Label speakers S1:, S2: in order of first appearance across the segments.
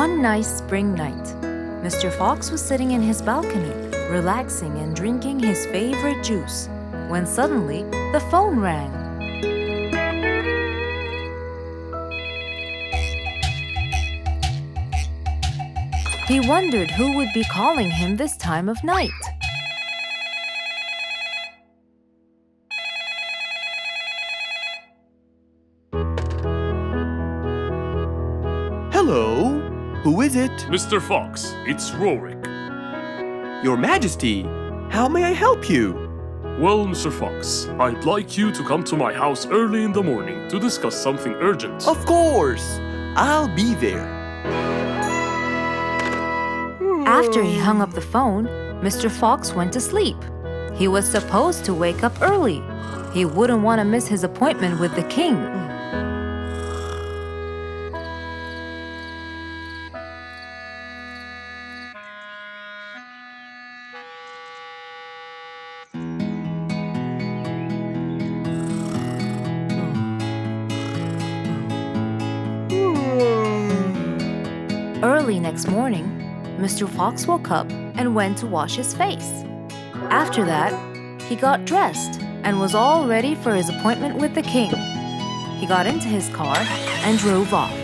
S1: One nice spring night, Mr. Fox was sitting in his balcony, relaxing and drinking his favorite juice, when suddenly the phone rang. He wondered who would be calling him this time of night.
S2: Hello, who is it?
S3: Mr. Fox, it's Rorik.
S2: Your Majesty, how may I help you?
S3: Well, Mr. Fox, I'd like you to come to my house early in the morning to discuss something urgent.
S2: Of course, I'll be there.
S1: After he hung up the phone, Mr. Fox went to sleep. He was supposed to wake up early. He wouldn't want to miss his appointment with the king. Early next morning, Mr. Fox woke up and went to wash his face. After that, he got dressed and was all ready for his appointment with the king. He got into his car and drove off.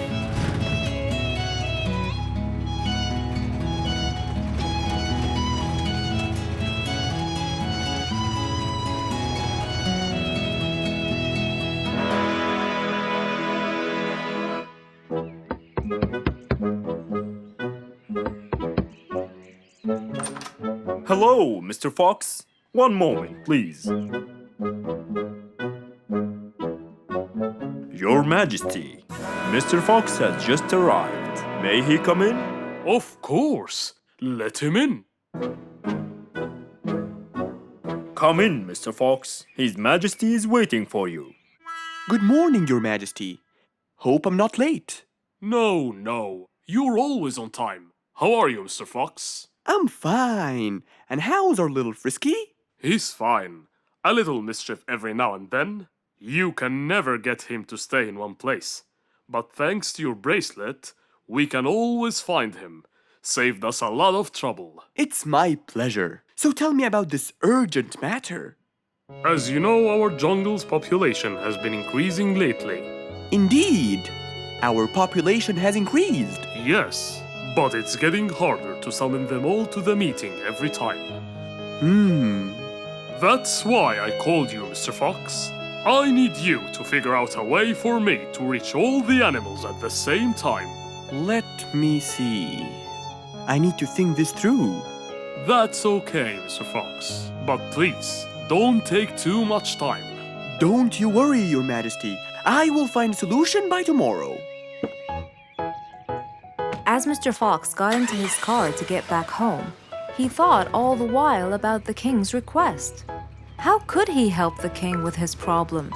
S4: Hello, Mr. Fox. One moment, please. Your Majesty, Mr. Fox has just arrived. May he come in?
S3: Of course. Let him in.
S4: Come in, Mr. Fox. His Majesty is waiting for you.
S2: Good morning, Your Majesty. Hope I'm not late.
S3: No. You're always on time. How are you, Mr. Fox?
S2: I'm fine. And how's our little Frisky?
S3: He's fine. A little mischief every now and then. You can never get him to stay in one place. But thanks to your bracelet, we can always find him. Saved us a lot of trouble.
S2: It's my pleasure. So tell me about this urgent matter.
S3: As you know, our jungle's population has been increasing lately.
S2: Indeed, our population has increased.
S3: Yes, but it's getting harder to summon them all to the meeting every time. That's why I called you, Mr. Fox. I need you to figure out a way for me to reach all the animals at the same time.
S2: Let me see. I need to think this through.
S3: That's okay, Mr. Fox. But please, don't take too much time.
S2: Don't you worry, Your Majesty. I will find a solution by tomorrow.
S1: As Mr. Fox got into his car to get back home, he thought all the while about the king's request. How could he help the king with his problem?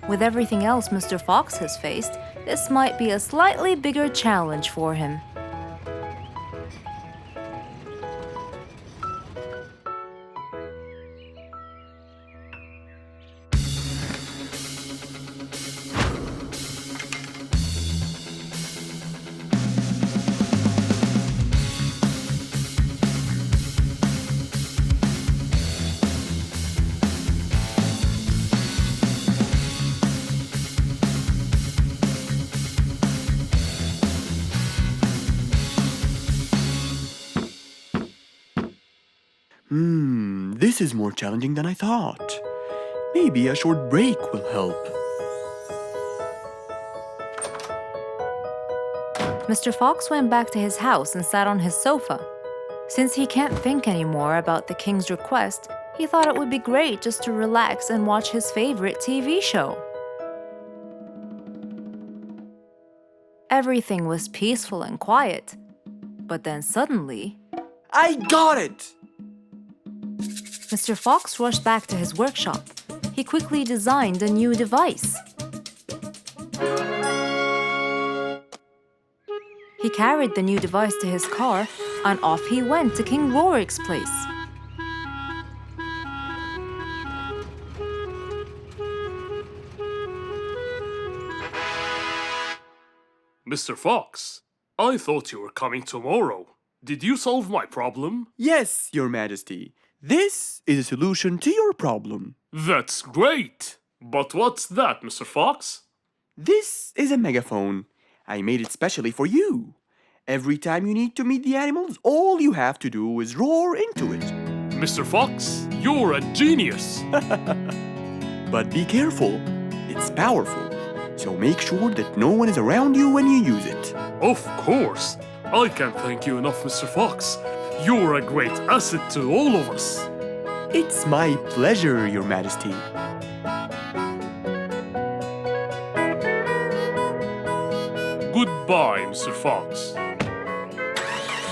S1: With everything else Mr. Fox has faced, this might be a slightly bigger challenge for him.
S2: This is more challenging than I thought. Maybe a short break will help.
S1: Mr. Fox went back to his house and sat on his sofa. Since he can't think anymore about the king's request, he thought it would be great just to relax and watch his favorite TV show. Everything was peaceful and quiet, but then suddenly,
S2: I got it!
S1: Mr. Fox rushed back to his workshop. He quickly designed a new device. He carried the new device to his car, and off he went to King Rorik's place.
S3: Mr. Fox, I thought you were coming tomorrow. Did you solve my problem?
S2: Yes, Your Majesty. This is a solution to your problem.
S3: That's great! But what's that, Mr. Fox?
S2: This is a megaphone. I made it specially for you. Every time you need to meet the animals, all you have to do is roar into it.
S3: Mr. Fox, you're a genius!
S2: But be careful, it's powerful. So make sure that no one is around you when you use it.
S3: Of course! I can't thank you enough, Mr. Fox. You're a great asset to all of us.
S2: It's my pleasure, Your Majesty.
S3: Goodbye, Mr. Fox.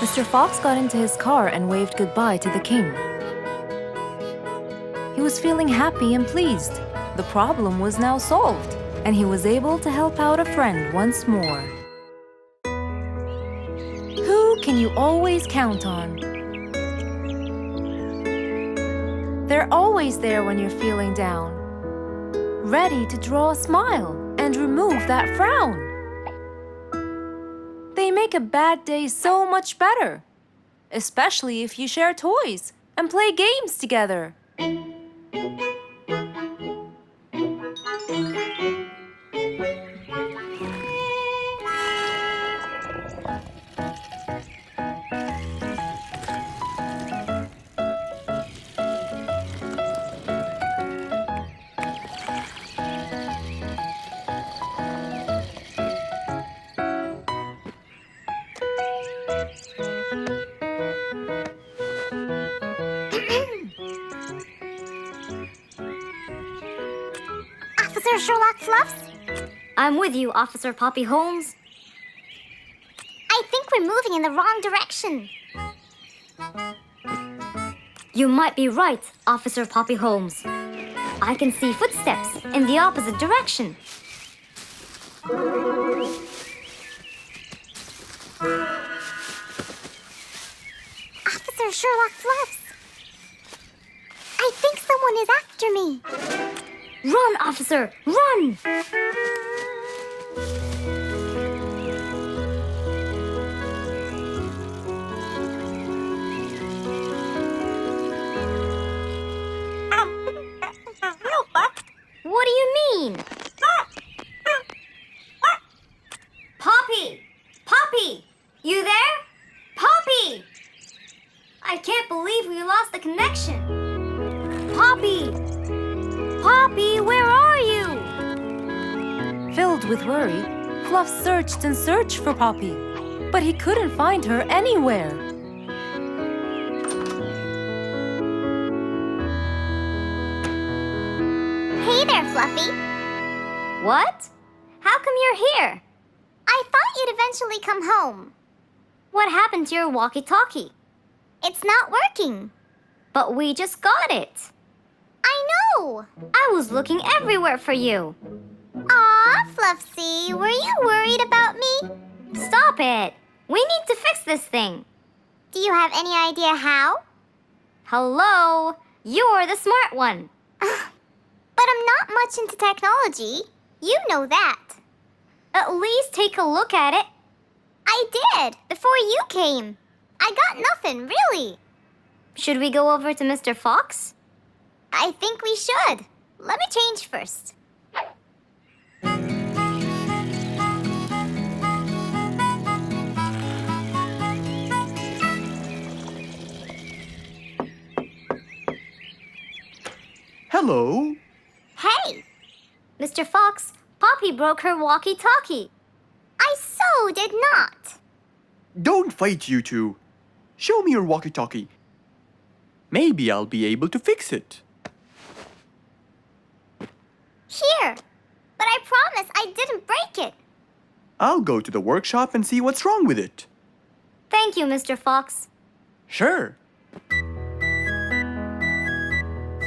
S1: Mr. Fox got into his car and waved goodbye to the king. He was feeling happy and pleased. The problem was now solved, and he was able to help out a friend once more. Who can you always count on? They're always there when you're feeling down, ready to draw a smile and remove that frown. They make a bad day so much better, especially if you share toys and play games together.
S5: Officer Sherlock Fluffs? I'm with you, Officer Poppy Holmes. I think we're moving in the wrong direction. You might be right, Officer Poppy Holmes. I can see footsteps in the opposite direction. Officer Sherlock Fluffs. I think someone is after me. Run, officer! Run! What do you mean? Poppy! Poppy! You there? Poppy! I can't believe we lost the connection. Poppy! Poppy, where are you?
S1: Filled with worry, Fluff searched and searched for Poppy, but he couldn't find her anywhere.
S5: Hey there, Fluffy. What? How come you're here? I thought you'd eventually come home. What happened to your walkie-talkie? It's not working. But we just got it. I know! I was looking everywhere for you. Aw, Fluffsy, were you worried about me? Stop it! We need to fix this thing. Do you have any idea how? Hello? You're the smart one. But I'm not much into technology. You know that. At least take a look at it. I did, before you came. I got nothing, really. Should we go over to Mr. Fox? I think we should. Let me change first.
S2: Hello?
S5: Hey! Mr. Fox, Poppy broke her walkie-talkie. I so did not.
S2: Don't fight, you two. Show me your walkie-talkie. Maybe I'll be able to fix it.
S5: Here. But I promise I didn't break it.
S2: I'll go to the workshop and see what's wrong with it.
S5: Thank you, Mr. Fox.
S2: Sure.
S5: You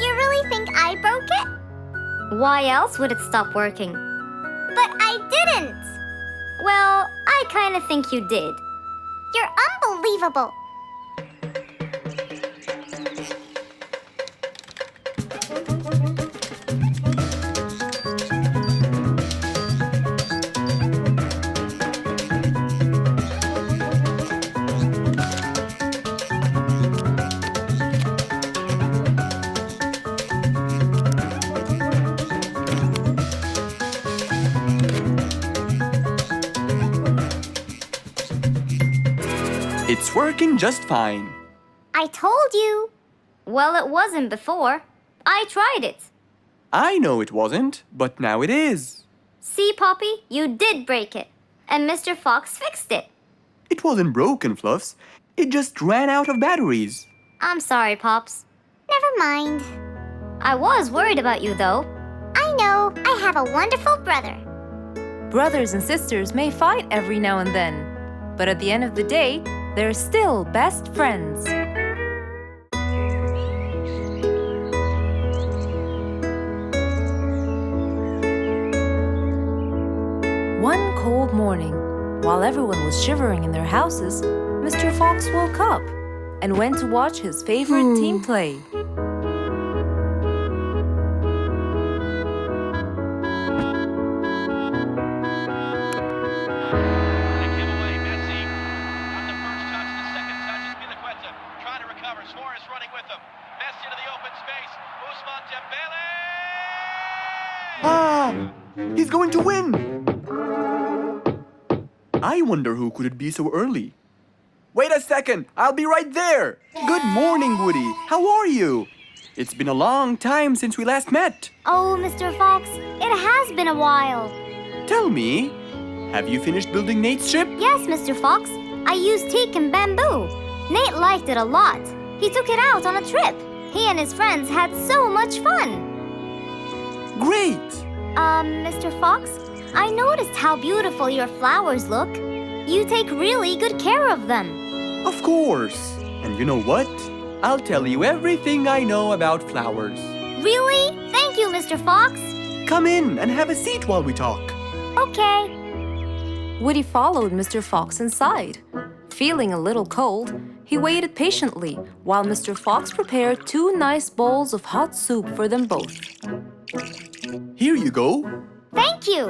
S5: really think I broke it? Why else would it stop working? But I didn't. Well, I kind of think you did. You're unbelievable.
S2: It's working just fine.
S5: I told you. Well, it wasn't before. I tried it.
S2: I know it wasn't, but now it is.
S5: See, Poppy, you did break it. And Mr. Fox fixed it.
S2: It wasn't broken, Fluffs. It just ran out of batteries.
S5: I'm sorry, Pops. Never mind. I was worried about you, though. I know. I have a wonderful brother.
S1: Brothers and sisters may fight every now and then, but at the end of the day, they're still best friends. One cold morning, while everyone was shivering in their houses, Mr. Fox woke up and went to watch his favorite team play.
S2: Ah! He's going to win! I wonder who could it be so early? Wait a second! I'll be right there! Good morning, Woody! How are you? It's been a long time since we last met.
S5: Oh, Mr. Fox, it has been a while.
S2: Tell me, have you finished building Nate's ship?
S5: Yes, Mr. Fox. I used teak and bamboo. Nate liked it a lot. He took it out on a trip. He and his friends had so much fun.
S2: Great!
S5: Mr. Fox, I noticed how beautiful your flowers look. You take really good care of them.
S2: Of course! And you know what? I'll tell you everything I know about flowers.
S5: Really? Thank you, Mr. Fox.
S2: Come in and have a seat while we talk.
S5: Okay.
S1: Woody followed Mr. Fox inside. Feeling a little cold, he waited patiently while Mr. Fox prepared 2 nice bowls of hot soup for them both.
S2: Here you go.
S5: Thank you.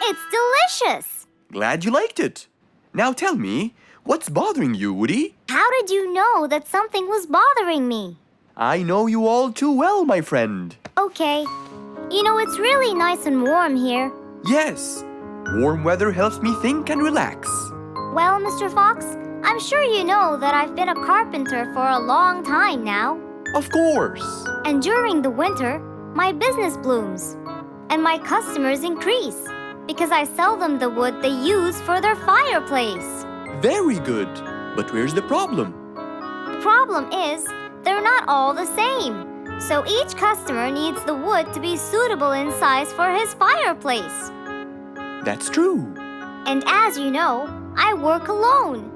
S5: It's delicious.
S2: Glad you liked it. Now tell me, what's bothering you, Woody?
S5: How did you know that something was bothering me?
S2: I know you all too well, my friend.
S5: Okay. You know, it's really nice and warm here.
S2: Yes, warm weather helps me think and relax.
S5: Well, Mr. Fox, I'm sure you know that I've been a carpenter for a long time now.
S2: Of course.
S5: And during the winter, my business blooms. And my customers increase because I sell them the wood they use for their fireplace.
S2: Very good. But where's the problem?
S5: The problem is, they're not all the same. So each customer needs the wood to be suitable in size for his fireplace.
S2: That's true.
S5: And as you know, I work alone.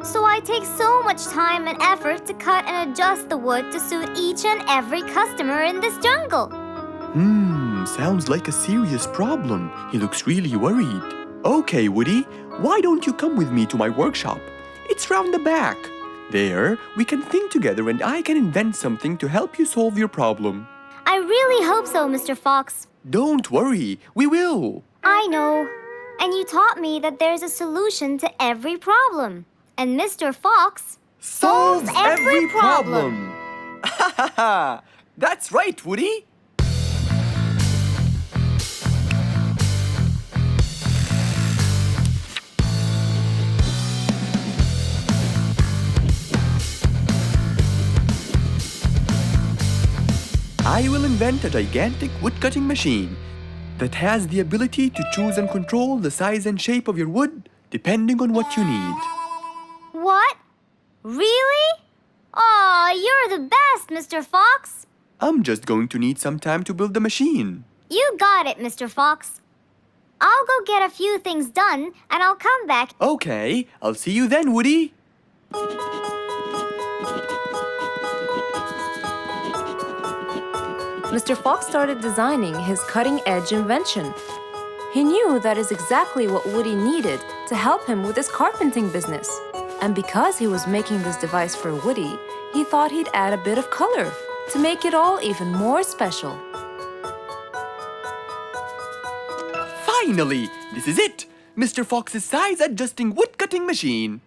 S5: So I take so much time and effort to cut and adjust the wood to suit each and every customer in this jungle.
S2: Sounds like a serious problem. He looks really worried. Okay, Woody, why don't you come with me to my workshop? It's round the back. There, we can think together and I can invent something to help you solve your problem.
S5: I really hope so, Mr. Fox.
S2: Don't worry, we will.
S5: I know. And you taught me that there's a solution to every problem. And Mr. Fox solves every problem.
S2: Ha ha ha! That's right, Woody. I will invent a gigantic wood-cutting machine that has the ability to choose and control the size and shape of your wood depending on what you need.
S5: What? Really? Aw, you're the best, Mr. Fox.
S2: I'm just going to need some time to build the machine.
S5: You got it, Mr. Fox. I'll go get a few things done and I'll come back.
S2: Okay, I'll see you then, Woody.
S1: Mr. Fox started designing his cutting-edge invention. He knew that is exactly what Woody needed to help him with his carpenting business. And because he was making this device for Woody, he thought he'd add a bit of color to make it all even more special.
S2: Finally, this is it! Mr. Fox's size-adjusting wood-cutting machine.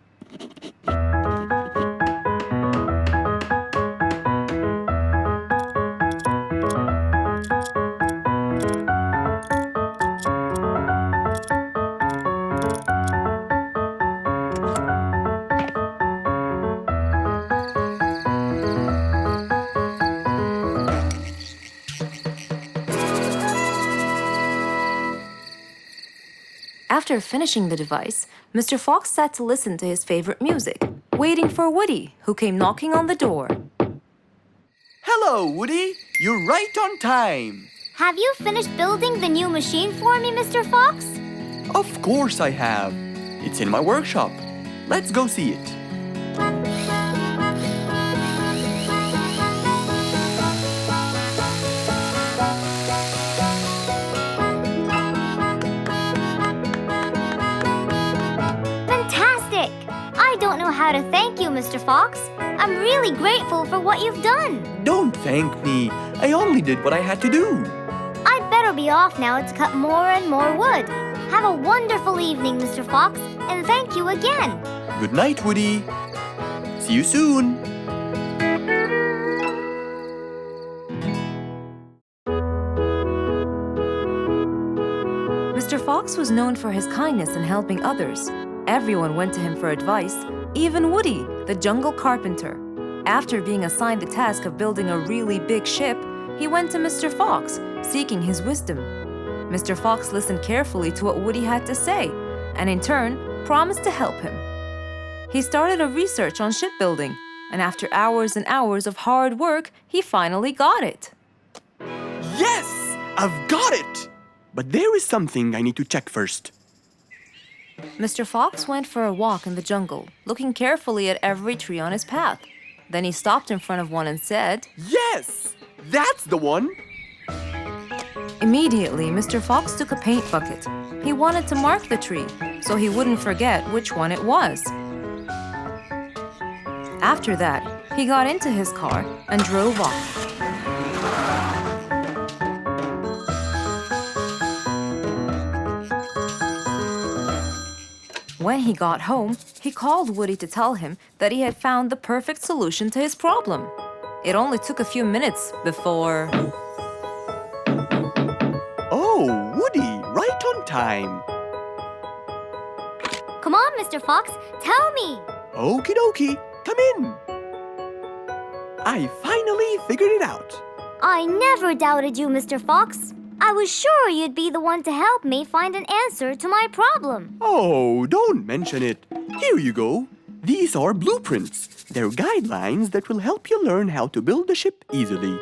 S1: After finishing the device, Mr. Fox sat to listen to his favorite music, waiting for Woody, who came knocking on the door.
S2: Hello, Woody. You're right on time.
S5: Have you finished building the new machine for me, Mr. Fox?
S2: Of course I have. It's in my workshop. Let's go see it.
S5: Fantastic! I don't know how to thank you, Mr. Fox. I'm really grateful for what you've done.
S2: Don't thank me. I only did what I had to do.
S5: I'd better be off now to cut more and more wood. Have a wonderful evening, Mr. Fox, and thank you again.
S2: Good night, Woody. See you soon.
S1: Mr. Fox was known for his kindness in helping others. Everyone went to him for advice, even Woody, the jungle carpenter. After being assigned the task of building a really big ship, he went to Mr. Fox, seeking his wisdom. Mr. Fox listened carefully to what Woody had to say, and in turn, promised to help him. He started a research on shipbuilding, and after hours and hours of hard work, he finally got it.
S2: Yes! I've got it! But there is something I need to check first.
S1: Mr. Fox went for a walk in the jungle, looking carefully at every tree on his path. Then he stopped in front of one and said,
S2: Yes! That's the one!
S1: Immediately, Mr. Fox took a paint bucket. He wanted to mark the tree, so he wouldn't forget which one it was. After that, he got into his car and drove off. When he got home, he called Woody to tell him that he had found the perfect solution to his problem. It only took a few minutes before...
S2: Oh, Woody, right on time.
S5: Come on, Mr. Fox, tell me.
S2: Okie dokie, come in. I finally figured it out.
S5: I never doubted you, Mr. Fox. I was sure you'd be the one to help me find an answer to my problem.
S2: Oh, don't mention it. Here you go. These are blueprints. They're guidelines that will help you learn how to build the ship easily.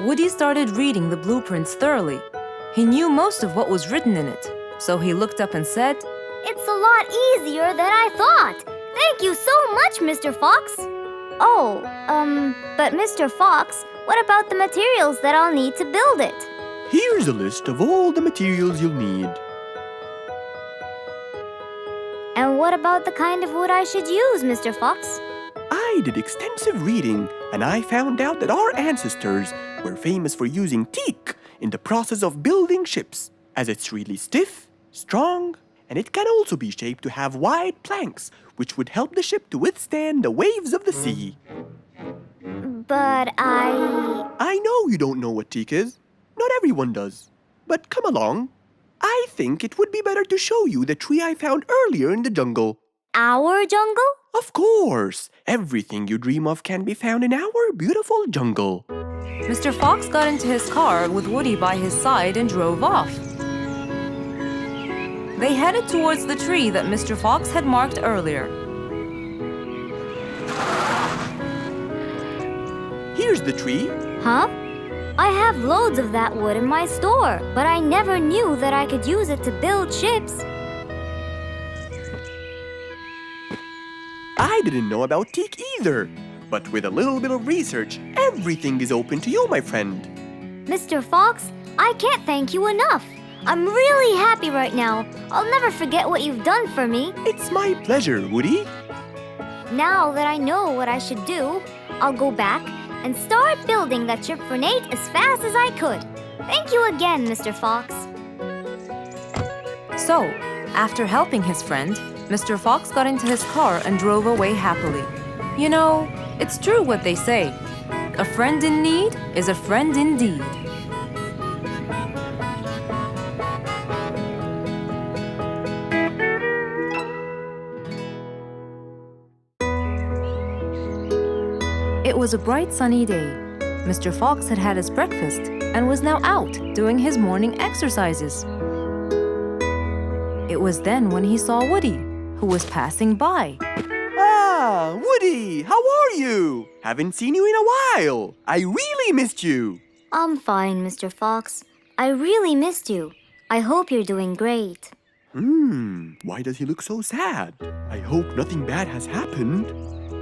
S1: Woody started reading the blueprints thoroughly. He knew most of what was written in it, so he looked up and said,
S5: It's a lot easier than I thought. Thank you so much, Mr. Fox. Oh, but Mr. Fox, what about the materials that I'll need to build it?
S2: Here's a list of all the materials you'll need.
S5: And what about the kind of wood I should use, Mr. Fox?
S2: I did extensive reading, and I found out that our ancestors were famous for using teak in the process of building ships, as it's really stiff, strong, and it can also be shaped to have wide planks, which would help the ship to withstand the waves of the sea.
S5: But
S2: I know you don't know what teak is. Not everyone does. But come along. I think it would be better to show you the tree I found earlier in the jungle.
S5: Our jungle?
S2: Of course! Everything you dream of can be found in our beautiful jungle.
S1: Mr. Fox got into his car with Woody by his side and drove off. They headed towards the tree that Mr. Fox had marked earlier.
S2: Here's the tree.
S5: Huh? I have loads of that wood in my store, but I never knew that I could use it to build ships.
S2: I didn't know about teak either. But with a little bit of research, everything is open to you, my friend.
S5: Mr. Fox, I can't thank you enough. I'm really happy right now. I'll never forget what you've done for me.
S2: It's my pleasure, Woody.
S5: Now that I know what I should do, I'll go back and start building that ship for Nate as fast as I could. Thank you again, Mr. Fox.
S1: So, after helping his friend, Mr. Fox got into his car and drove away happily. You know, it's true what they say. A friend in need is a friend indeed. It was a bright sunny day. Mr. Fox had had his breakfast and was now out doing his morning exercises. It was then when he saw Woody, who was passing by.
S2: Ah, Woody, how are you? Haven't seen you in a while. I really missed you.
S5: I'm fine, Mr. Fox. I really missed you. I hope you're doing great.
S2: Why does he look so sad? I hope nothing bad has happened.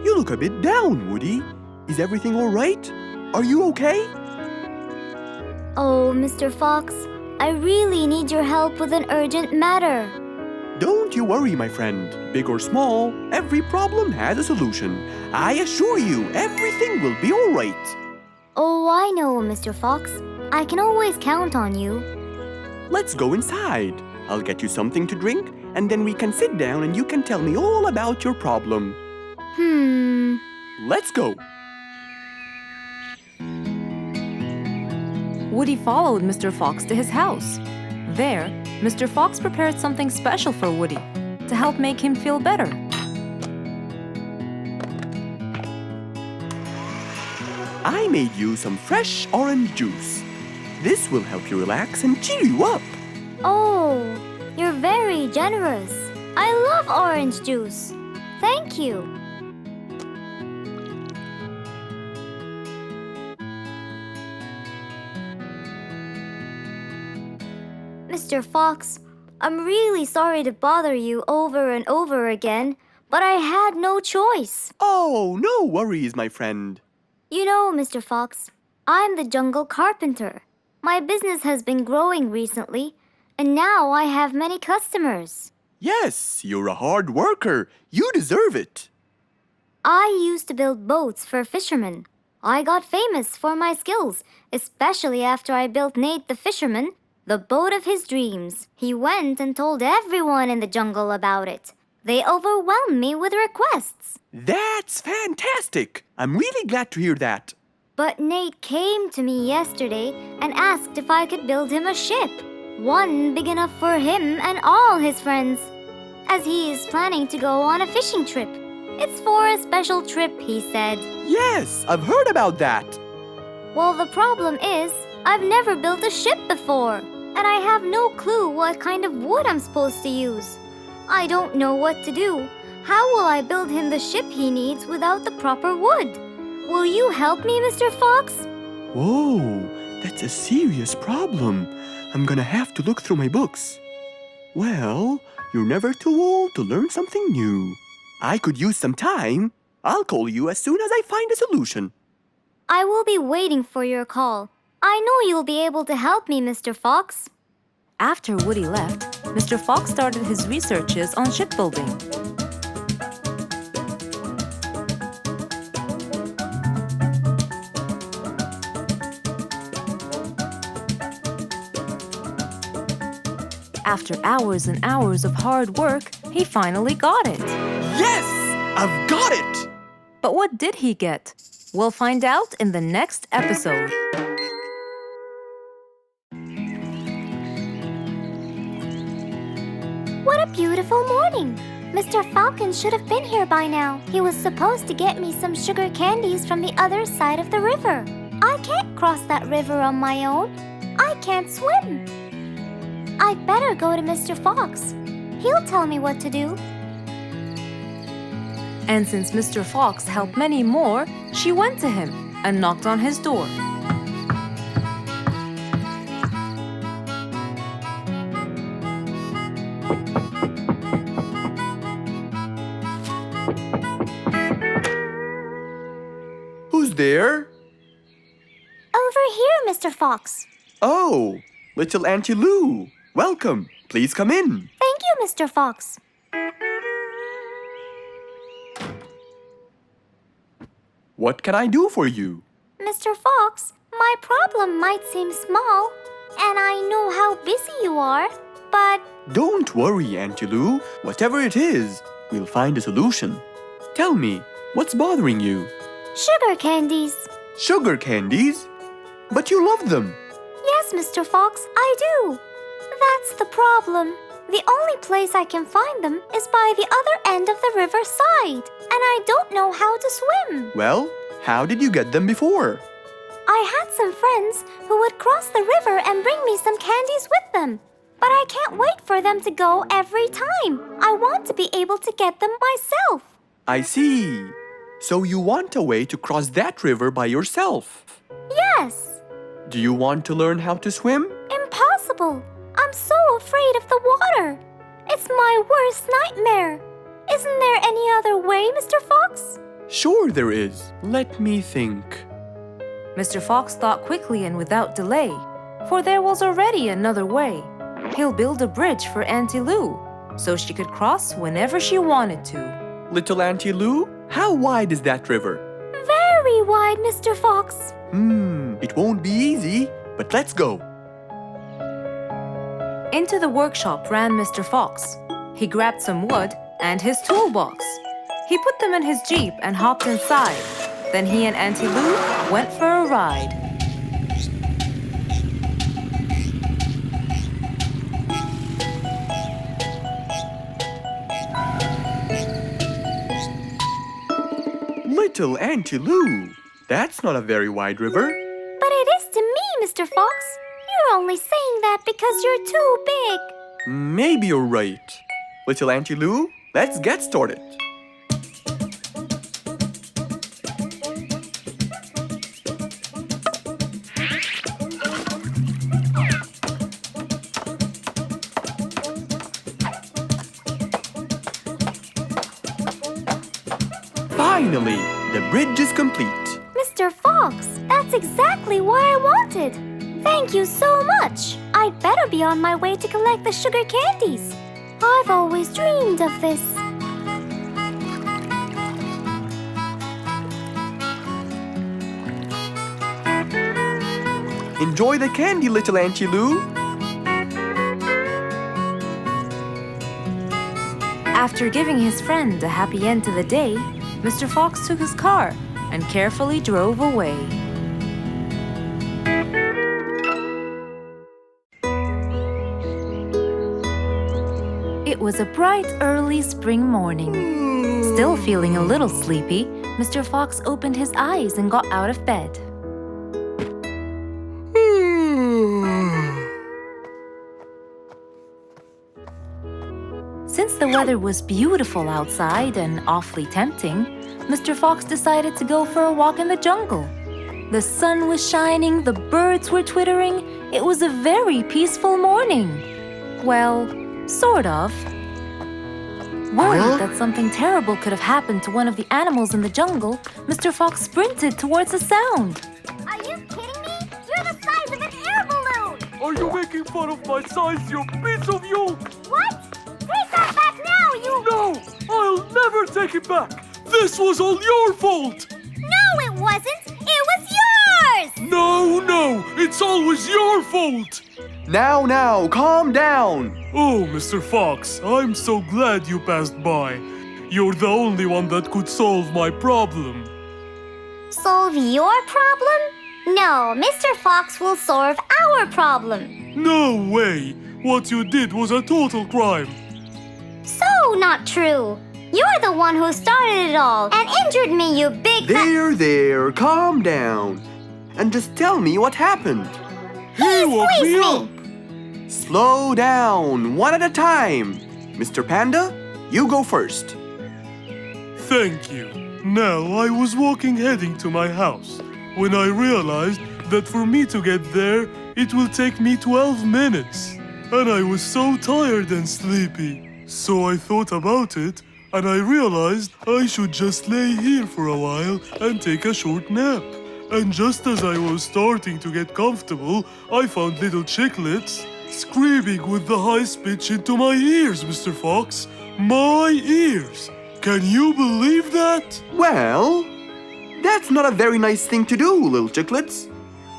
S2: You look a bit down, Woody. Is everything all right? Are you okay?
S5: Oh, Mr. Fox, I really need your help with an urgent matter.
S2: Don't you worry, my friend. Big or small, every problem has a solution. I assure you, everything will be all right.
S5: Oh, I know, Mr. Fox. I can always count on you.
S2: Let's go inside. I'll get you something to drink, and then we can sit down and you can tell me all about your problem. Let's go.
S1: Woody followed Mr. Fox to his house. There, Mr. Fox prepared something special for Woody to help make him feel better.
S2: I made you some fresh orange juice. This will help you relax and cheer you up.
S5: Oh, you're very generous. I love orange juice. Thank you. Mr. Fox, I'm really sorry to bother you over and over again, but I had no choice.
S2: Oh, no worries, my friend.
S5: You know, Mr. Fox, I'm the jungle carpenter. My business has been growing recently, and now I have many customers.
S2: Yes, you're a hard worker. You deserve it.
S5: I used to build boats for fishermen. I got famous for my skills, especially after I built Nate the fisherman the boat of his dreams. He went and told everyone in the jungle about it. They overwhelmed me with requests.
S2: That's fantastic. I'm really glad to hear that.
S5: But Nate came to me yesterday and asked if I could build him a ship. One big enough for him and all his friends, as he is planning to go on a fishing trip. It's for a special trip, he said.
S2: Yes, I've heard about that.
S5: Well, the problem is, I've never built a ship before, and I have no clue what kind of wood I'm supposed to use. I don't know what to do. How will I build him the ship he needs without the proper wood? Will you help me, Mr. Fox?
S2: Whoa, that's a serious problem. I'm gonna have to look through my books. Well, you're never too old to learn something new. I could use some time. I'll call you as soon as I find a solution.
S5: I will be waiting for your call. I know you'll be able to help me, Mr. Fox.
S1: After Woody left, Mr. Fox started his researches on shipbuilding. After hours and hours of hard work, he finally got it.
S2: Yes! I've got it!
S1: But what did he get? We'll find out in the next episode.
S5: What a beautiful morning! Mr. Falcon should have been here by now. He was supposed to get me some sugar candies from the other side of the river. I can't cross that river on my own. I can't swim. I'd better go to Mr. Fox. He'll tell me what to do.
S1: And since Mr. Fox helped many more, she went to him and knocked on his door.
S2: Who's there?
S5: Over here, Mr. Fox.
S2: Oh, little Auntie Lou. Welcome. Please come in.
S5: Thank you, Mr. Fox.
S2: What can I do for you?
S5: Mr. Fox, my problem might seem small, and I know how busy you are, but
S2: Don't worry, Auntie Lou. Whatever it is, we'll find a solution. Tell me, what's bothering you?
S5: sugar candies.
S2: Sugar candies? But you love them.
S5: Yes, Mr. Fox, I do. That's the problem. The only place I can find them is by the other end of the river side, and I don't know how to swim.
S2: Well, how did you get them before?
S5: I had some friends who would cross the river and bring me some candies with them. But I can't wait for them to go every time. I want to be able to get them myself.
S2: I see. So you want a way to cross that river by yourself?
S5: Yes.
S2: Do you want to learn how to swim?
S5: Impossible. I'm so afraid of the water. It's my worst nightmare. Isn't there any other way, Mr. Fox?
S2: Sure there is. Let me think.
S1: Mr. Fox thought quickly and without delay, for there was already another way. He'll build a bridge for Auntie Lou, so she could cross whenever she wanted to.
S2: Little Auntie Lou, how wide is that river?
S5: Very wide, Mr. Fox.
S2: It won't be easy, but let's go.
S1: Into the workshop ran Mr. Fox. He grabbed some wood and his toolbox. He put them in his Jeep and hopped inside. Then he and Auntie Lou went for a ride.
S2: Little Auntie Lou, that's not a very wide river.
S5: But it is to me, Mr. Fox. You're only saying that because you're too big.
S2: Maybe you're right. Little Auntie Lou, let's get started. Finally, the bridge is complete.
S5: Mr. Fox, that's exactly what I wanted. Thank you so much. I'd better be on my way to collect the sugar candies. I've always dreamed of this.
S2: Enjoy the candy, Little Auntie Lou.
S1: After giving his friend a happy end to the day, Mr. Fox took his car and carefully drove away. It was a bright, early spring morning. Still feeling a little sleepy, Mr. Fox opened his eyes and got out of bed. Since the weather was beautiful outside and awfully tempting, Mr. Fox decided to go for a walk in the jungle. The sun was shining, the birds were twittering. It was a very peaceful morning. Well, sort of. Worried that something terrible could have happened to one of the animals in the jungle, Mr. Fox sprinted towards the sound.
S5: Are you kidding me? You're the size of an air balloon!
S3: Are you making fun of my size, you piece of you?
S5: What? Take that back now, you...
S3: No! I'll never take it back! This was all your fault!
S5: No, it wasn't! It was yours!
S3: No! It's always your fault!
S2: Now, calm down.
S3: Oh, Mr. Fox, I'm so glad you passed by. You're the only one that could solve my problem.
S5: Solve your problem? No, Mr. Fox will solve our problem.
S3: No way! What you did was a total crime.
S5: So not true. You're the one who started it all and injured me, you big
S2: There, calm down. And just tell me what happened.
S3: He woke me
S5: squeezed
S3: up.
S2: Slow down, one at a time. Mr. Panda, you go first.
S3: Thank you. Now, I was walking heading to my house when I realized that for me to get there, it will take me 12 minutes. And I was so tired and sleepy. So I thought about it, and I realized I should just lay here for a while and take a short nap. And just as I was starting to get comfortable, I found little chicklets screaming with the highest pitch into my ears, Mr. Fox. My ears! Can you believe that?
S2: Well, that's not a very nice thing to do, little chicklets.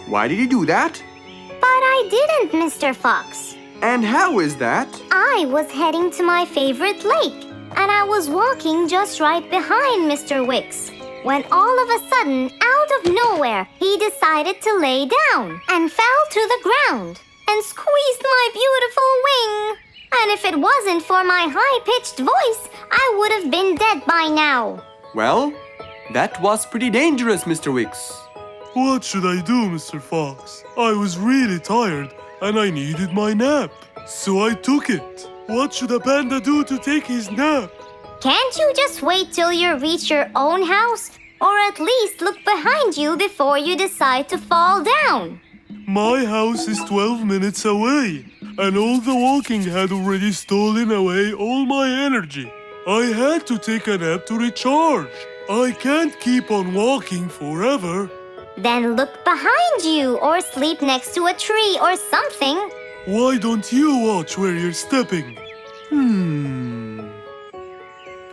S2: Why did you do that?
S5: But I didn't, Mr. Fox.
S2: And how is that?
S5: I was heading to my favorite lake, and I was walking just right behind Mr. Wicks, when all of a sudden, out of nowhere, he decided to lay down and fell to the ground and squeezed my beautiful wing. And if it wasn't for my high-pitched voice, I would have been dead by now.
S2: Well, that was pretty dangerous, Mr. Wicks.
S3: What should I do, Mr. Fox? I was really tired and I needed my nap. So I took it. What should a panda do to take his nap?
S5: Can't you just wait till you reach your own house? Or at least look behind you before you decide to fall down.
S3: My house is 12 minutes away, and all the walking had already stolen away all my energy. I had to take a nap to recharge. I can't keep on walking forever.
S5: Then look behind you or sleep next to a tree or something.
S3: Why don't you watch where you're stepping?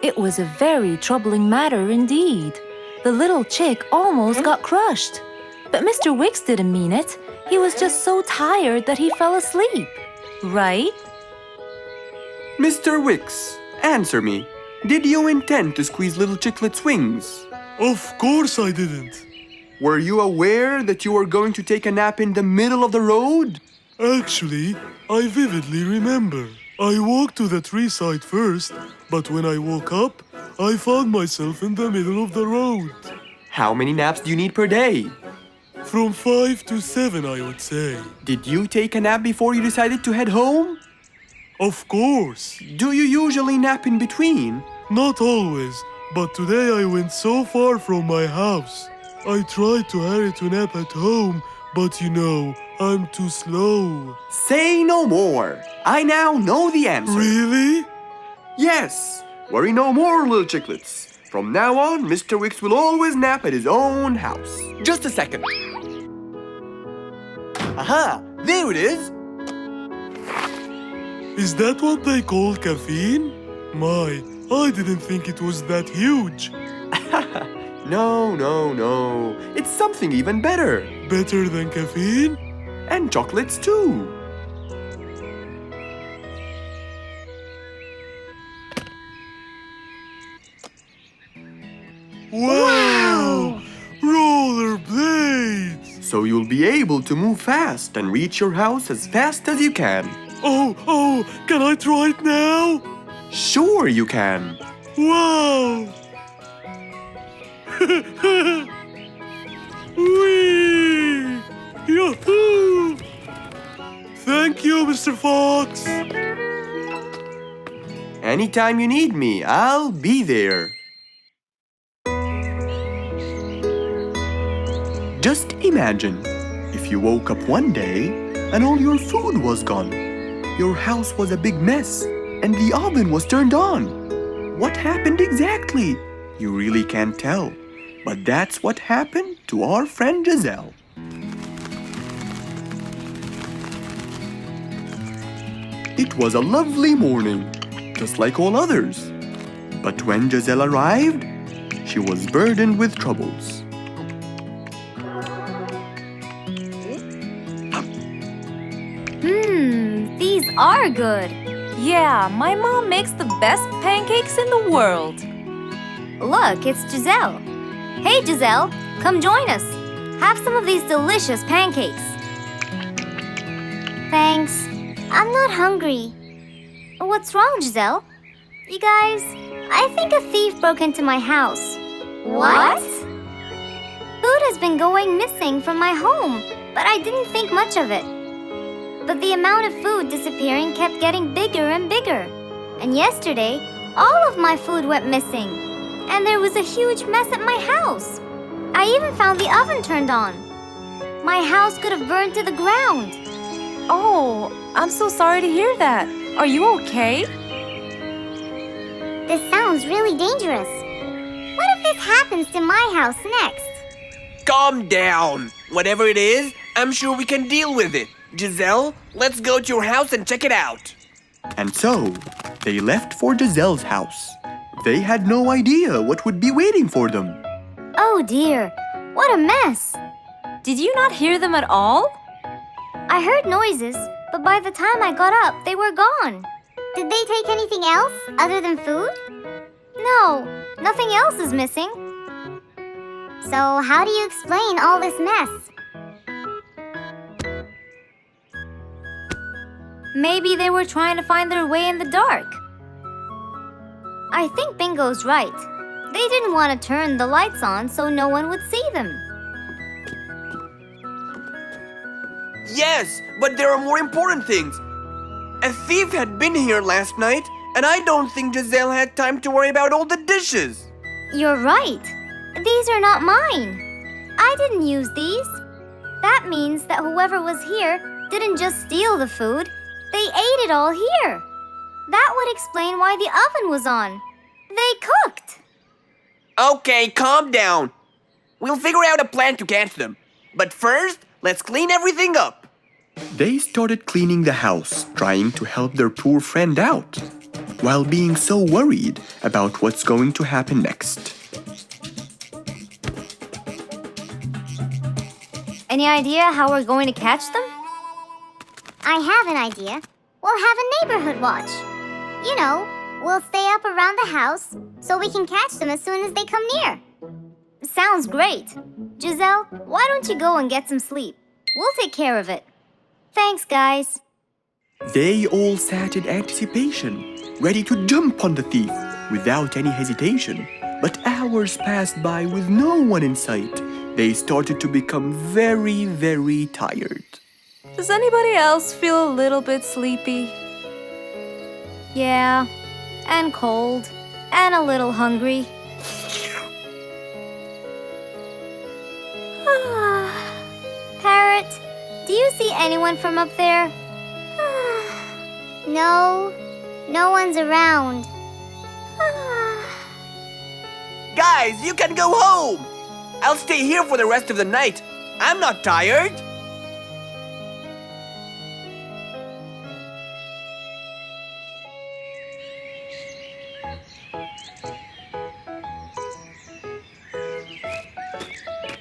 S1: It was a very troubling matter indeed. The little chick almost got crushed. But Mr. Wicks didn't mean it. He was just so tired that he fell asleep. Right?
S2: Mr. Wicks, answer me. Did you intend to squeeze little chicklet's wings?
S3: Of course I didn't.
S2: Were you aware that you were going to take a nap in the middle of the road?
S3: Actually, I vividly remember. I walked to the tree side first, but when I woke up, I found myself in the middle of the road.
S2: How many naps do you need per day?
S3: From 5 to 7, I would say.
S2: Did you take a nap before you decided to head home?
S3: Of course.
S2: Do you usually nap in between?
S3: Not always, but today I went so far from my house. I tried to hurry to nap at home, but you know, I'm too slow.
S2: Say no more. I now know the answer.
S3: Really?
S2: Yes. Worry no more, little chicklets. From now on, Mr. Wicks will always nap at his own house. Just a second. Aha! There it is!
S3: Is that what they call caffeine? My, I didn't think it was that huge.
S2: No. It's something even better.
S3: Better than caffeine?
S2: And chocolates too.
S3: Wow! Rollerblades!
S2: So you'll be able to move fast and reach your house as fast as you can.
S3: Oh, can I try it now?
S2: Sure you can.
S3: Wow! Whee! Yahoo! Thank you, Mr. Fox.
S2: Anytime you need me, I'll be there. Just imagine if you woke up one day and all your food was gone. Your house was a big mess and the oven was turned on. What happened exactly? You really can't tell. But that's what happened to our friend Giselle. It was a lovely morning, just like all others. But when Giselle arrived, she was burdened with troubles.
S5: These are good.
S1: Yeah, my mom makes the best pancakes in the world.
S5: Look, it's Giselle. Hey, Giselle, come join us. Have some of these delicious pancakes. Thanks. I'm not hungry. What's wrong, Giselle? You guys, I think a thief broke into my house. What? Food has been going missing from my home, but I didn't think much of it. But the amount of food disappearing kept getting bigger and bigger. And yesterday, all of my food went missing. And there was a huge mess at my house. I even found the oven turned on. My house could have burned to the ground.
S1: Oh, I'm so sorry to hear that. Are you okay?
S5: This sounds really dangerous. What if this happens to my house next?
S6: Calm down. Whatever it is, I'm sure we can deal with it. Giselle, let's go to your house and check it out.
S2: And so, they left for Giselle's house. They had no idea what would be waiting for them.
S5: Oh dear, what a mess.
S1: Did you not hear them at all?
S5: I heard noises, but by the time I got up, they were gone. Did they take anything else other than food? No, nothing else is missing. So how do you explain all this mess?
S1: Maybe they were trying to find their way in the dark.
S5: I think Bingo's right. They didn't want to turn the lights on so no one would see them.
S6: Yes, but there are more important things. A thief had been here last night, and I don't think Giselle had time to worry about all the dishes.
S5: You're right. These are not mine. I didn't use these. That means that whoever was here didn't just steal the food, they ate it all here. That would explain why the oven was on. They cooked.
S6: Okay, calm down. We'll figure out a plan to catch them. But first, let's clean everything up.
S2: They started cleaning the house, trying to help their poor friend out, while being so worried about what's going to happen next.
S5: Any idea how we're going to catch them? I have an idea. We'll have a neighborhood watch. You know, we'll stay up around the house so we can catch them as soon as they come near. Sounds great. Giselle, why don't you go and get some sleep? We'll take care of it. Thanks, guys.
S2: They all sat in anticipation, ready to jump on the thief without any hesitation. But hours passed by with no one in sight. They started to become very, very tired.
S1: Does anybody else feel a little bit sleepy?
S5: Yeah, and cold, and a little hungry. Parrot, do you see anyone from up there? No, no one's around.
S6: Guys, you can go home. I'll stay here for the rest of the night. I'm not tired.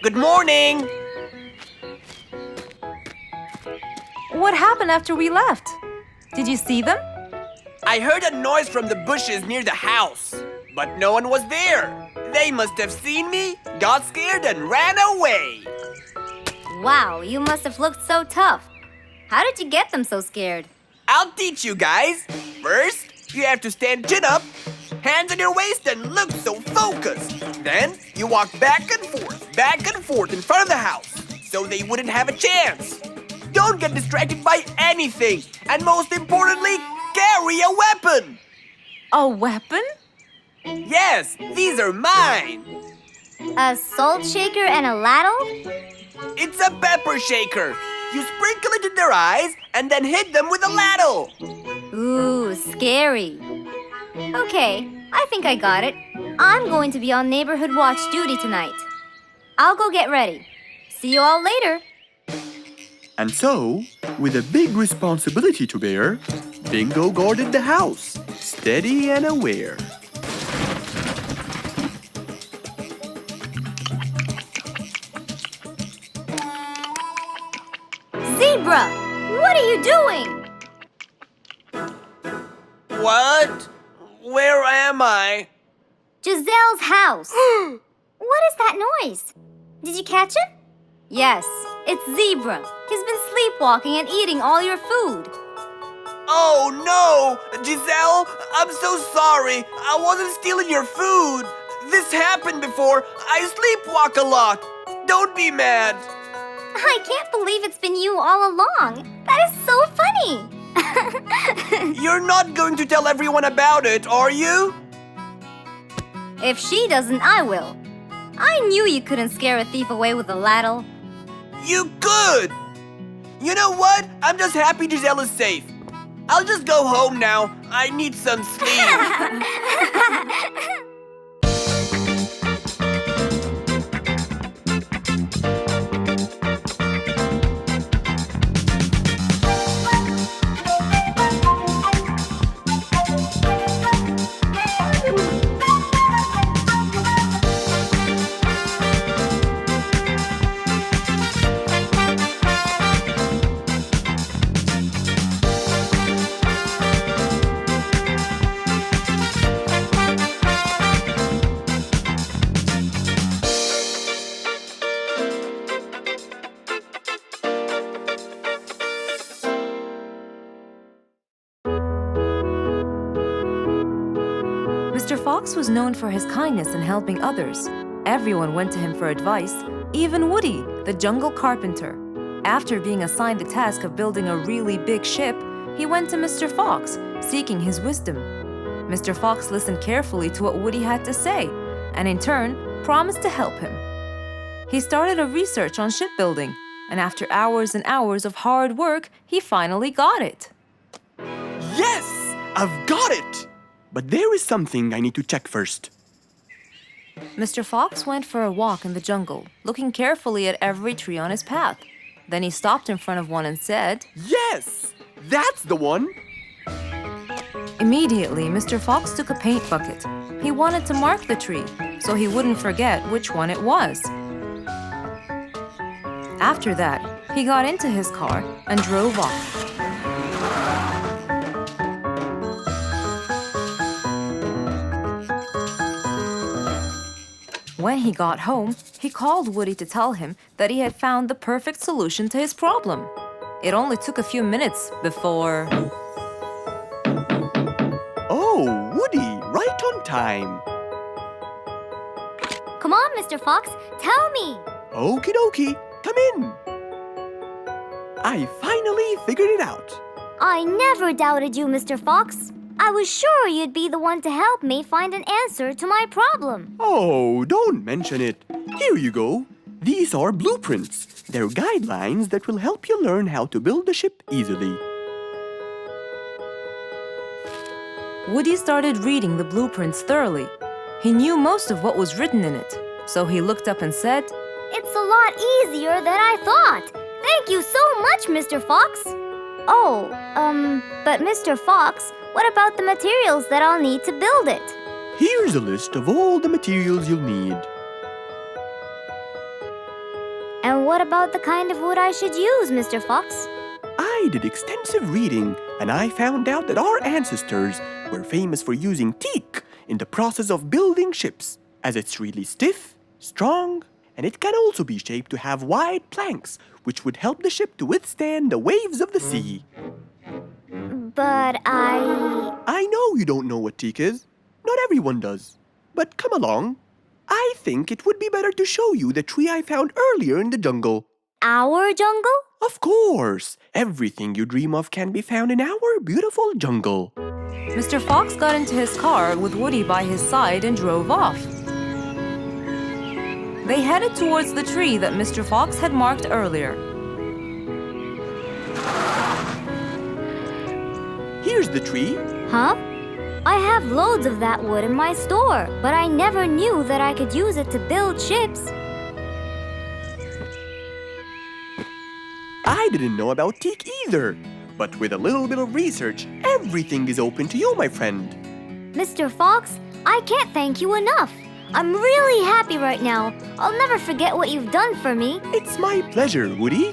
S6: Good morning.
S1: What happened after we left? Did you see them?
S6: I heard a noise from the bushes near the house, but no one was there. They must have seen me, got scared, and ran away.
S5: Wow, you must have looked so tough. How did you get them so scared?
S6: I'll teach you guys. First, you have to stand chin up, hands on your waist, and look so focused. Then, you walk back and forth in front of the house, so they wouldn't have a chance. Don't get distracted by anything, and most importantly, carry a weapon.
S1: A weapon?
S6: Yes, these are mine.
S5: A salt shaker and a ladle?
S6: It's a pepper shaker. You sprinkle it in their eyes and then hit them with a ladle.
S5: Ooh, scary. Okay, I think I got it. I'm going to be on neighborhood watch duty tonight. I'll go get ready. See you all later.
S2: And so, with a big responsibility to bear, Bingo guarded the house, steady and aware.
S5: Zebra, what are you doing?
S6: What? Where am I?
S5: Giselle's house. What is that noise? Did you catch it? Yes, it's Zebra. He's been sleepwalking and eating all your food.
S6: Oh no! Giselle, I'm so sorry. I wasn't stealing your food. This happened before. I sleepwalk a lot. Don't be mad.
S5: I can't believe it's been you all along. That is so funny.
S6: You're not going to tell everyone about it, are you?
S5: If she doesn't, I will. I knew you couldn't scare a thief away with a ladle.
S6: You could! You know what? I'm just happy Giselle is safe. I'll just go home now. I need some sleep.
S1: Mr. Fox was known for his kindness in helping others. Everyone went to him for advice, even Woody, the jungle carpenter. After being assigned the task of building a really big ship, he went to Mr. Fox, seeking his wisdom. Mr. Fox listened carefully to what Woody had to say, and in turn, promised to help him. He started a research on shipbuilding, and after hours and hours of hard work, he finally got it.
S2: Yes! I've got it! But there is something I need to check first.
S1: Mr. Fox went for a walk in the jungle, looking carefully at every tree on his path. Then he stopped in front of one and said,
S2: Yes! That's the one!
S1: Immediately, Mr. Fox took a paint bucket. He wanted to mark the tree, so he wouldn't forget which one it was. After that, he got into his car and drove off. When he got home, he called Woody to tell him that he had found the perfect solution to his problem. It only took a few minutes before...
S2: Oh, Woody, right on time.
S5: Come on, Mr. Fox, tell me.
S2: Okie dokie, come in. I finally figured it out.
S5: I never doubted you, Mr. Fox. I was sure you'd be the one to help me find an answer to my problem.
S2: Oh, don't mention it. Here you go. These are blueprints. They're guidelines that will help you learn how to build a ship easily.
S1: Woody started reading the blueprints thoroughly. He knew most of what was written in it, so he looked up and said,
S5: It's a lot easier than I thought. Thank you so much, Mr. Fox. Oh, but Mr. Fox, what about the materials that I'll need to build it?
S2: Here's a list of all the materials you'll need.
S5: And what about the kind of wood I should use, Mr. Fox?
S2: I did extensive reading, and I found out that our ancestors were famous for using teak in the process of building ships, as it's really stiff, strong, and it can also be shaped to have wide planks, which would help the ship to withstand the waves of the sea.
S5: But
S2: I know you don't know what teak is. Not everyone does. But come along. I think it would be better to show you the tree I found earlier in the jungle.
S5: Our jungle?
S2: Of course! Everything you dream of can be found in our beautiful jungle.
S1: Mr. Fox got into his car with Woody by his side and drove off. They headed towards the tree that Mr. Fox had marked earlier.
S2: Here's the tree.
S5: Huh? I have loads of that wood in my store, but I never knew that I could use it to build ships.
S2: I didn't know about teak either. But with a little bit of research, everything is open to you, my friend.
S5: Mr. Fox, I can't thank you enough. I'm really happy right now. I'll never forget what you've done for me.
S2: It's my pleasure, Woody.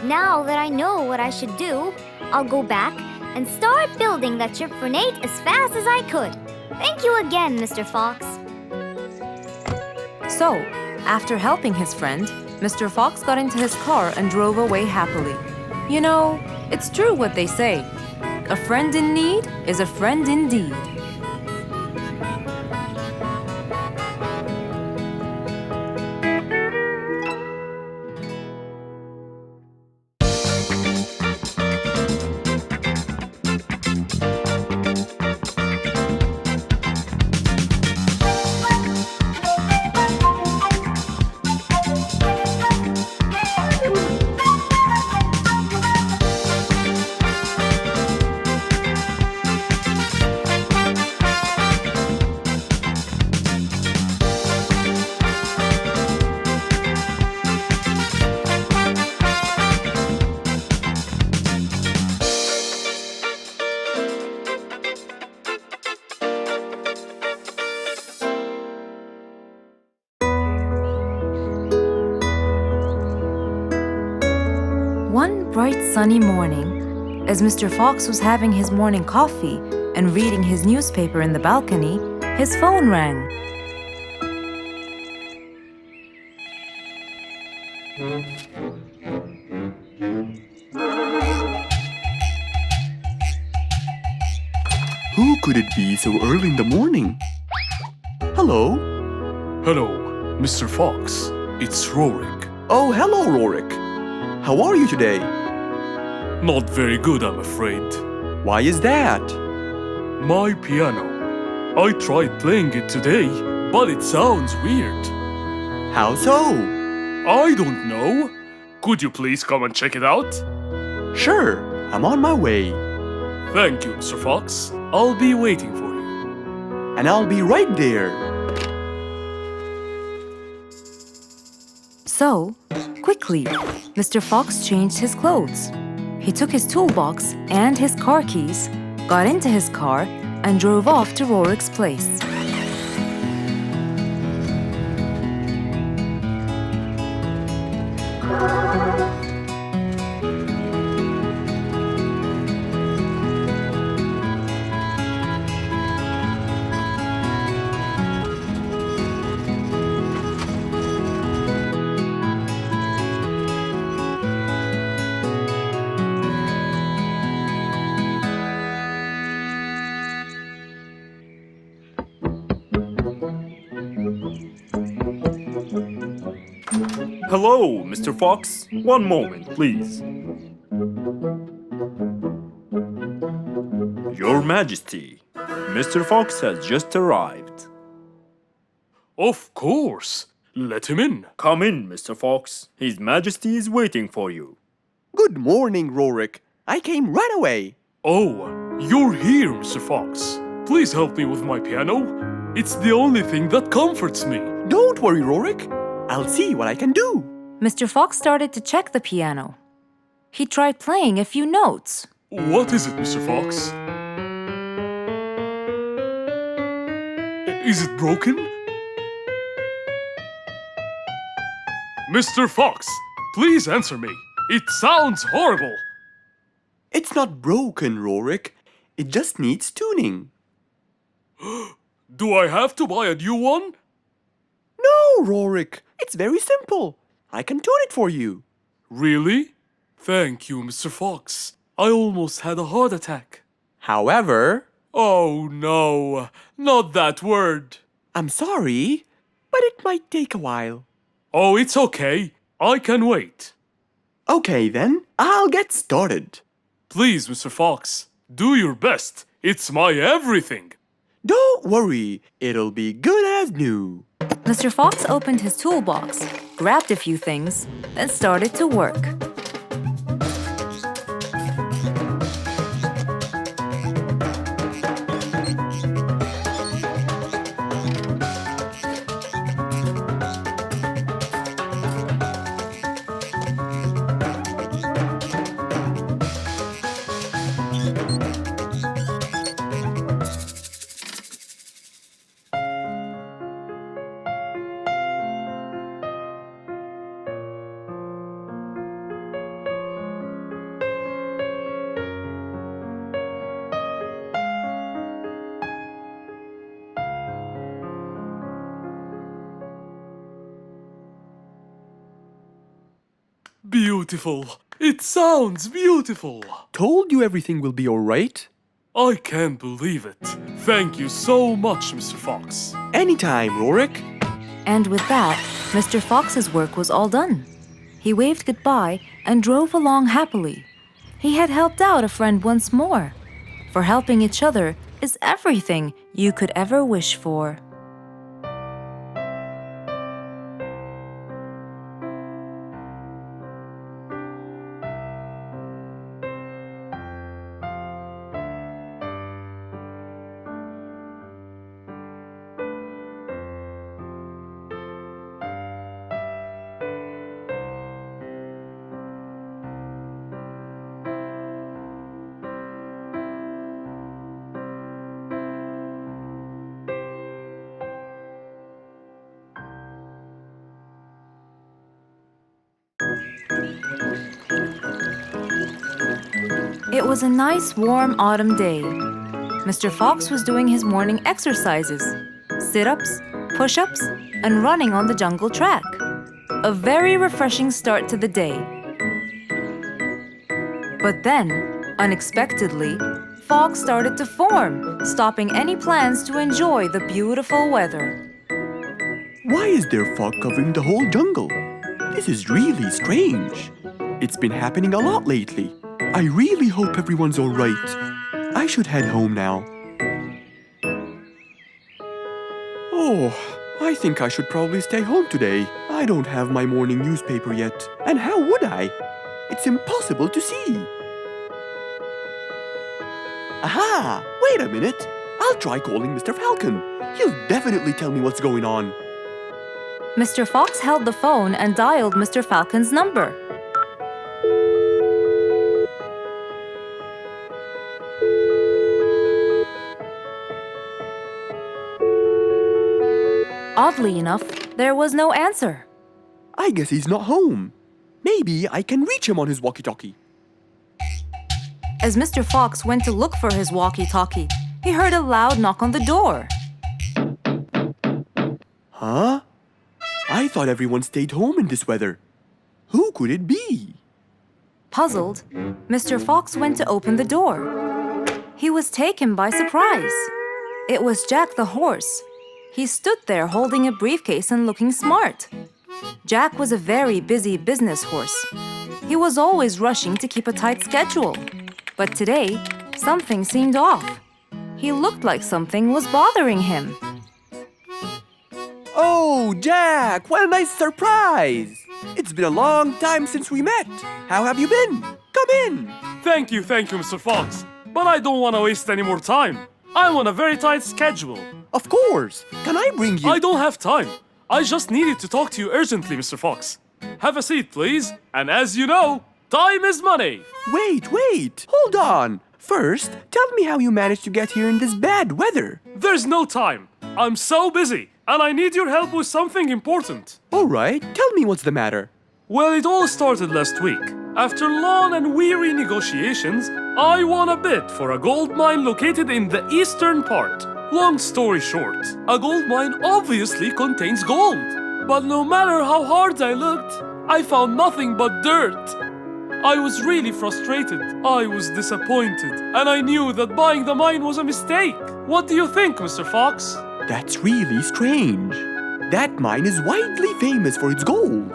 S5: Now that I know what I should do, I'll go back and start building that ship for Nate as fast as I could. Thank you again, Mr. Fox.
S1: So, after helping his friend, Mr. Fox got into his car and drove away happily. You know, it's true what they say. A friend in need is a friend indeed. One bright sunny morning, as Mr. Fox was having his morning coffee and reading his newspaper in the balcony, his phone rang.
S2: Who could it be so early in the morning? Hello?
S3: Hello, Mr. Fox. It's Rorik.
S2: Oh, hello, Rorik. how are you today?
S3: Not very good, I'm afraid.
S2: Why is that?
S3: My piano. I tried playing it today, but it sounds weird.
S2: How so?
S3: I don't know. Could you please come and check it out?
S2: Sure, I'm on my way.
S3: Thank you, Mr. Fox. I'll be waiting for you.
S2: And I'll be right there.
S1: So, quickly, Mr. Fox changed his clothes. He took his toolbox and his car keys, got into his car, and drove off to Rorik's place.
S4: Hello, Mr. Fox. One moment, please. Your Majesty, Mr. Fox has just arrived.
S3: Of course. Let him in.
S4: Come in, Mr. Fox. His Majesty is waiting for you.
S2: Good morning, Rorik. I came right away.
S3: Oh, you're here, Mr. Fox. Please help me with my piano. It's the only thing that comforts me.
S2: Don't worry, Rorik. I'll see what I can do.
S1: Mr. Fox started to check the piano. He tried playing a few notes.
S3: What is it, Mr. Fox? Is it broken? Mr. Fox, please answer me. It sounds horrible.
S2: It's not broken, Rorik. It just needs tuning.
S3: Do I have to buy a new one?
S2: No, Rorik. It's very simple. I can tune it for you.
S3: Really? Thank you, Mr. Fox. I almost had a heart attack.
S2: However,
S3: Oh no, not that word.
S2: I'm sorry, but it might take a while.
S3: Oh, it's okay. I can wait.
S2: Okay then, I'll get started.
S3: Please, Mr. Fox, do your best. It's my everything.
S2: Don't worry, it'll be good as new.
S1: Mr. Fox opened his toolbox, grabbed a few things, and started to work.
S3: Beautiful. It sounds beautiful.
S2: Told you everything will be alright?
S3: I can't believe it. Thank you so much, Mr. Fox.
S2: Anytime, Rorik.
S1: And with that, Mr. Fox's work was all done. He waved goodbye and drove along happily. He had helped out a friend once more. For helping each other is everything you could ever wish for. It was a nice warm autumn day. Mr. Fox was doing his morning exercises, sit-ups, push-ups, and running on the jungle track. A very refreshing start to the day. But then, unexpectedly, fog started to form, stopping any plans to enjoy the beautiful weather.
S2: Why is there fog covering the whole jungle? This is really strange. It's been happening a lot lately. I really hope everyone's all right. I should head home now. Oh, I think I should probably stay home today. I don't have my morning newspaper yet. And how would I? It's impossible to see. Aha! Wait a minute. I'll try calling Mr. Falcon. He'll definitely tell me what's going on.
S1: Mr. Fox held the phone and dialed Mr. Falcon's number. Oddly enough, there was no answer.
S2: I guess he's not home. Maybe I can reach him on his walkie-talkie.
S1: As Mr. Fox went to look for his walkie-talkie, he heard a loud knock on the door.
S2: Huh? I thought everyone stayed home in this weather. Who could it be?
S1: Puzzled, Mr. Fox went to open the door. He was taken by surprise. It was Jack the horse. He stood there holding a briefcase and looking smart. Jack was a very busy business horse. He was always rushing to keep a tight schedule. But today, something seemed off. He looked like something was bothering him.
S2: Oh, Jack, what a nice surprise! It's been a long time since we met. How have you been? Come in.
S3: Thank you, Mr. Fox. But I don't want to waste any more time. I'm on a very tight schedule.
S2: Of course. Can I bring you...
S3: I don't have time. I just needed to talk to you urgently, Mr. Fox. Have a seat, please. And as you know, time is money.
S2: Wait. Hold on. First, tell me how you managed to get here in this bad weather.
S3: There's no time. I'm so busy, and I need your help with something important.
S2: All right, tell me what's the matter.
S3: Well, it all started last week. After long and weary negotiations, I won a bid for a gold mine located in the eastern part. Long story short, a gold mine obviously contains gold. But no matter how hard I looked, I found nothing but dirt. I was really frustrated. I was disappointed. And I knew that buying the mine was a mistake. What do you think, Mr. Fox?
S2: That's really strange. That mine is widely famous for its gold.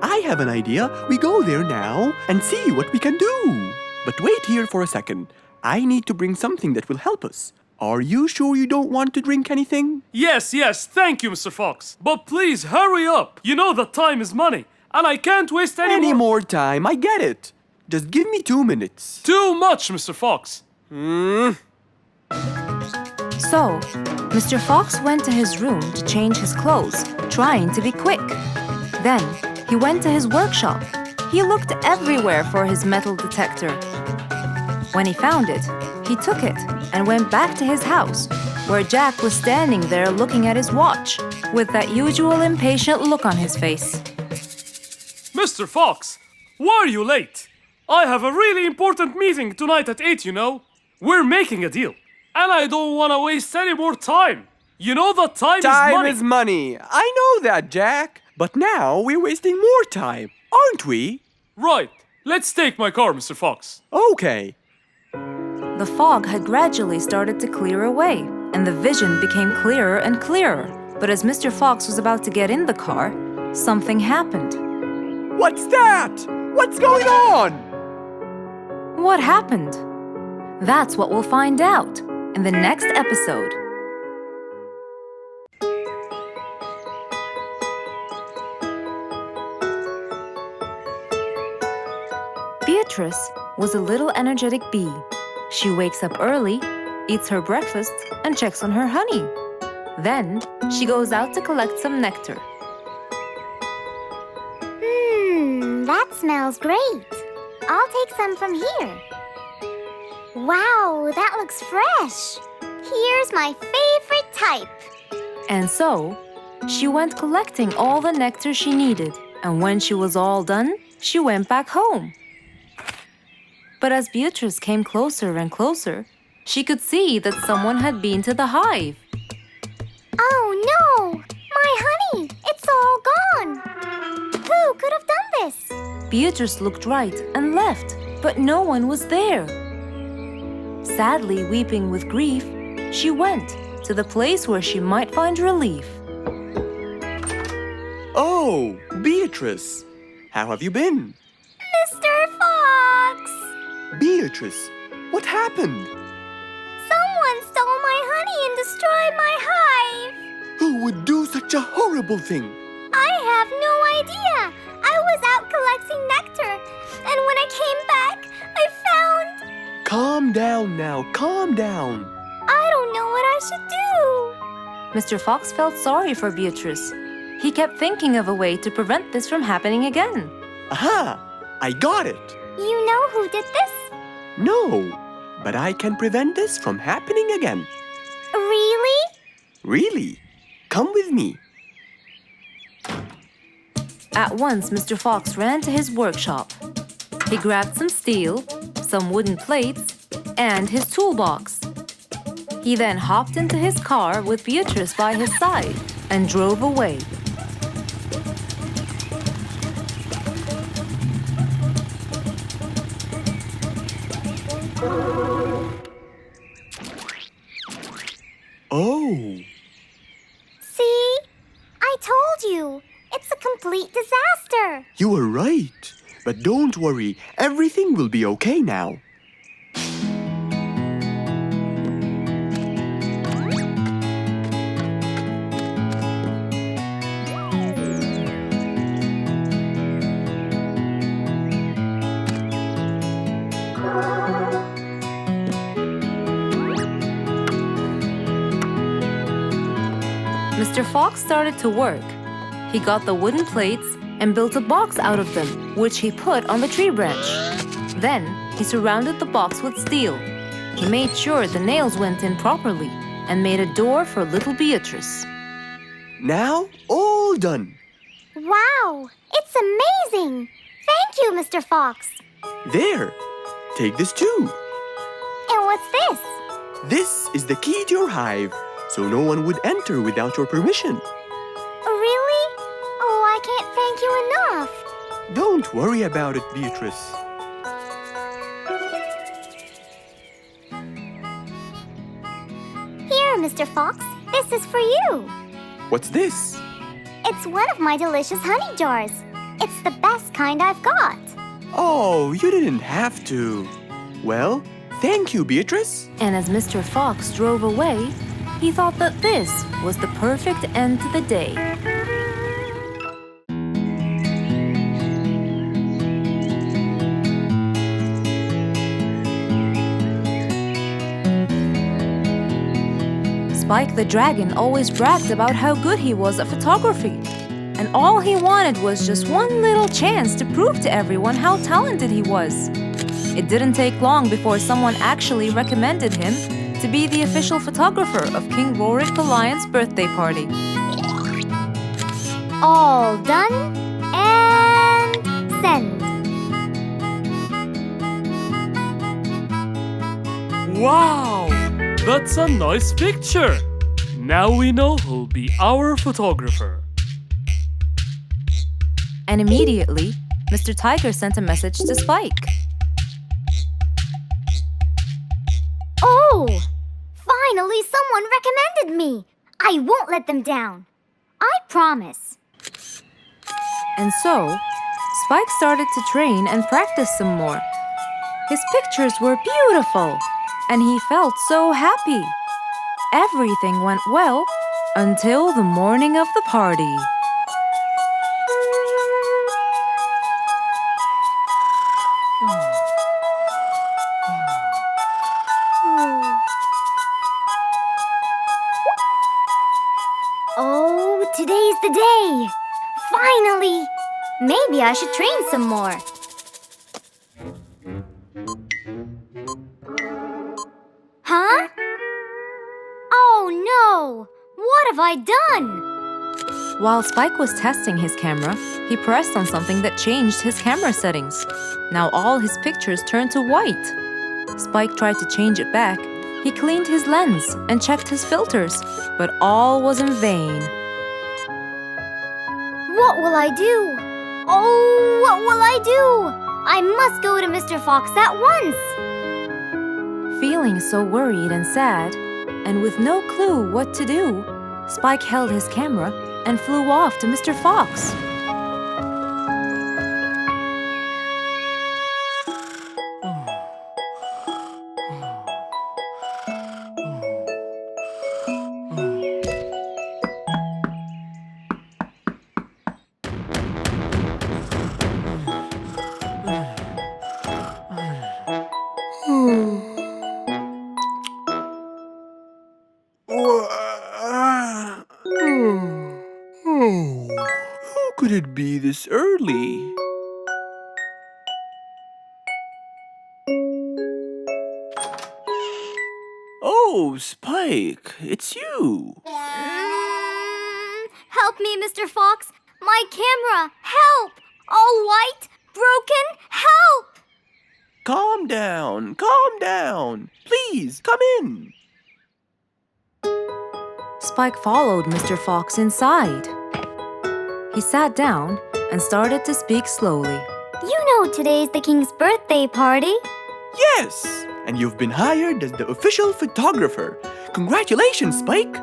S2: I have an idea. We go there now and see what we can do. But wait here for a second. I need to bring something that will help us. Are you sure you don't want to drink anything?
S3: Yes, thank you, Mr. Fox. But please, hurry up. You know that time is money, and I can't waste any
S2: more time. I get it. Just give me 2 minutes.
S3: Too much, Mr. Fox.
S1: So, Mr. Fox went to his room to change his clothes, trying to be quick. Then, he went to his workshop. He looked everywhere for his metal detector. When he found it, he took it and went back to his house, where Jack was standing there looking at his watch, with that usual impatient look on his face.
S3: Mr. Fox, why are you late? I have a really important meeting tonight at 8, you know. We're making a deal, and I don't want to waste any more time. You know that time is money.
S2: Time is money. I know that, Jack. But now we're wasting more time, aren't we?
S3: Right. Let's take my car, Mr. Fox.
S2: Okay.
S1: The fog had gradually started to clear away, and the vision became clearer and clearer. But as Mr. Fox was about to get in the car, something happened.
S2: What's that? What's going on?
S1: What happened? That's what we'll find out in the next episode. Beatrice was a little energetic bee. She wakes up early, eats her breakfast, and checks on her honey. Then, she goes out to collect some nectar.
S5: That smells great. I'll take some from here. Wow, that looks fresh. Here's my favorite type.
S1: And so, she went collecting all the nectar she needed, and when she was all done, she went back home. But as Beatrice came closer and closer, she could see that someone had been to the hive.
S5: Oh no! My honey! It's all gone! Who could have done this?
S1: Beatrice looked right and left, but no one was there. Sadly weeping with grief, she went to the place where she might find relief.
S2: Oh, Beatrice, how have you been?
S5: Mr. Fox!
S2: Beatrice, what happened?
S5: Someone stole my honey and destroyed my hive.
S2: Who would do such a horrible thing?
S5: I have no idea. I was out collecting nectar, and when I came back, I found...
S2: Calm down now, calm down.
S5: I don't know what I should do.
S1: Mr. Fox felt sorry for Beatrice. He kept thinking of a way to prevent this from happening again.
S2: Aha! I got it.
S5: You know who did this?
S2: No, but I can prevent this from happening again.
S5: Really?
S2: Really? Come with me.
S1: At once, Mr. Fox ran to his workshop. He grabbed some steel, some wooden plates, and his toolbox. He then hopped into his car with Beatrice by his side and drove away.
S2: Oh,
S5: See? I told you. It's a complete disaster.
S2: you were right. But don't worry, everything will be okay now.
S1: Mr. Fox started to work. He got the wooden plates and built a box out of them, which he put on the tree branch. Then, he surrounded the box with steel. He made sure the nails went in properly and made a door for little Beatrice.
S2: Now, all done.
S5: Wow, it's amazing. Thank you, Mr. Fox.
S2: There, take this too.
S5: And what's this?
S2: This is the key to your hive, so no one would enter without your permission.
S5: Really? Oh, I can't thank you enough.
S2: Don't worry about it, Beatrice.
S5: Here, Mr. Fox, this is for you.
S2: What's this?
S5: It's one of my delicious honey jars. It's the best kind I've got.
S2: Oh, you didn't have to. Well, thank you, Beatrice.
S1: And as Mr. Fox drove away, he thought that this was the perfect end to the day. Spike the Dragon always bragged about how good he was at photography. And all he wanted was just one little chance to prove to everyone how talented he was. It didn't take long before someone actually recommended him to be the official photographer of King Rorik the Lion's birthday party.
S5: All done and send.
S3: Wow! That's a nice picture! Now we know who'll be our photographer.
S1: And immediately, Mr. Tiger sent a message to Spike.
S5: Oh! Finally, someone recommended me. I won't let them down. I promise.
S1: And so, Spike started to train and practice some more. His pictures were beautiful, and he felt so happy. Everything went well until the morning of the party.
S5: Oh, today's the day. Finally! Maybe I should train some more. Huh? Oh no! What have I done?
S1: While Spike was testing his camera, he pressed on something that changed his camera settings. Now all his pictures turned to white. Spike tried to change it back. He cleaned his lens and checked his filters, but all was in vain.
S5: What will I do? Oh, what will I do? I must go to Mr. Fox at once.
S1: Feeling so worried and sad, and with no clue what to do, Spike held his camera and flew off to Mr. Fox.
S2: this early? Oh, Spike, it's you.
S5: Help me, Mr. Fox. My camera. Help! All white, broken. Help!
S2: Calm down, calm down. Please, come in.
S1: Spike followed Mr. Fox inside. He sat down and started to speak slowly.
S5: You know today's the king's birthday party.
S2: Yes, and you've been hired as the official photographer. Congratulations, Spike.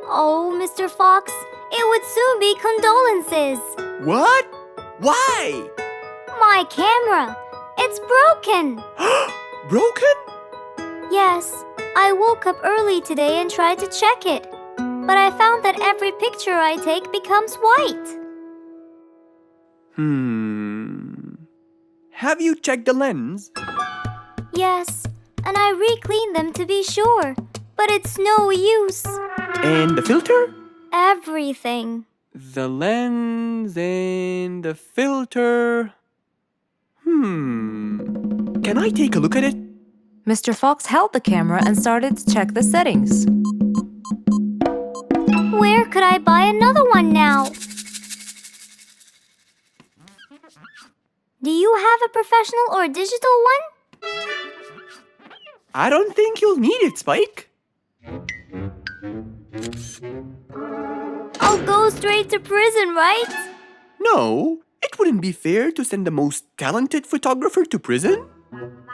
S5: Oh, Mr. Fox, it would soon be condolences.
S2: What? Why?
S5: My camera. It's broken.
S2: Broken?
S5: Yes, I woke up early today and tried to check it. But I found that every picture I take becomes white.
S2: Have you checked the lens?
S5: Yes, and I re-cleaned them to be sure. But it's no use.
S2: And the filter?
S5: Everything.
S2: The lens and the filter. Can I take a look at it?
S1: Mr. Fox held the camera and started to check the settings.
S5: Where could I buy another one now? Do you have a professional or digital one?
S2: I don't think you'll need it, Spike.
S5: I'll go straight to prison, right?
S2: No, it wouldn't be fair to send the most talented photographer to prison.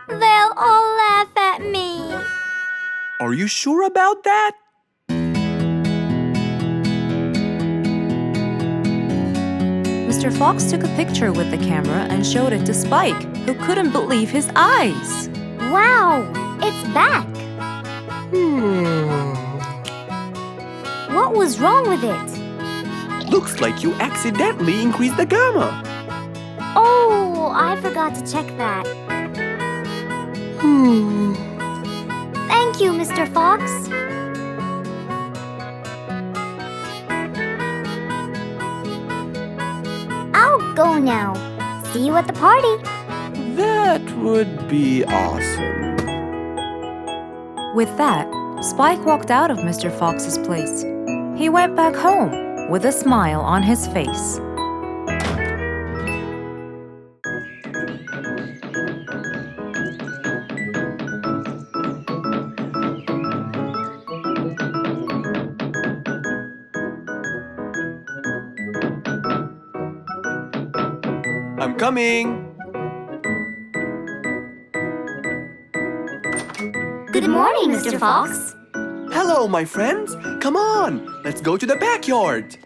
S5: They'll all laugh at me.
S2: Are you sure about that?
S1: Mr. Fox took a picture with the camera and showed it to Spike, who couldn't believe his eyes.
S5: Wow, it's back. What was wrong with it?
S2: Looks like you accidentally increased the gamma.
S5: Oh, I forgot to check that. Thank you, Mr. Fox. I'll go now. See you at the party.
S2: That would be awesome.
S1: With that, Spike walked out of Mr. Fox's place. He went back home with a smile on his face.
S2: I'm coming.
S5: Good morning, Mr. Fox.
S2: Hello, my friends. Come on, let's go to the backyard.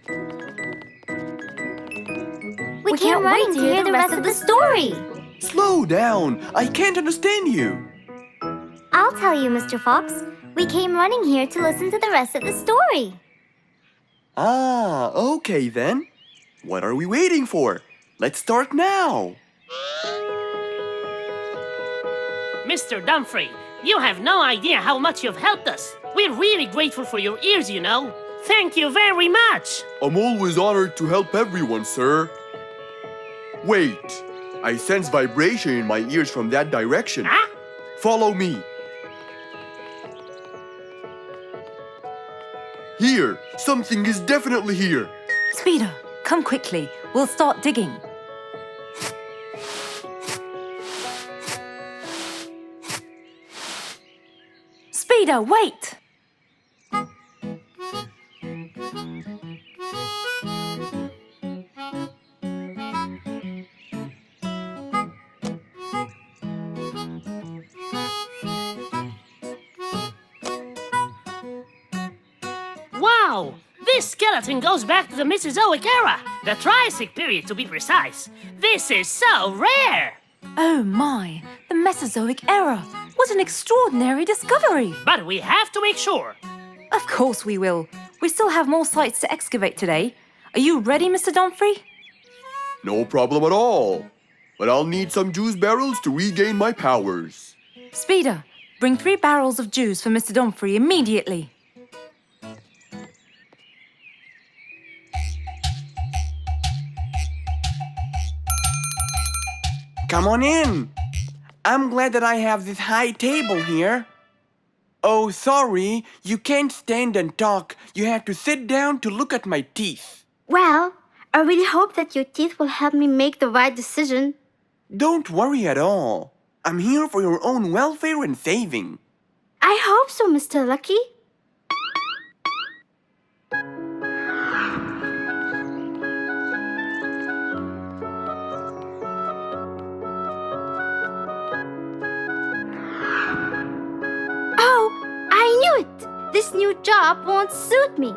S5: We can't wait to hear the rest of the story.
S2: Slow down. I can't understand you.
S5: I'll tell you, Mr. Fox. We came running here to listen to the rest of the story.
S2: Ah, okay then. What are we waiting for? Let's start now.
S7: Mr. Dumfrey, you have no idea how much you've helped us. We're really grateful for your ears, you know. Thank you very much.
S2: I'm always honored to help everyone, sir. Wait, I sense vibration in my ears from that direction.
S7: Huh?
S2: Follow me. Here, something is definitely here.
S1: Speeder, come quickly. We'll start digging. Speeder, wait!
S7: Wow! This skeleton goes back to the Mesozoic era, the Triassic period to be precise. This is so rare!
S1: Oh my, the Mesozoic era. What an extraordinary discovery!
S7: But we have to make sure.
S1: Of course we will. We still have more sites to excavate today. Are you ready, Mr. Dumfrey?
S2: No problem at all. But I'll need some juice barrels to regain my powers.
S1: Speeder, bring 3 barrels of juice for Mr. Dumfrey immediately.
S6: Come on in. I'm glad that I have this high table here. Oh, sorry, you can't stand and talk. You have to sit down to look at my teeth.
S8: Well, I really hope that your teeth will help me make the right decision.
S6: Don't worry at all. I'm here for your own welfare and saving.
S8: I hope so, Mr. Lucky. Oh, I knew it! This new job won't suit me.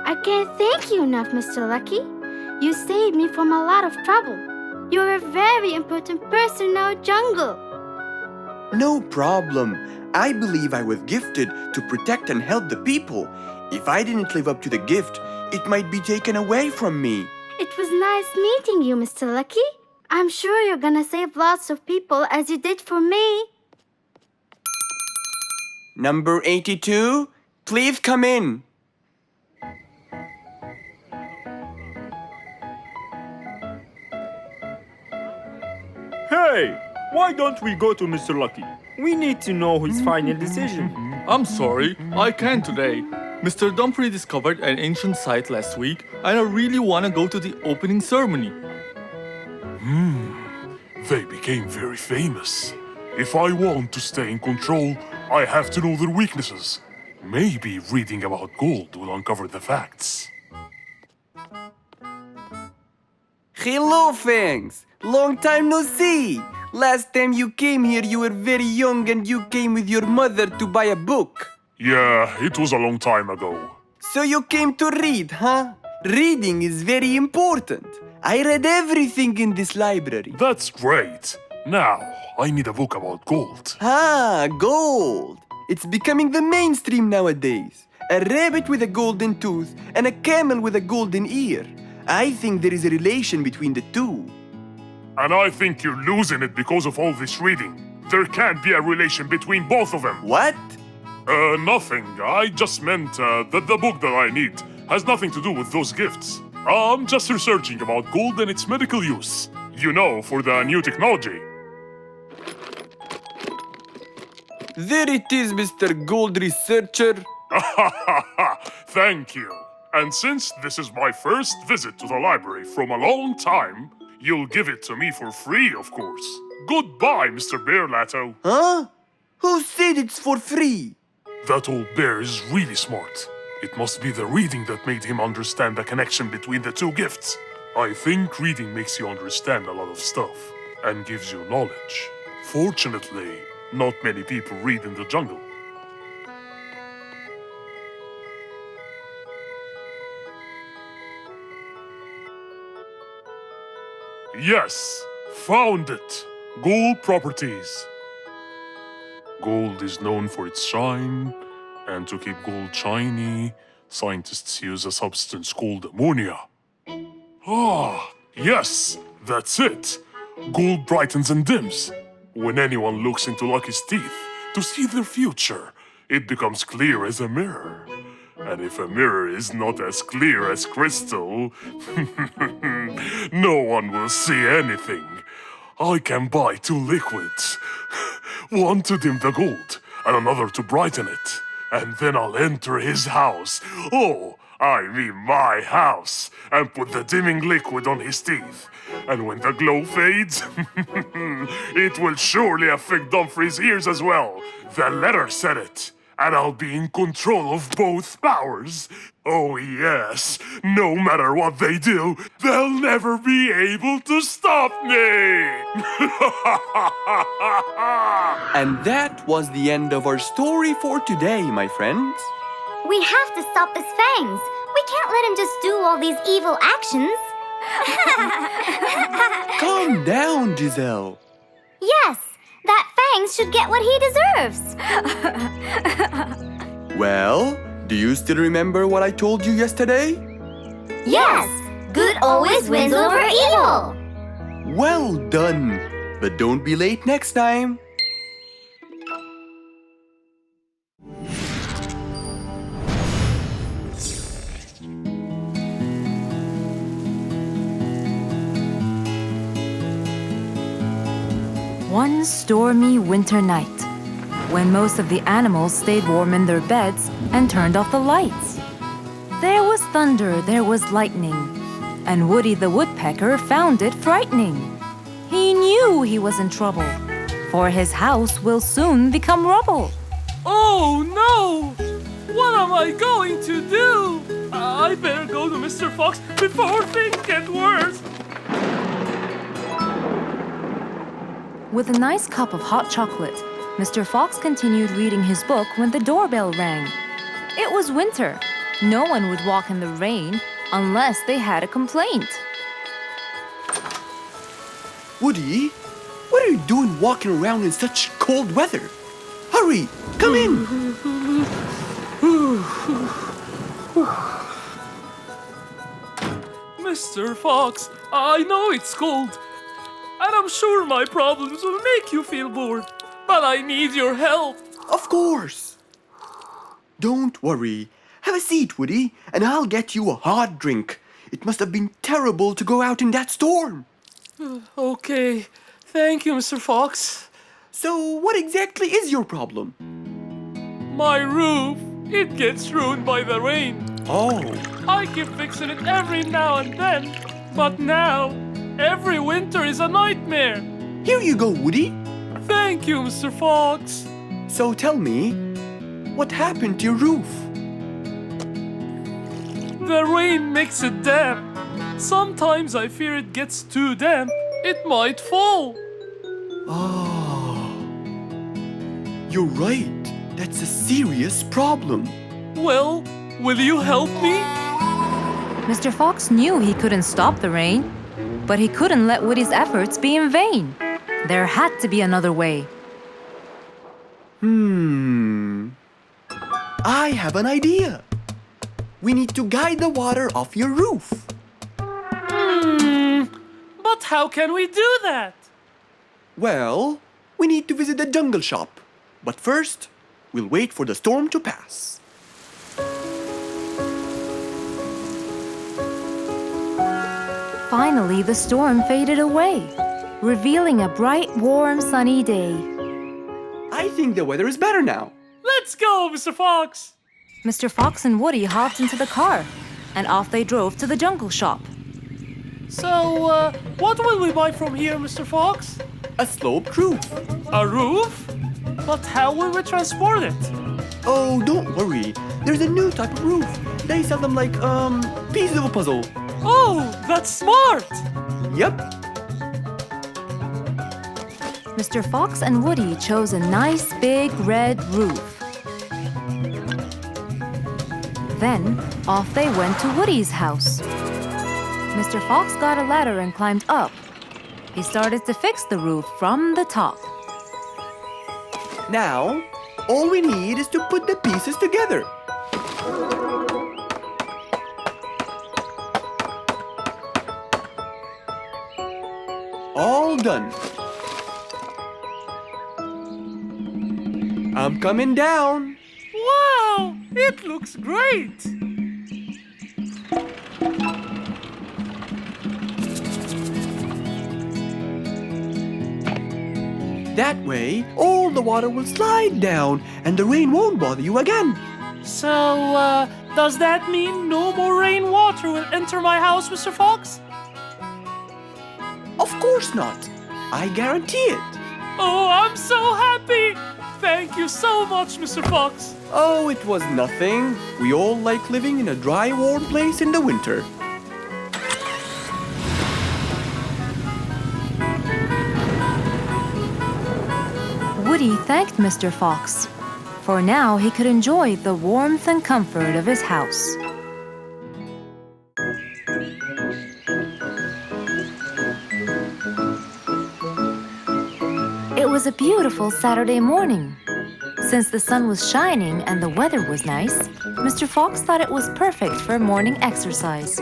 S8: I can't thank you enough, Mr. Lucky. You saved me from a lot of trouble. You're a very important person in our jungle.
S6: No problem. I believe I was gifted to protect and help the people. If I didn't live up to the gift, it might be taken away from me.
S8: It was nice meeting you, Mr. Lucky. I'm sure you're gonna save lots of people as you did for me.
S6: Number 82, please come in.
S4: Hey, why don't we go to Mr. Lucky? We need to know his final decision.
S9: I'm sorry, I can't today. Mr. Dumfrey discovered an ancient site last week, and I really want to go to the opening ceremony.
S3: They became very famous. If I want to stay in control, I have to know their weaknesses. Maybe reading about gold will uncover the facts.
S6: Hello, Fangs. Long time no see. Last time you came here, you were very young and you came with your mother to buy a book.
S3: Yeah, it was a long time ago.
S6: So you came to read, huh? Reading is very important. I read everything in this library.
S3: That's great. Now, I need a book about gold.
S6: Ah, gold. It's becoming the mainstream nowadays. A rabbit with a golden tooth and a camel with a golden ear. I think there is a relation between the two.
S3: And I think you're losing it because of all this reading. There can't be a relation between both of them.
S6: What?
S3: Nothing. I just meant that the book that I need has nothing to do with those gifts. I'm just researching about gold and its medical use. You know, for the new technology.
S6: There it is, Mr. Gold Researcher.
S3: Thank you. And since this is my first visit to the library from a long time, you'll give it to me for free, of course. Goodbye, Mr. Bearlato.
S6: Huh? Who said it's for free?
S3: That old bear is really smart. It must be the reading that made him understand the connection between the two gifts. I think reading makes you understand a lot of stuff and gives you knowledge. Fortunately, not many people read in the jungle. Yes, found it. Gold properties. Gold is known for its shine, and to keep gold shiny, scientists use a substance called ammonia. Ah, yes, that's it. Gold brightens and dims. When anyone looks into Lucky's teeth to see their future, it becomes clear as a mirror. And if a mirror is not as clear as crystal, no one will see anything. I can buy 2 liquids. One to dim the gold, and another to brighten it. And then I'll enter his house. Oh, I mean my house. And put the dimming liquid on his teeth. And when the glow fades, it will surely affect Dumfrey's ears as well. The letter said it. And I'll be in control of both powers. Oh yes, no matter what they do, they'll never be able to stop me!
S6: And that was the end of our story for today, my friends.
S5: We have to stop this Fangs. We can't let him just do all these evil actions.
S6: Calm down, Giselle.
S5: Yes, that Fangs should get what he deserves.
S6: Well, do you still remember what I told you yesterday?
S5: Yes, good always wins over evil.
S6: Well done. But don't be late next time.
S1: One stormy winter night, when most of the animals stayed warm in their beds and turned off the lights. There was thunder, there was lightning, and Woody the Woodpecker found it frightening. He knew he was in trouble, for his house will soon become rubble.
S3: Oh no! What am I going to do? I better go to Mr. Fox before things get worse.
S1: With a nice cup of hot chocolate, Mr. Fox continued reading his book when the doorbell rang. It was winter. No one would walk in the rain unless they had a complaint.
S2: Woody, what are you doing walking around in such cold weather? Hurry, come in.
S3: Mr. Fox, I know it's cold, and I'm sure my problems will make you feel bored, but I need your help.
S2: Of course. Don't worry. Have a seat, Woody, and I'll get you a hot drink. It must have been terrible to go out in that storm.
S3: Okay, thank you, Mr. Fox.
S2: So, what exactly is your problem?
S3: My roof, it gets ruined by the rain.
S2: Oh,
S3: I keep fixing it every now and then, but now, every winter is a nightmare.
S2: here you go, Woody.
S3: Thank you, Mr. Fox.
S2: So tell me, what happened to your roof?
S3: The rain makes it damp. Sometimes I fear it gets too damp. It might fall.
S2: Oh, you're right. That's a serious problem.
S3: Well, will you help me?
S1: Mr. Fox knew he couldn't stop the rain, but he couldn't let Woody's efforts be in vain. There had to be another way.
S2: I have an idea. We need to guide the water off your roof.
S3: But how can we do that?
S2: Well, we need to visit the jungle shop. But first, we'll wait for the storm to pass.
S1: Finally, the storm faded away, revealing a bright, warm, sunny day.
S2: I think the weather is better now.
S3: Let's go, Mr. Fox.
S1: Mr. Fox and Woody hopped into the car, and off they drove to the jungle shop.
S3: So, what will we buy from here, Mr. Fox?
S2: A sloped roof.
S3: A roof? But how will we transport it?
S2: Oh, don't worry. There's a new type of roof. They sell them like, pieces of a puzzle.
S3: Oh, that's smart!
S2: Yep.
S1: Mr. Fox and Woody chose a nice big red roof. Then, off they went to Woody's house. Mr. Fox got a ladder and climbed up. He started to fix the roof from the top.
S2: Now, all we need is to put the pieces together. All done. I'm coming down.
S3: Wow, it looks great!
S2: That way, all the water will slide down and the rain won't bother you again.
S3: So, does that mean no more rainwater will enter my house, Mr. Fox?
S2: Of course not. I guarantee it.
S3: Oh, I'm so happy! Thank you so much, Mr. Fox.
S2: Oh, it was nothing. We all like living in a dry, warm place in the winter.
S1: Woody thanked Mr. Fox, for now he could enjoy the warmth and comfort of his house. It was a beautiful Saturday morning. Since the sun was shining and the weather was nice, Mr. Fox thought it was perfect for morning exercise.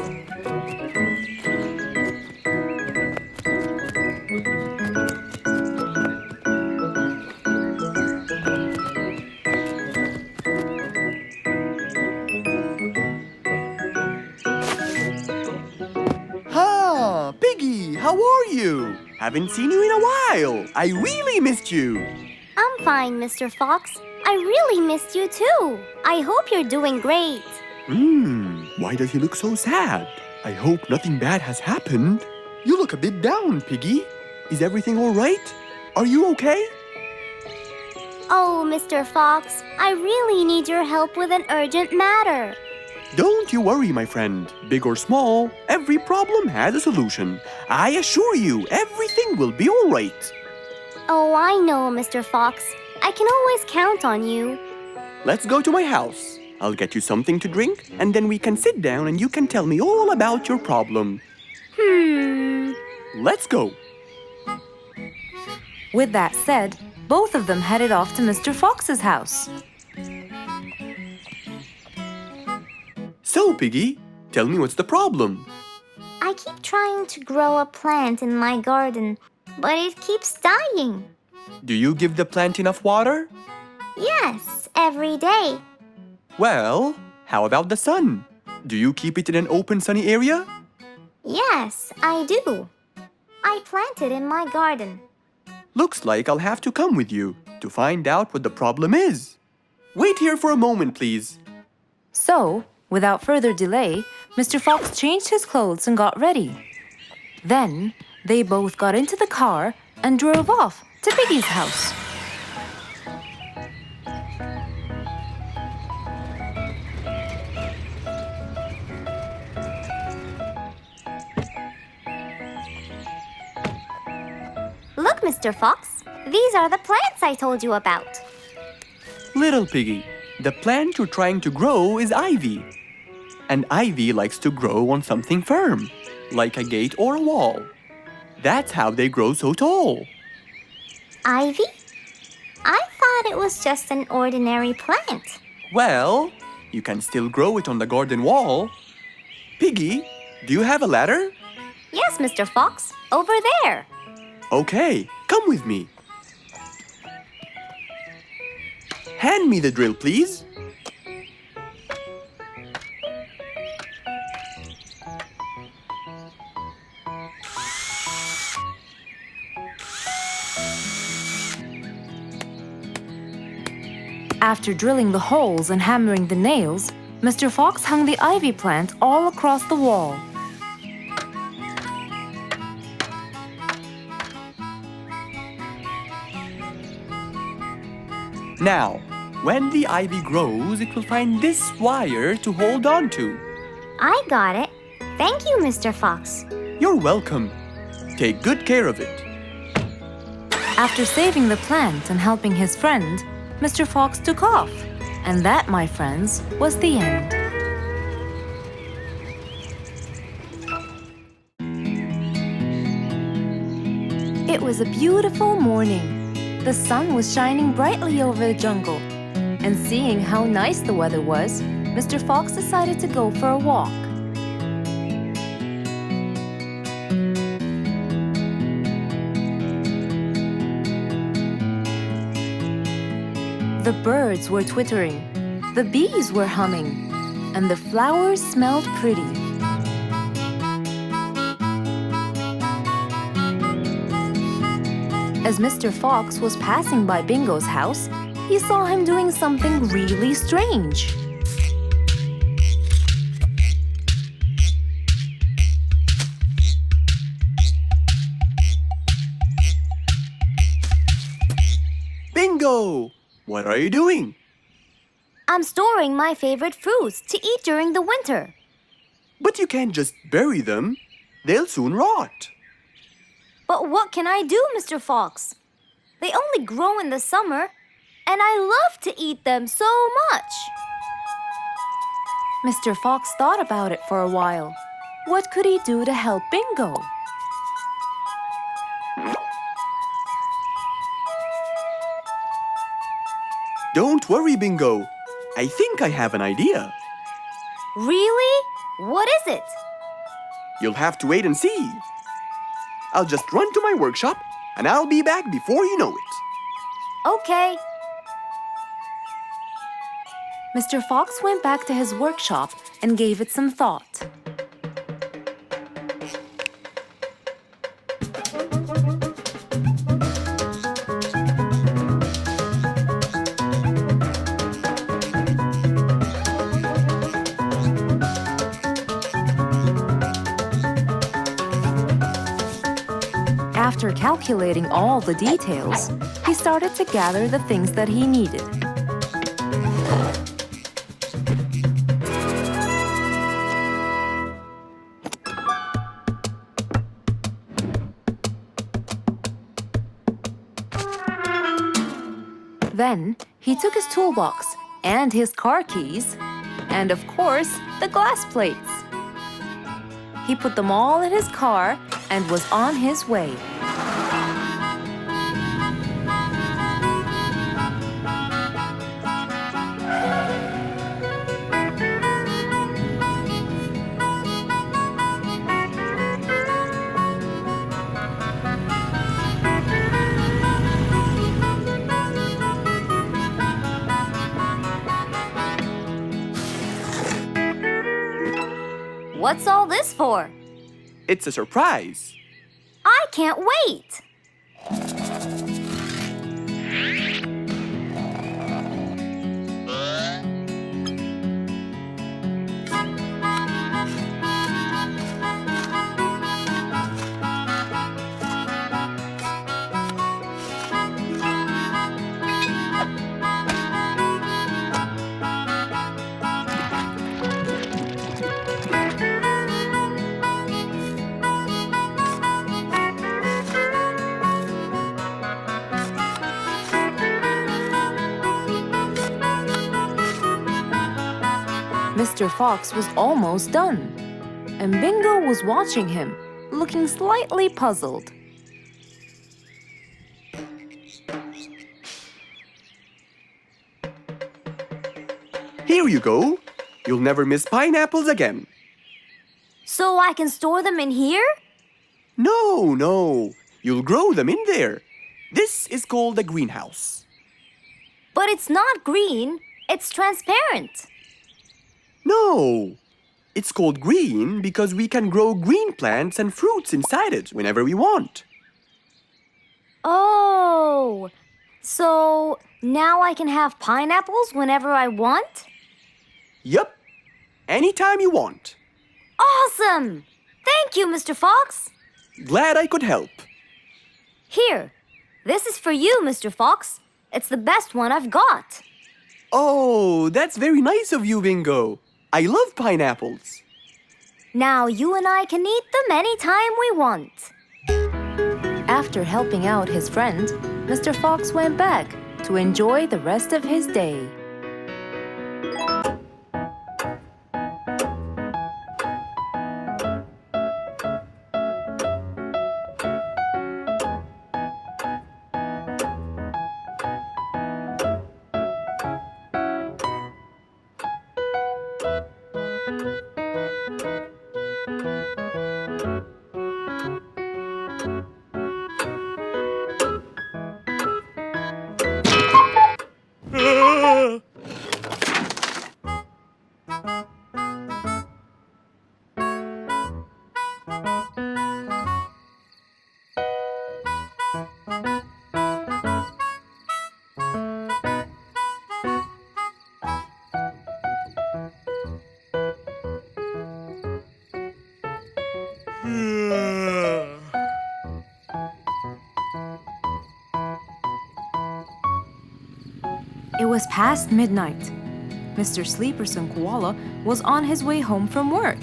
S2: Ah, Piggy, how are you? Haven't seen you in a while. I really missed you.
S5: I'm fine, Mr. Fox. I really missed you too. I hope you're doing great.
S2: Why does he look so sad? I hope nothing bad has happened. You look a bit down, Piggy. Is everything all right? Are you okay?
S5: Oh, Mr. Fox, I really need your help with an urgent matter.
S2: Don't you worry, my friend. Big or small, every problem has a solution. I assure you, everything will be all right.
S5: Oh, I know, Mr. Fox. I can always count on you.
S2: Let's go to my house. I'll get you something to drink, and then we can sit down and you can tell me all about your problem. Let's go.
S1: With that said, both of them headed off to Mr. Fox's house.
S2: So, Piggy, tell me what's the problem?
S5: I keep trying to grow a plant in my garden, but it keeps dying.
S2: Do you give the plant enough water?
S5: Yes, every day.
S2: Well, how about the sun? Do you keep it in an open sunny area?
S5: Yes, I do. I plant it in my garden.
S2: Looks like I'll have to come with you to find out what the problem is. Wait here for a moment, please.
S1: So, without further delay, Mr. Fox changed his clothes and got ready. Then, they both got into the car and drove off to Piggy's house.
S5: Look, Mr. Fox, these are the plants I told you about.
S2: Little Piggy, the plant you're trying to grow is ivy. And ivy likes to grow on something firm, like a gate or a wall. That's how they grow so tall.
S5: Ivy? I thought it was just an ordinary plant.
S2: Well, you can still grow it on the garden wall. Piggy, do you have a ladder?
S5: Yes, Mr. Fox, over there.
S2: Okay, come with me. Hand me the drill, please.
S1: After drilling the holes and hammering the nails, Mr. Fox hung the ivy plant all across the wall.
S2: Now, when the ivy grows, it will find this wire to hold on to.
S5: I got it. Thank you, Mr. Fox.
S2: You're welcome. Take good care of it.
S1: After saving the plant and helping his friend, Mr. Fox took off. And that, my friends, was the end. It was a beautiful morning. The sun was shining brightly over the jungle. And seeing how nice the weather was, Mr. Fox decided to go for a walk. The birds were twittering, the bees were humming, and the flowers smelled pretty. As Mr. Fox was passing by Bingo's house, he saw him doing something really strange.
S2: Bingo! What are you doing?
S5: I'm storing my favorite fruits to eat during the winter.
S2: But you can't just bury them. They'll soon rot.
S5: But what can I do, Mr. Fox? They only grow in the summer, and I love to eat them so much.
S1: Mr. Fox thought about it for a while. What could he do to help Bingo?
S2: Don't worry, Bingo. I think I have an idea.
S5: Really? What is it?
S2: You'll have to wait and see. I'll just run to my workshop, and I'll be back before you know it.
S5: Okay.
S1: Mr. Fox went back to his workshop and gave it some thought. After calculating all the details, he started to gather the things that he needed. Then he took his toolbox and his car keys, and of course, the glass plates. He put them all in his car and was on his way.
S5: What's all this for?
S2: It's a surprise.
S5: I can't wait!
S1: Mr. Fox was almost done, and Bingo was watching him, looking slightly puzzled.
S2: Here you go. You'll never miss pineapples again.
S5: So I can store them in here?
S2: No. You'll grow them in there. This is called a greenhouse.
S5: But it's not green, it's transparent.
S2: No. It's called green because we can grow green plants and fruits inside it whenever we want.
S5: Oh, so now I can have pineapples whenever I want?
S2: Yup. Anytime you want.
S5: Awesome! Thank you, Mr. Fox.
S2: Glad I could help.
S5: Here, this is for you, Mr. Fox. It's the best one I've got.
S2: Oh, that's very nice of you, Bingo. I love pineapples.
S5: Now you and I can eat them anytime we want.
S1: After helping out his friend, Mr. Fox went back to enjoy the rest of his day. It was past midnight. Mr. Sleeperson Koala was on his way home from work.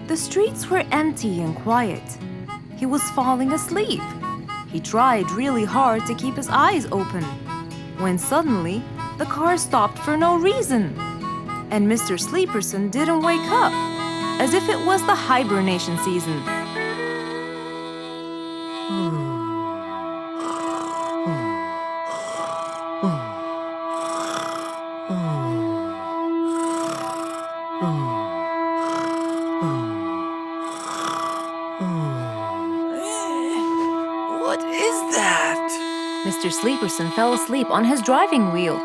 S1: The streets were empty and quiet. He was falling asleep. He tried really hard to keep his eyes open, when suddenly the car stopped for no reason. And Mr. Sleeperson didn't wake up, as if it was the hibernation season.
S6: What is that?
S1: Mr. Sleeperson fell asleep on his driving wheel.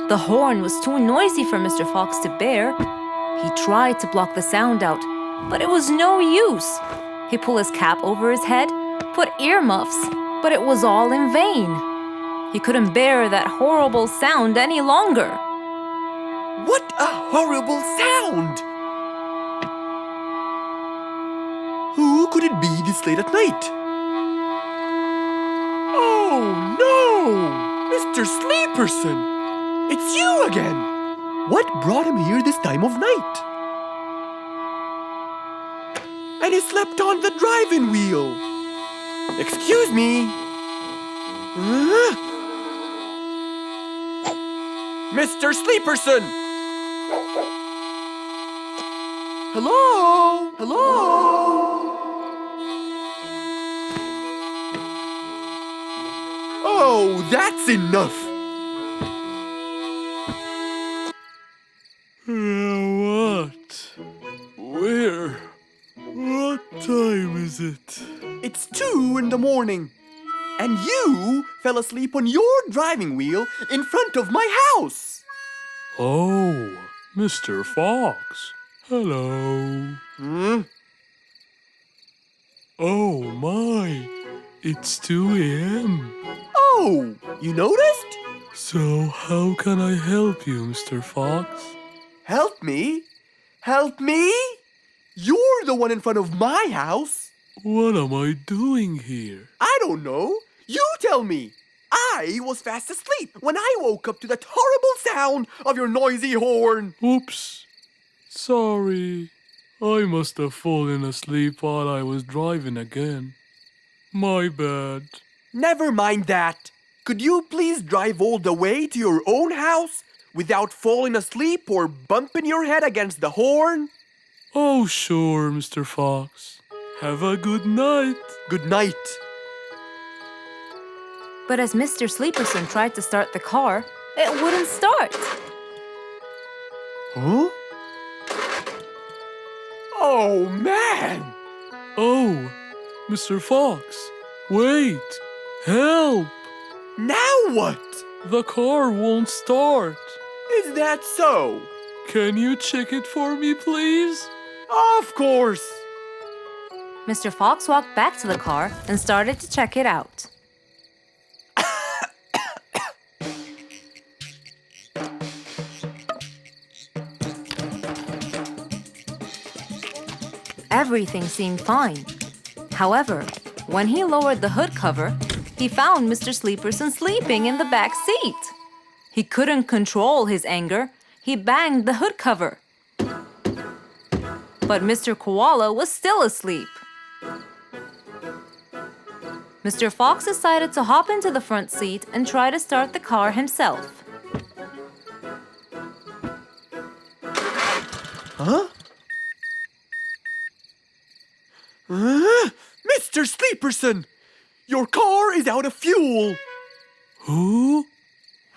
S1: The horn was too noisy for Mr. Fox to bear. He tried to block the sound out, but it was no use. He pulled his cap over his head, put earmuffs, but it was all in vain. He couldn't bear that horrible sound any longer.
S2: What a horrible sound! Who could it be this late at night? Mr. Sleeperson! It's you again! What brought him here this time of night? And he slept on the driving wheel. Excuse me. Mr. Sleeperson! Hello? Hello? Oh, that's enough!
S3: What? Where? What time is it?
S2: It's 2 in the morning. And you fell asleep on your driving wheel in front of my house.
S3: Oh, Mr. Fox. Hello. Oh my, it's 2 a.m.
S2: Oh, you noticed?
S3: So how can I help you, Mr. Fox?
S2: Help me? Help me? You're the one in front of my house.
S3: What am I doing here?
S2: I don't know. You tell me. I was fast asleep when I woke up to that horrible sound of your noisy horn.
S3: Oops. Sorry. I must have fallen asleep while I was driving again. My bad.
S2: Never mind that. Could you please drive all the way to your own house without falling asleep or bumping your head against the horn?
S3: Oh, sure, Mr. Fox. Have a good night.
S2: Good night.
S1: But as Mr. Sleeperson tried to start the car, it wouldn't start.
S2: Huh? Oh, man!
S3: Oh, Mr. Fox, wait! Help!
S2: Now what?
S3: The car won't start.
S2: Is that so?
S3: Can you check it for me, please?
S2: Of course!
S1: Mr. Fox walked back to the car and started to check it out. Everything seemed fine. However, when he lowered the hood cover, he found Mr. Sleeperson sleeping in the back seat. He couldn't control his anger. He banged the hood cover. But Mr. Koala was still asleep. Mr. Fox decided to hop into the front seat and try to start the car himself.
S2: Huh? Mr. Sleeperson! Your car is out of fuel!
S3: Who?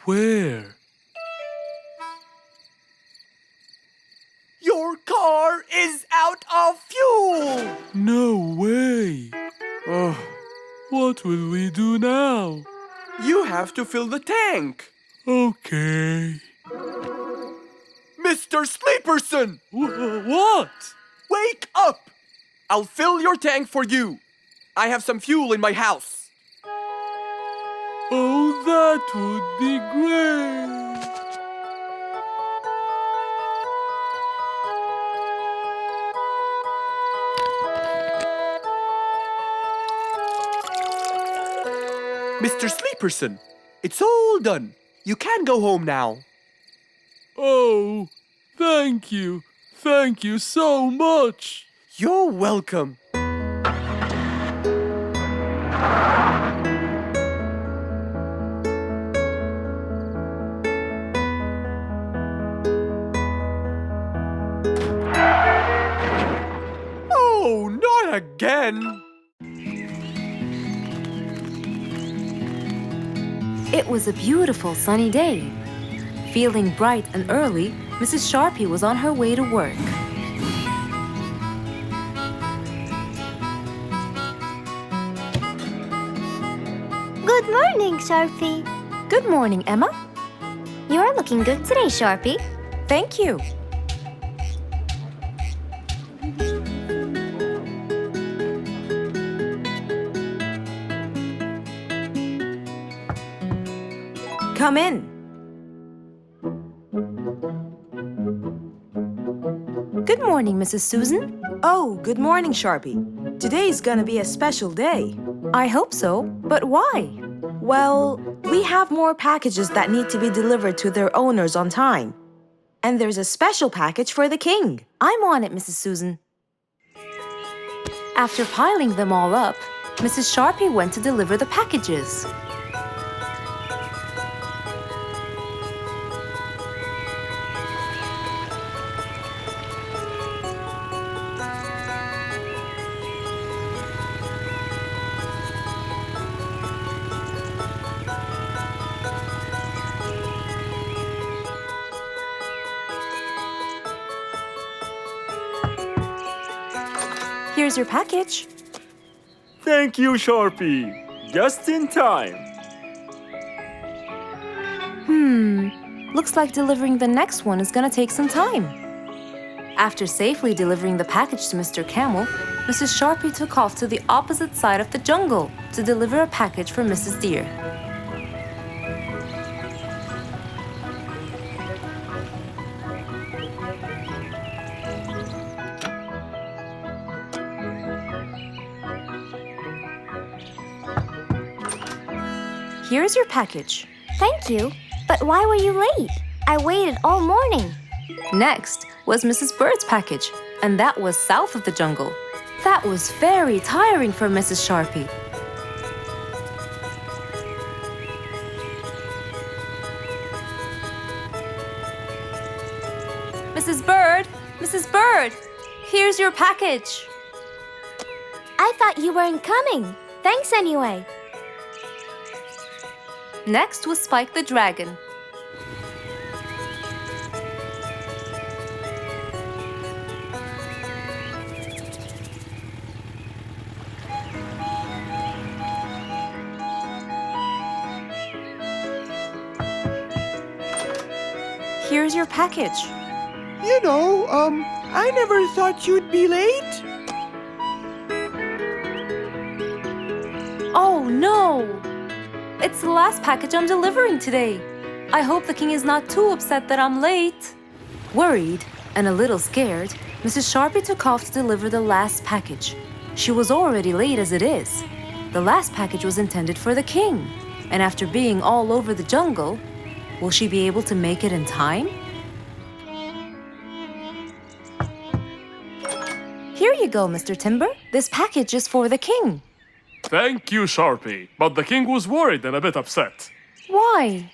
S3: Where?
S2: Your car is out of fuel!
S3: No way!
S2: Oh,
S3: What will we do now?
S2: you have to fill the tank!
S3: Okay.
S2: Mr. Sleeperson!
S3: What?
S2: Wake up! I'll fill your tank for you. I have some fuel in my house.
S3: Oh, that would be great.
S2: Mr. Sleeperson, it's all done. You can go home now.
S3: Oh, thank you. Thank you so much.
S2: You're welcome. Oh, not again!
S1: It was a beautiful sunny day. Feeling bright and early, Mrs. Sharpie was on her way to work.
S5: Good morning, Sharpie.
S1: Good morning, Emma.
S5: You're looking good today, Sharpie.
S1: Thank you. Come in. Good morning, Mrs. Susan.
S10: Oh, good morning, Sharpie. Today's gonna be a special day.
S1: I hope so, but why?
S10: Well, we have more packages that need to be delivered to their owners on time. And there's a special package for the king.
S1: I'm on it, Mrs. Susan. After piling them all up, Mrs. Sharpie went to deliver the packages. Here's your package.
S4: Thank you, Sharpie. Just in time.
S1: Looks like delivering the next one is gonna take some time. After safely delivering the package to Mr. Camel, Mrs. Sharpie took off to the opposite side of the jungle to deliver a package for Mrs. Deer. Here's your package.
S5: Thank you. But why were you late? I waited all morning.
S1: Next was Mrs. Bird's package, and that was south of the jungle. That was very tiring for Mrs. Sharpie. Mrs. Bird! Mrs. Bird! Here's your package.
S5: I thought you weren't coming. Thanks anyway.
S1: Next was Spike the Dragon. Here's your package.
S2: I never thought you'd be late.
S1: Oh no! It's the last package I'm delivering today. I hope the king is not too upset that I'm late. Worried and a little scared, Mrs. Sharpie took off to deliver the last package. She was already late as it is. The last package was intended for the king, and after being all over the jungle, will she be able to make it in time? Here you go, Mr. Timber. This package is for the king.
S3: Thank you, Sharpie. But the king was worried and a bit upset.
S1: Why?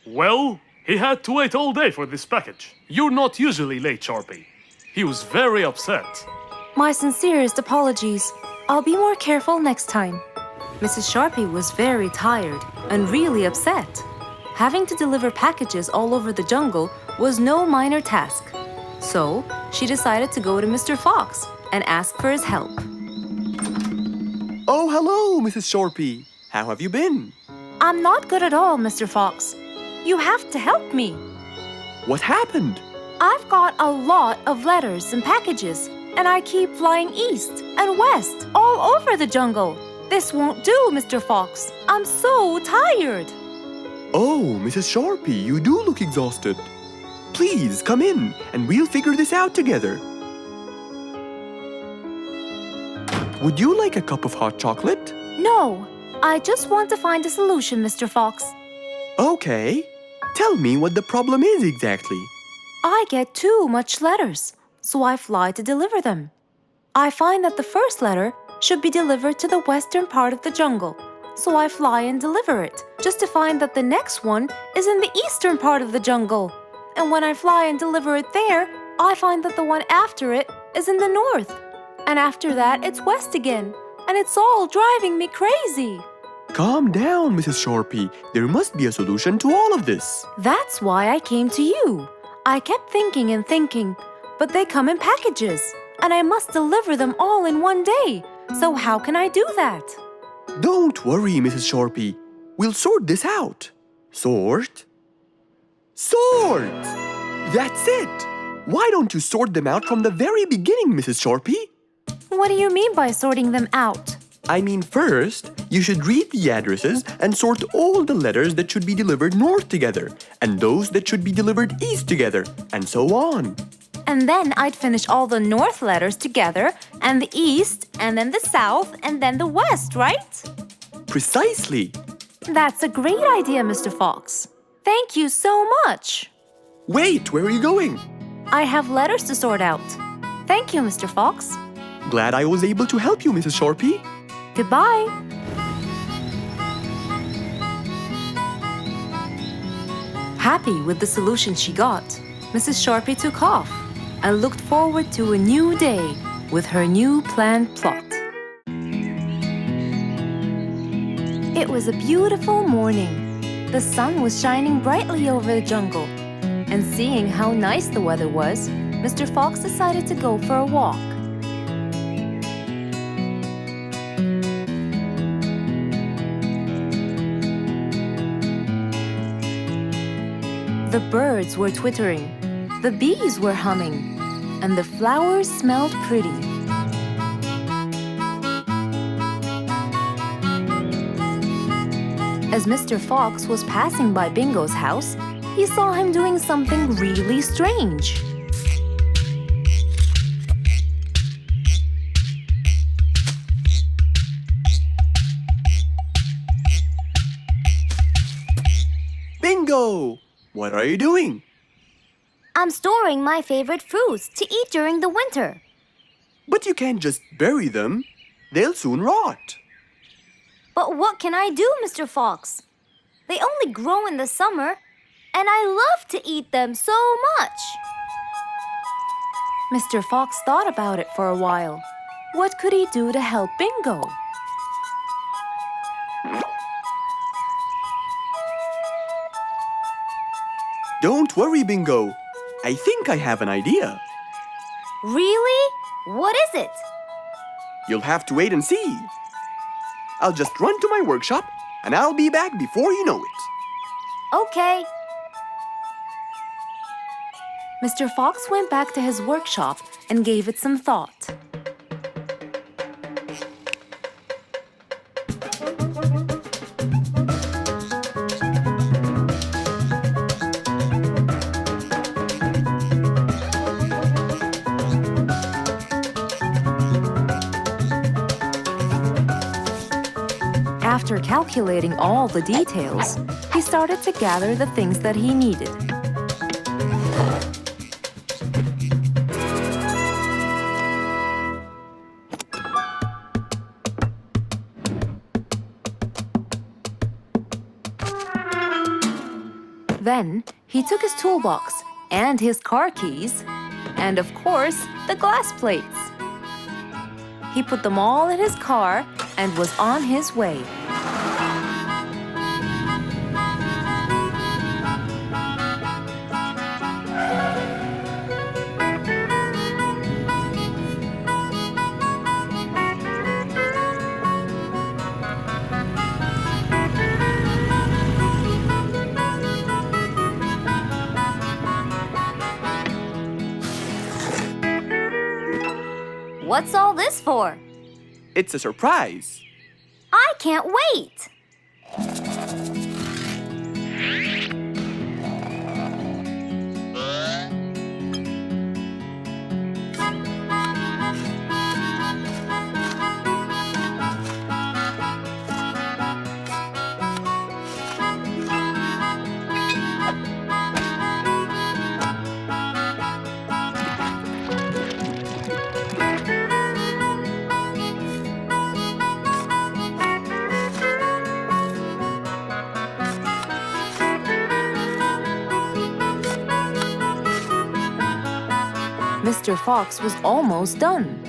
S3: Well, he had to wait all day for this package. You're not usually late, Sharpie. He was very upset.
S1: My sincerest apologies. I'll be more careful next time. Mrs. Sharpie was very tired and really upset. Having to deliver packages all over the jungle was no minor task. So, she decided to go to Mr. Fox and ask for his help.
S2: Oh, hello, Mrs. Sharpie. How have you been?
S1: I'm not good at all, Mr. Fox. You have to help me.
S2: What happened?
S1: I've got a lot of letters and packages, and I keep flying east and west all over the jungle. This won't do, Mr. Fox. I'm so tired.
S2: Oh, Mrs. Sharpie, you do look exhausted. Please come in and we'll figure this out together. Would you like a cup of hot chocolate?
S1: No, I just want to find a solution, Mr. Fox.
S2: Okay. Tell me what the problem is exactly.
S1: I get too much letters, so I fly to deliver them. I find that the first letter should be delivered to the western part of the jungle, so I fly and deliver it, just to find that the next one is in the eastern part of the jungle. And when I fly and deliver it there, I find that the one after it is in the north. And after that, it's west again, and it's all driving me crazy.
S2: Calm down, Mrs. Sharpie. There must be a solution to all of this.
S1: That's why I came to you. I kept thinking and thinking, but they come in packages, and I must deliver them all in one day. So how can I do that?
S2: Don't worry, Mrs. Sharpie. We'll sort this out. Sort? Sort! That's it! Why don't you sort them out from the very beginning, Mrs. Sharpie?
S1: What do you mean by sorting them out?
S2: I mean, first, you should read the addresses and sort all the letters that should be delivered north together, and those that should be delivered east together, and so on.
S1: And then I'd finish all the north letters together, and the east, and then the south, and then the west, right?
S2: Precisely.
S1: That's a great idea, Mr. Fox. Thank you so much.
S2: Wait, where are you going?
S1: I have letters to sort out. Thank you, Mr. Fox.
S2: Glad I was able to help you, Mrs. Sharpie.
S1: Goodbye. Happy with the solution she got, Mrs. Sharpie took off and looked forward to a new day with her new planned plot. It was a beautiful morning. The sun was shining brightly over the jungle. And seeing how nice the weather was, Mr. Fox decided to go for a walk. The birds were twittering, the bees were humming, and the flowers smelled pretty. As Mr. Fox was passing by Bingo's house, he saw him doing something really strange.
S2: Bingo! What are you doing?
S5: I'm storing my favorite fruits to eat during the winter.
S2: But you can't just bury them. They'll soon rot.
S5: But what can I do, Mr. Fox? They only grow in the summer, and I love to eat them so much.
S1: Mr. Fox thought about it for a while. What could he do to help Bingo?
S2: Don't worry, Bingo. I think I have an idea.
S5: Really? What is it?
S2: You'll have to wait and see. I'll just run to my workshop, and I'll be back before you know it.
S5: Okay.
S1: Mr. Fox went back to his workshop and gave it some thought. After calculating all the details, he started to gather the things that he needed. Then he took his toolbox and his car keys, and of course, the glass plates. He put them all in his car and was on his way.
S5: What's all this for?
S2: It's a surprise.
S5: I can't wait.
S1: Mr. Fox was almost done,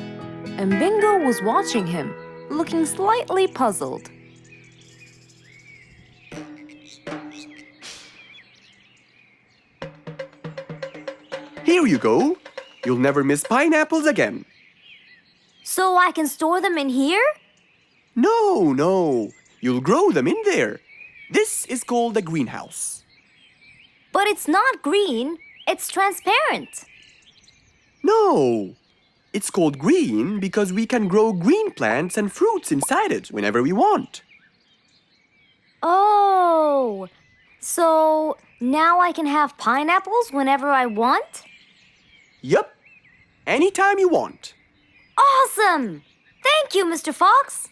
S1: and Bingo was watching him, looking slightly puzzled.
S2: Here you go. You'll never miss pineapples again.
S5: So I can store them in here?
S2: No. You'll grow them in there. This is called a greenhouse.
S5: But it's not green, it's transparent.
S2: No. It's called green because we can grow green plants and fruits inside it whenever we want.
S5: Oh, so now I can have pineapples whenever I want?
S2: Yup. Anytime you want.
S5: Awesome! Thank you, Mr. Fox.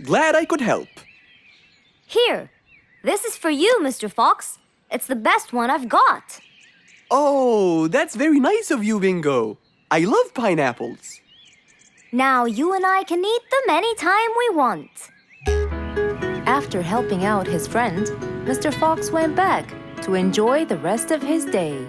S2: Glad I could help.
S5: Here, This is for you, Mr. Fox. It's the best one I've got.
S6: Oh, that's very nice of you, Bingo. I love pineapples.
S5: Now you and I can eat them anytime we want.
S1: After helping out his friend, Mr. Fox went back to enjoy the rest of his day.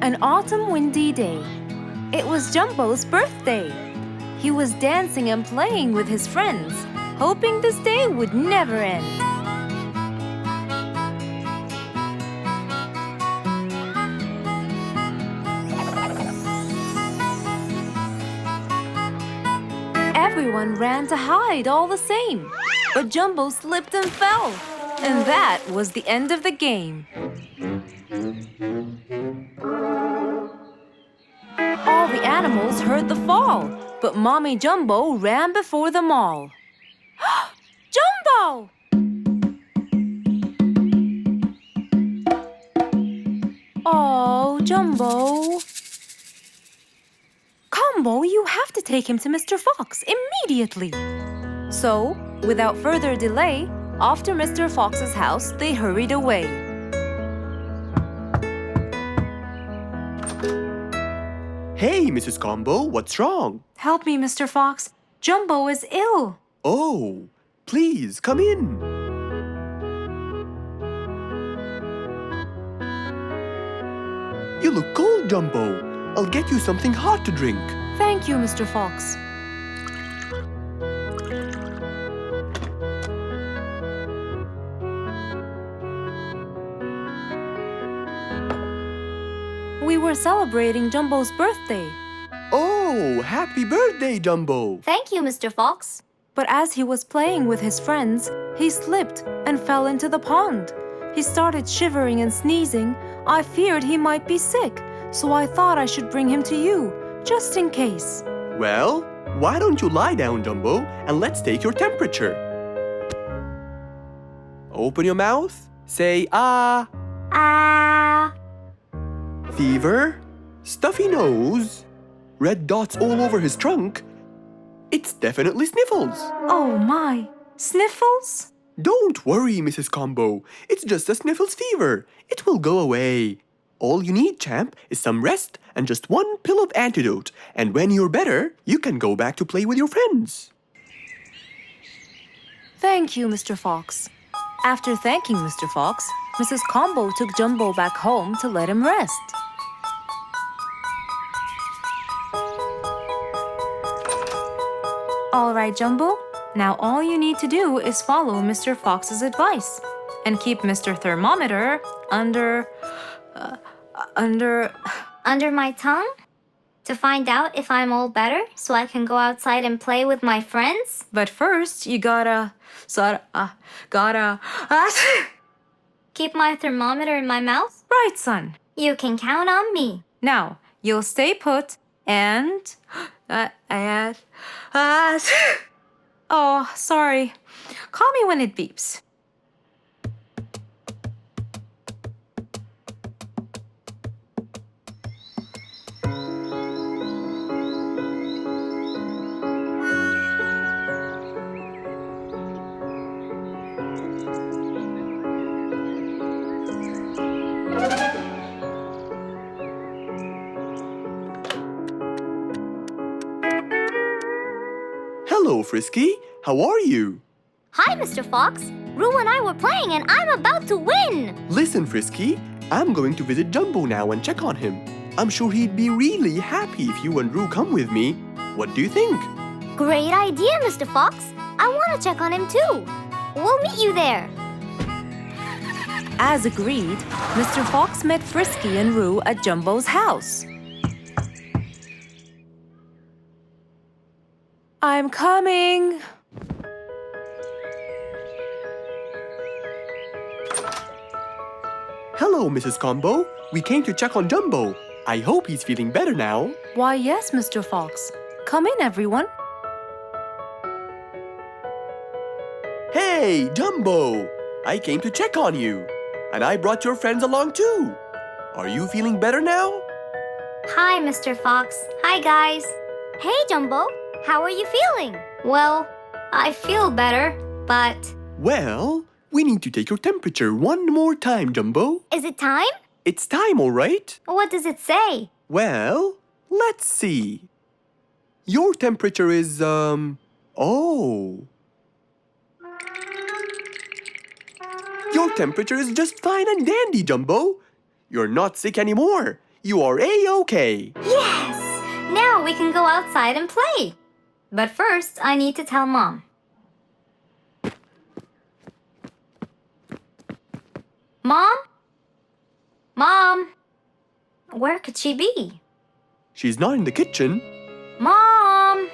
S1: An autumn windy day. It was Jumbo's birthday. He was dancing and playing with his friends, hoping this day would never end. Everyone ran to hide all the same, but Jumbo slipped and fell. And that was the end of the game. All the animals heard the fall, but Mommy Jumbo ran before them all. Jumbo! Oh, Jumbo. Combo, you have to take him to Mr. Fox immediately. So, without further delay, off to Mr. Fox's house they hurried away.
S2: Hey, Mrs. Combo, what's wrong?
S1: Help me, Mr. Fox. Jumbo is ill.
S2: Oh, please, come in. You look cold, Jumbo. I'll get you something hot to drink.
S1: Thank you, Mr. Fox. We were celebrating Jumbo's birthday.
S2: Oh, happy birthday, Jumbo.
S5: Thank you, Mr. Fox.
S1: But as he was playing with his friends, he slipped and fell into the pond. He started shivering and sneezing. I feared he might be sick, so I thought I should bring him to you, just in case.
S2: Well, why don't you lie down, Jumbo, and let's take your temperature. Open your mouth. Say, ah.
S5: Ah.
S2: Fever, stuffy nose, red dots all over his trunk. It's definitely sniffles.
S1: Oh my, sniffles?
S2: Don't worry, Mrs. Combo. It's just a sniffles fever. It will go away. All you need, champ, is some rest and just one pill of antidote. And when you're better, you can go back to play with your friends.
S1: Thank you, Mr. Fox. After thanking Mr. Fox, Mrs. Combo took Jumbo back home to let him rest. All right, Jumbo. Now all you need to do is follow Mr. Fox's advice and keep Mr. Thermometer under
S5: my tongue? To find out if I'm all better so I can go outside and play with my friends?
S1: But first, you gotta
S5: Keep my thermometer in my mouth?
S1: Right, son.
S5: You can count on me.
S1: Now, you'll stay put and oh, sorry. Call me when it beeps.
S2: Hello, Frisky. How are you?
S5: Hi, Mr. Fox. Roo and I were playing and I'm about to win.
S2: Listen, Frisky. I'm going to visit Jumbo now and check on him. I'm sure he'd be really happy if you and Roo come with me. What do you think?
S5: Great idea, Mr. Fox. I want to check on him too. We'll meet you there.
S1: As agreed, Mr. Fox met Frisky and Roo at Jumbo's house. I'm coming!
S2: Hello, Mrs. Combo. We came to check on Jumbo. I hope he's feeling better now.
S1: Why, yes, Mr. Fox. Come in, everyone.
S2: Hey, Jumbo! I came to check on you. And I brought your friends along too. Are you feeling better now?
S5: Hi, Mr. Fox. Hi, guys. Hey, Jumbo. How are you feeling? Well, I feel better, but...
S2: Well, we need to take your temperature one more time, Jumbo.
S5: Is it time?
S2: It's time, all right?
S5: What does it say?
S2: Well, let's see. Your temperature is, oh. Your temperature is just fine and dandy, Jumbo. You're not sick anymore. You are A-OK.
S5: Yes! Now we can go outside and play. But first, I need to tell Mom. Mom? Mom? Where could she be?
S2: She's not in the kitchen.
S5: Mom!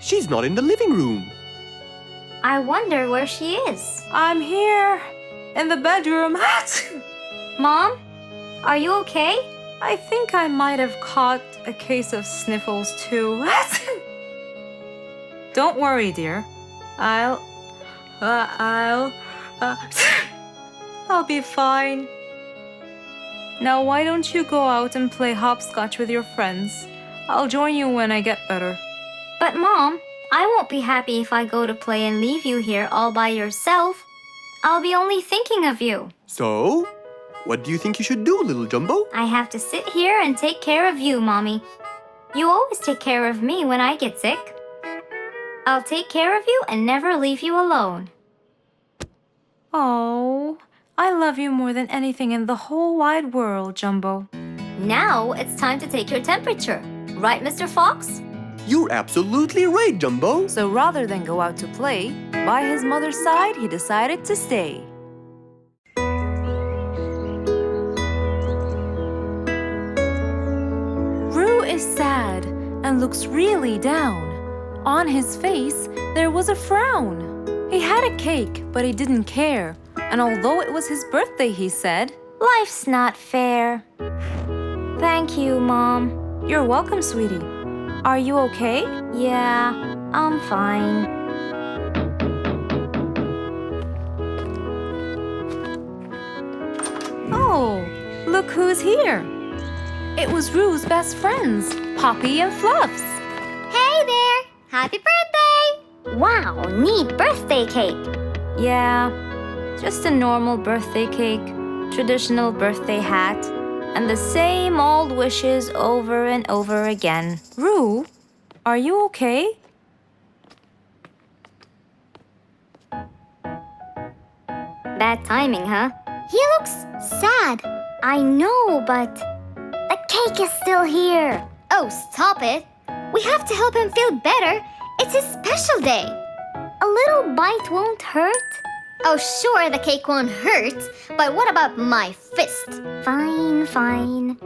S2: She's not in the living room.
S5: I wonder where she is.
S1: I'm here, in the bedroom.
S5: Mom? Are you okay?
S1: I think I might have caught a case of sniffles too. Don't worry, dear. I'll be fine. Now why don't you go out and play hopscotch with your friends? I'll join you when I get better.
S5: But Mom, I won't be happy if I go to play and leave you here all by yourself. I'll be only thinking of you.
S2: So, what do you think you should do, little Jumbo?
S5: I have to sit here and take care of you, Mommy. You always take care of me when I get sick. I'll take care of you and never leave you alone.
S1: Oh, I love you more than anything in the whole wide world, Jumbo.
S5: Now it's time to take your temperature. Right, Mr. Fox?
S2: You're absolutely right, Jumbo.
S1: So rather than go out to play, by his mother's side, he decided to stay. Roo is sad and looks really down. On his face, there was a frown. He had a cake, but he didn't care. And although it was his birthday, he said,
S5: Life's not fair. Thank you, Mom.
S1: You're welcome, sweetie. Are you okay?
S5: Yeah, I'm fine.
S1: Oh, look who's here. It was Roo's best friends, Poppy and Fluffs.
S5: Hey there! Happy birthday! Wow, neat birthday cake.
S1: Yeah, just a normal birthday cake, traditional birthday hat, and the same old wishes over and over again. Roo, are you okay?
S5: Bad timing, huh? He looks sad. I know, but the cake is still here. Oh, stop it. We have to help him feel better. It's his special day. A little bite won't hurt. Oh, sure, the cake won't hurt. But what about my fist? Fine, fine.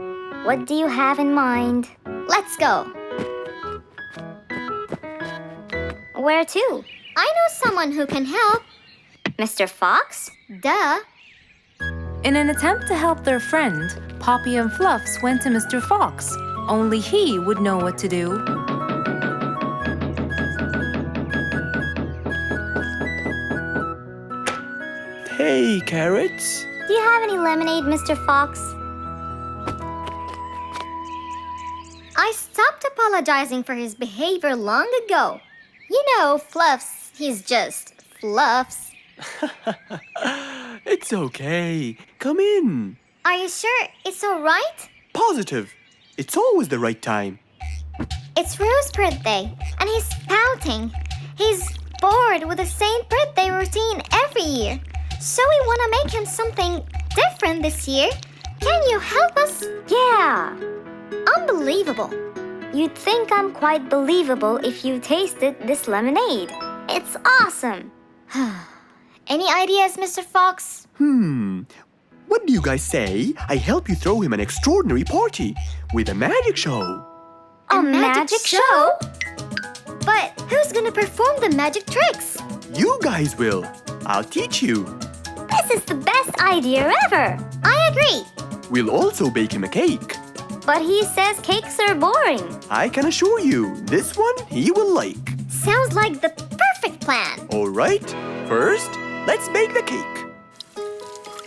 S5: What do you have in mind? Let's go. Where to? I know someone who can help. Mr. Fox? Duh.
S1: In an attempt to help their friend, Poppy and Fluffs went to Mr. Fox. Only he would know what to do.
S2: Hey, Carrots.
S5: Do you have any lemonade, Mr. Fox? I stopped apologizing for his behavior long ago. You know, Fluffs, he's just Fluffs.
S2: It's okay. Come in.
S5: Are you sure it's all right?
S2: Positive. It's always the right time.
S5: It's Roo's birthday, and he's pouting. He's bored with the same birthday routine every year. So we want to make him something different this year. Can you help us? Yeah. Unbelievable. You'd think I'm quite believable if you tasted this lemonade. It's awesome. Any ideas, Mr. Fox?
S2: What do you guys say? I help you throw him an extraordinary party with a magic show.
S5: A magic show? But who's gonna perform the magic tricks?
S2: You guys will. I'll teach you.
S5: This is the best idea ever. I agree.
S2: We'll also bake him a cake.
S5: But he says cakes are boring.
S2: I can assure you, this one he will like.
S5: Sounds like the perfect plan.
S2: All right, first, let's bake the cake.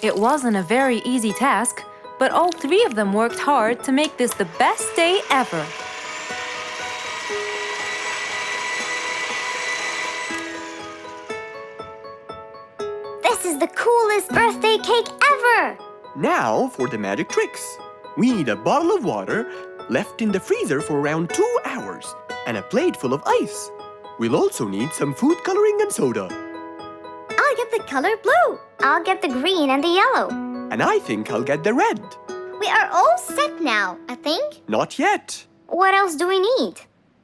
S1: It wasn't a very easy task, but all three of them worked hard to make this the best day ever.
S5: This is the coolest birthday cake ever.
S2: Now for the magic tricks. We need a bottle of water left in the freezer for around 2 hours and a plate full of ice. We'll also need some food coloring and soda.
S5: I'll get the color blue. I'll get the green and the yellow.
S2: And I think I'll get the red.
S5: We are all set now, I think.
S2: Not yet.
S5: What else do we need?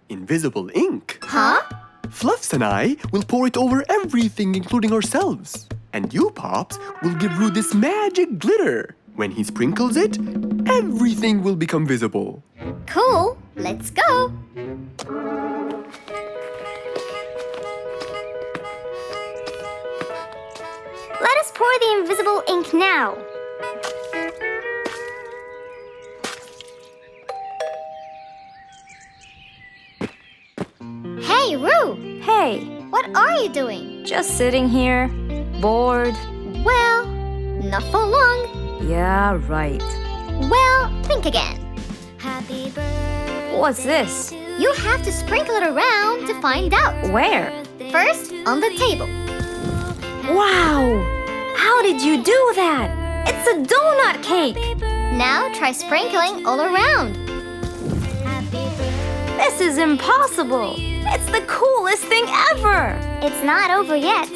S2: Invisible ink.
S5: Huh?
S2: Fluffs and I will pour it over everything, including ourselves. And you, Pops, will give Roo this magic glitter. When he sprinkles it, everything will become visible.
S5: Cool. Let's go. Let us pour the invisible ink now. Hey, Roo!
S1: Hey,
S5: What are you doing?
S1: just sitting here, bored.
S5: Well, not for long.
S1: Yeah, right.
S5: Well, think again. Happy birthday.
S1: What's this?
S5: You have to sprinkle it around to find out.
S1: Where?
S5: First, on the table.
S1: Wow! How did you do that? It's a donut cake!
S5: Now try sprinkling all around.
S1: This is impossible! It's the coolest thing ever!
S5: It's not over yet.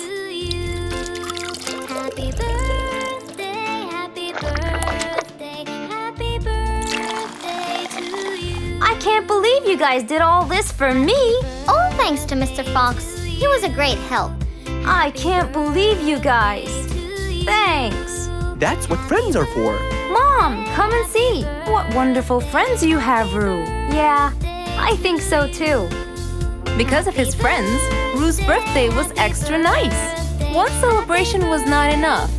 S1: I can't believe you guys did all this for me!
S5: All thanks to Mr. Fox. He was a great help.
S1: I can't believe you guys! Thanks!
S2: That's what friends are for.
S1: Mom, come and see! What wonderful friends you have, Roo! Yeah, I think so too. Because of his friends, Roo's birthday was extra nice. One celebration was not enough,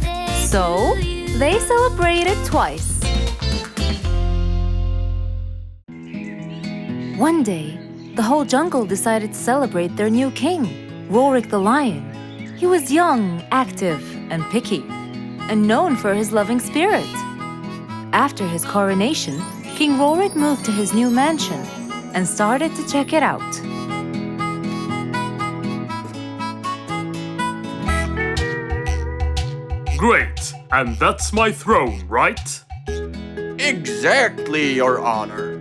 S1: so they celebrated twice. One day, the whole jungle decided to celebrate their new king, Rorik the lion. He was young, active, and picky, and known for his loving spirit. After his coronation, King Rorik moved to his new mansion and started to check it out.
S3: Great, and that's my throne, right?
S6: Exactly, Your Honor.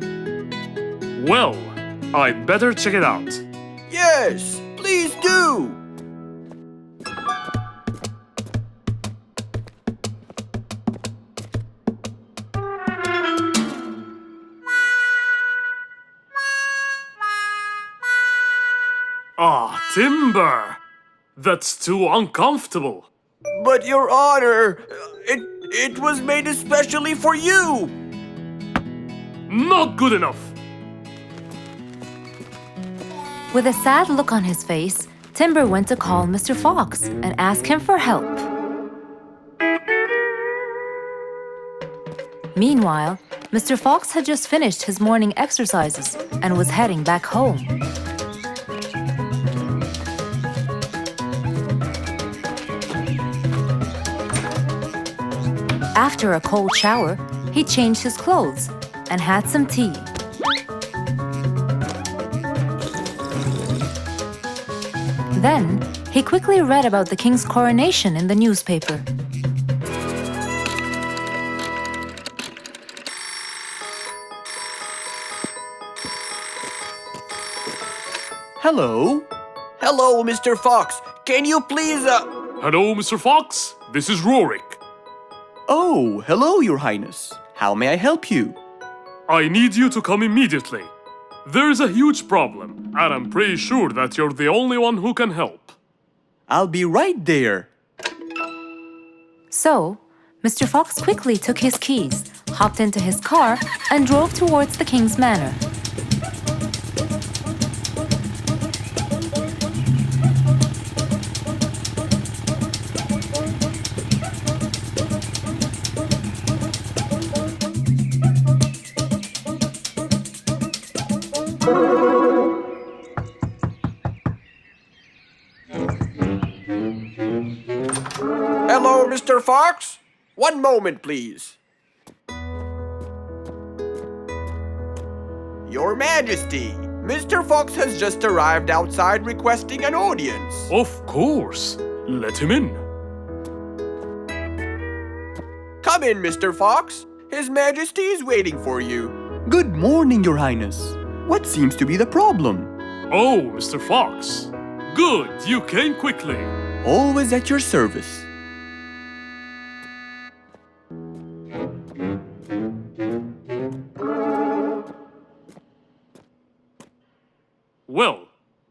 S3: Well, I'd better check it out.
S6: Yes, please do.
S3: Ah, timber! That's too uncomfortable.
S6: But Your Honor, it was made especially for you.
S3: Not good enough.
S1: With a sad look on his face, Timber went to call Mr. Fox and ask him for help. Meanwhile, Mr. Fox had just finished his morning exercises and was heading back home. After a cold shower, he changed his clothes and had some tea. Then, he quickly read about the king's coronation in the newspaper.
S2: Hello?
S6: Hello, Mr. Fox. Can you please,
S3: Hello, Mr. Fox. This is Rorik.
S2: Oh, hello, Your Highness. How may I help you?
S3: I need you to come immediately. There's a huge problem, and I'm pretty sure that you're the only one who can help.
S2: I'll be right there.
S1: So, Mr. Fox quickly took his keys, hopped into his car, and drove towards the king's manor.
S6: Hello, Mr. Fox. One moment, please. Your Majesty, Mr. Fox has just arrived outside requesting an audience.
S3: Of course. Let him in.
S6: Come in, Mr. Fox. His Majesty is waiting for you.
S2: Good morning, Your Highness. What seems to be the problem?
S3: Oh, Mr. Fox. Good, you came quickly.
S2: Always at your service.
S3: Well,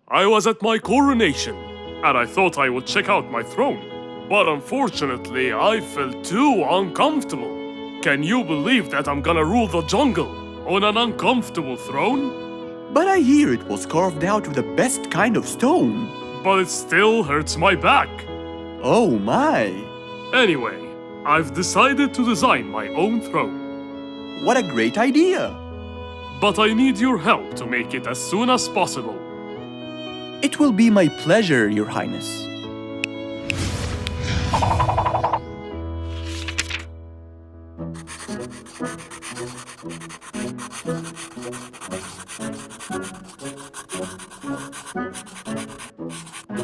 S3: I was at my coronation, and I thought I would check out my throne. But unfortunately, I felt too uncomfortable. Can you believe that I'm gonna rule the jungle on an uncomfortable throne?
S2: But I hear it was carved out with the best kind of stone.
S3: But it still hurts my back.
S2: Oh my!
S3: Anyway, I've decided to design my own throne.
S2: What a great idea!
S3: But I need your help to make it as soon as possible.
S2: It will be my pleasure, Your Highness.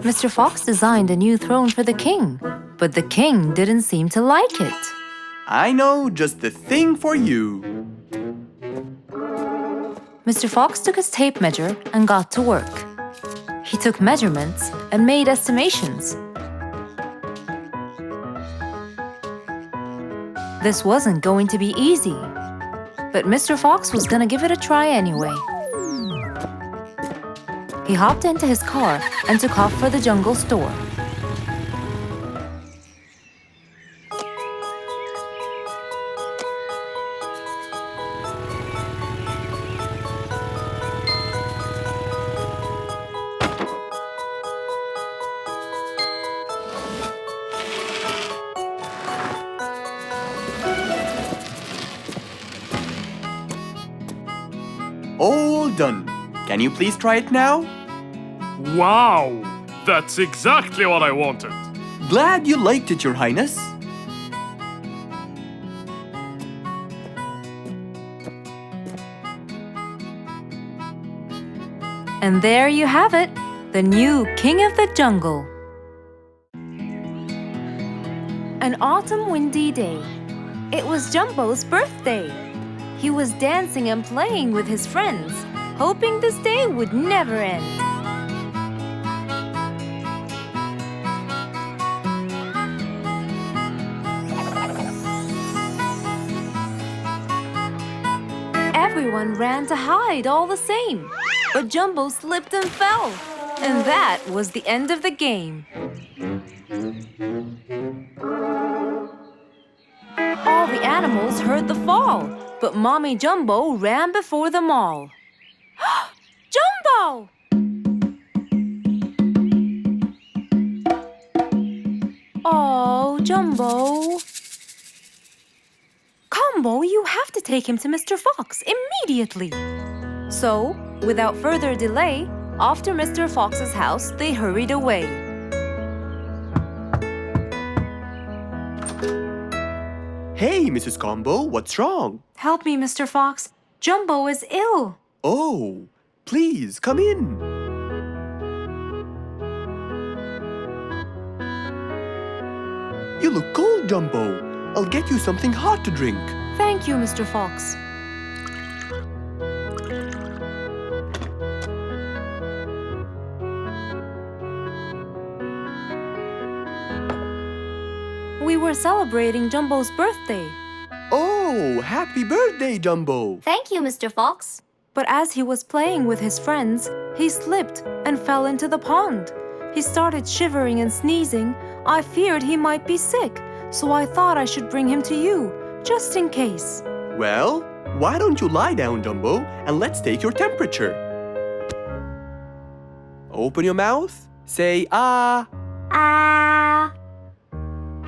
S1: Mr. Fox designed a new throne for the king, but the king didn't seem to like it.
S2: I know just the thing for you.
S1: Mr. Fox took his tape measure and got to work. He took measurements and made estimations. This wasn't going to be easy, but Mr. Fox was gonna give it a try anyway. He hopped into his car and took off for the jungle store.
S2: All done. Can you please try it now?
S3: Wow! That's exactly what I wanted.
S2: Glad you liked it, Your Highness.
S1: And there you have it, the new King of the Jungle. An autumn windy day. It was Jumbo's birthday. He was dancing and playing with his friends, hoping this day would never end. Everyone ran to hide all the same, but Jumbo slipped and fell. And that was the end of the game. All the animals heard the fall, but Mommy Jumbo ran before them all. Jumbo! Oh, Jumbo. Combo, you have to take him to Mr. Fox immediately. So, without further delay, off to Mr. Fox's house they hurried away.
S2: Hey, Mrs. Combo, what's wrong?
S1: Help me, Mr. Fox. Jumbo is ill.
S2: Oh, please, come in. You look cold, Jumbo. I'll get you something hot to drink.
S1: Thank you, Mr. Fox. We were celebrating Jumbo's birthday.
S2: Oh, happy birthday, Jumbo.
S5: Thank you, Mr. Fox.
S1: But as he was playing with his friends, he slipped and fell into the pond. He started shivering and sneezing. I feared he might be sick, so I thought I should bring him to you, just in case.
S2: Well, why don't you lie down, Jumbo, and let's take your temperature. Open your mouth. Say ah.
S5: Ah.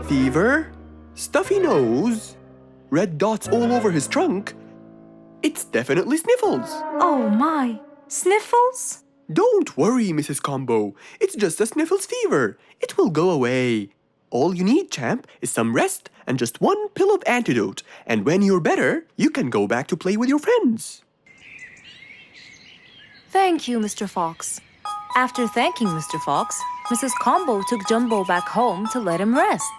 S2: Fever, stuffy nose, red dots all over his trunk. It's definitely sniffles.
S1: Oh my, sniffles?
S2: Don't worry, Mrs. Combo. It's just a sniffles fever. It will go away. All you need, champ, is some rest and just one pill of antidote. And when you're better, you can go back to play with your friends.
S1: Thank you, Mr. Fox. After thanking Mr. Fox, Mrs. Combo took Jumbo back home to let him rest.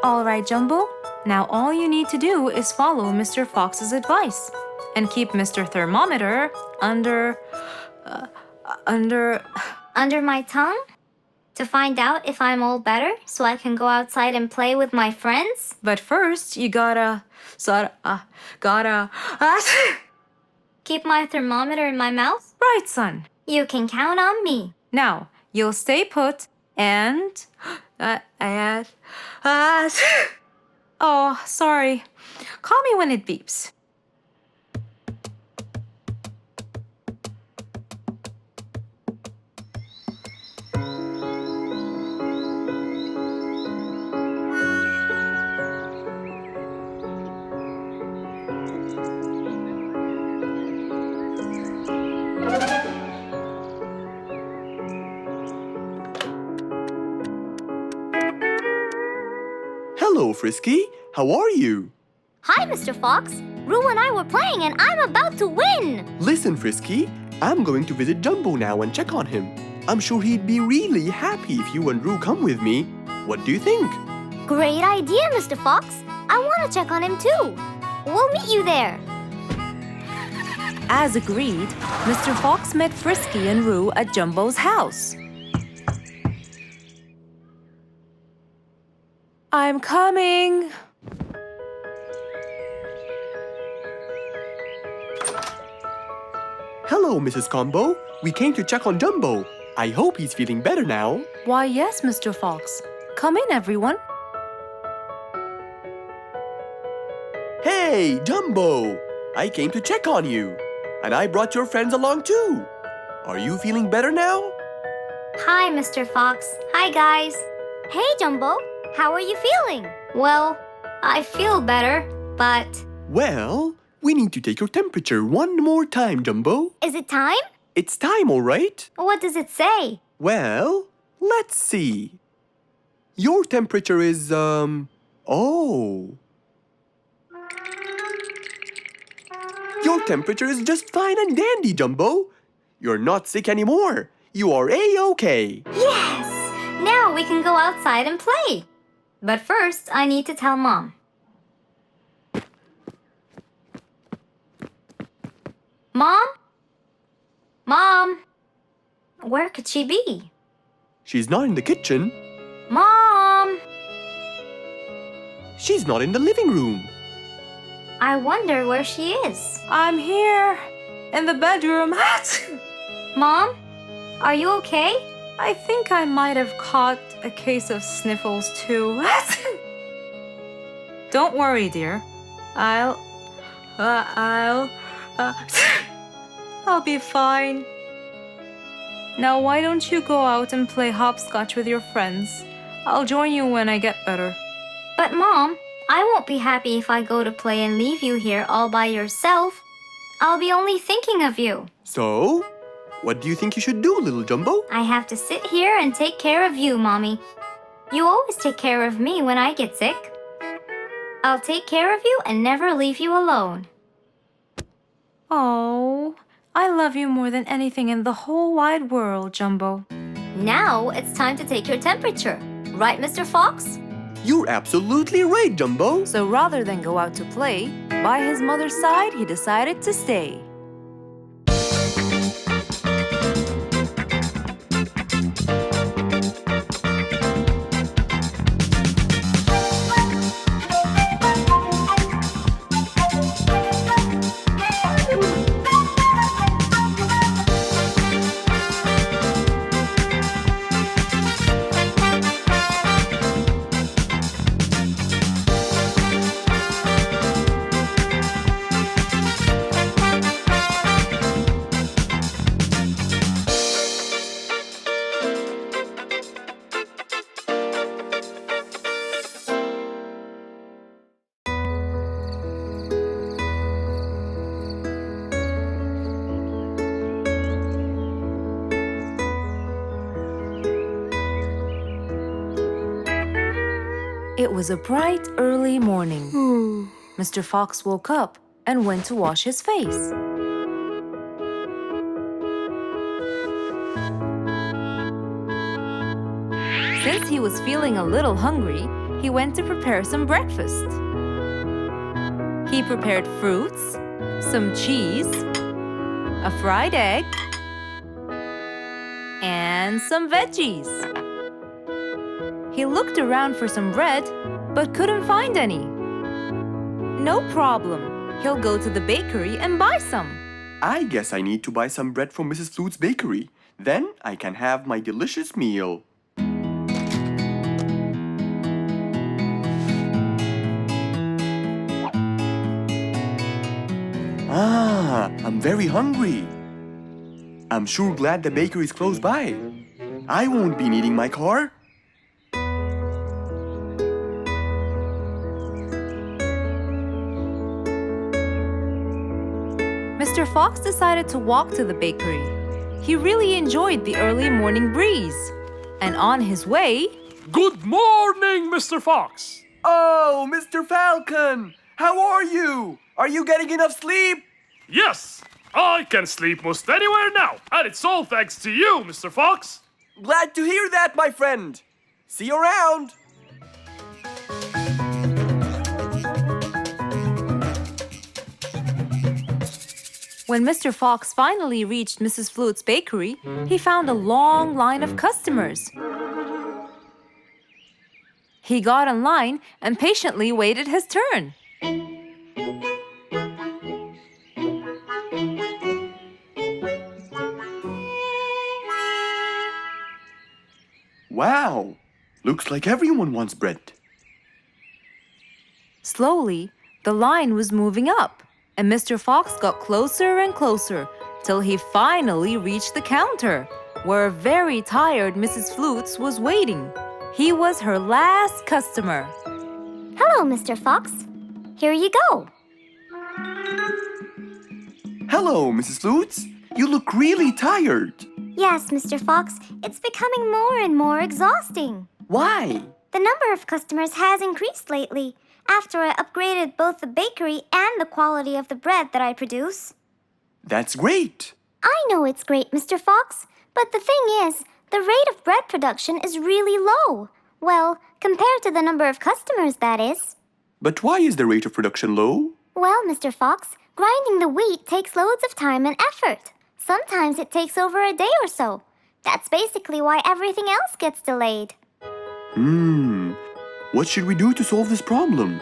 S1: All right, Jumbo. Now all you need to do is follow Mr. Fox's advice and keep Mr. Thermometer under
S5: Under my tongue? To find out if I'm all better so I can go outside and play with my friends?
S1: But first, you gotta
S5: Keep my thermometer in my mouth?
S1: right, son.
S5: You can count on me.
S1: Now, you'll stay put and oh, sorry. Call me when it beeps.
S2: Hello, Frisky. How are you?
S5: Hi, Mr. Fox. Roo and I were playing and I'm about to win.
S2: Listen, Frisky. I'm going to visit Jumbo now and check on him. I'm sure he'd be really happy if you and Roo come with me. What do you think?
S5: Great idea, Mr. Fox. I want to check on him too. We'll meet you there.
S1: As agreed, Mr. Fox met Frisky and Roo at Jumbo's house. I'm coming.
S2: Hello, Mrs. Combo. We came to check on Jumbo. I hope he's feeling better now.
S1: Why, yes, Mr. Fox. Come in, everyone.
S2: Hey, Jumbo! I came to check on you. And I brought your friends along too. Are you feeling better now?
S5: Hi, Mr. Fox. Hi, guys. Hey, Jumbo. How are you feeling? Well, I feel better, but...
S2: Well, we need to take your temperature one more time, Jumbo.
S5: Is it time?
S2: It's time, all right?
S5: What does it say?
S2: Well, let's see. Your temperature is, oh. Your temperature is just fine and dandy, Jumbo. You're not sick anymore. You are A-OK.
S5: Yes! Now we can go outside and play. But first, I need to tell Mom. Mom? Mom? Where could she be?
S2: She's not in the kitchen.
S5: Mom!
S2: She's not in the living room.
S5: I wonder where she is.
S1: I'm here, in the bedroom.
S5: Mom? Are you okay?
S1: I think I might have caught a case of sniffles too. Don't worry, dear. I'll be fine. Now why don't you go out and play hopscotch with your friends? I'll join you when I get better.
S5: But Mom, I won't be happy if I go to play and leave you here all by yourself. I'll be only thinking of you.
S2: So, what do you think you should do, little Jumbo?
S5: I have to sit here and take care of you, Mommy. You always take care of me when I get sick. I'll take care of you and never leave you alone.
S1: Oh, I love you more than anything in the whole wide world, Jumbo.
S5: Now it's time to take your temperature. Right, Mr. Fox?
S2: You're absolutely right, Jumbo.
S1: So rather than go out to play, by his mother's side, he decided to stay. It was a bright, early morning. Mr. Fox woke up and went to wash his face. Since he was feeling a little hungry, he went to prepare some breakfast. He prepared fruits, some cheese, a fried egg, and some veggies. He looked around for some bread, but couldn't find any. No problem. He'll go to the bakery and buy some.
S2: I guess I need to buy some bread from Mrs. Flute's bakery. Then I can have my delicious meal. I'm very hungry. I'm sure glad the bakery is close by. I won't be needing my car.
S1: Mr. Fox decided to walk to the bakery. He really enjoyed the early morning breeze. And on his way...
S3: Good morning, Mr. Fox!
S2: Oh, Mr. Falcon! How are you? Are you getting enough sleep?
S3: Yes! I can sleep most anywhere now, and it's all thanks to you, Mr. Fox!
S2: Glad to hear that, my friend. See you around.
S1: When Mr. Fox finally reached Mrs. Flute's bakery, he found a long line of customers. He got in line and patiently waited his turn.
S2: Wow! Looks like everyone wants bread.
S1: Slowly, the line was moving up, and Mr. Fox got closer and closer till he finally reached the counter, where a very tired Mrs. Flutes was waiting. He was her last customer.
S5: Hello, Mr. Fox. Here you go.
S2: Hello, Mrs. Flutes. You look really tired.
S5: Yes, Mr. Fox, it's becoming more and more exhausting.
S2: Why?
S5: The number of customers has increased lately after I upgraded both the bakery and the quality of the bread that I produce.
S2: That's great.
S5: I know it's great, Mr. Fox, but the thing is, the rate of bread production is really low. Well, compared to the number of customers, that is.
S2: But why is the rate of production low?
S5: Well, Mr. Fox, grinding the wheat takes loads of time and effort. Sometimes it takes over a day or so. That's basically why everything else gets delayed.
S2: What should we do to solve this problem?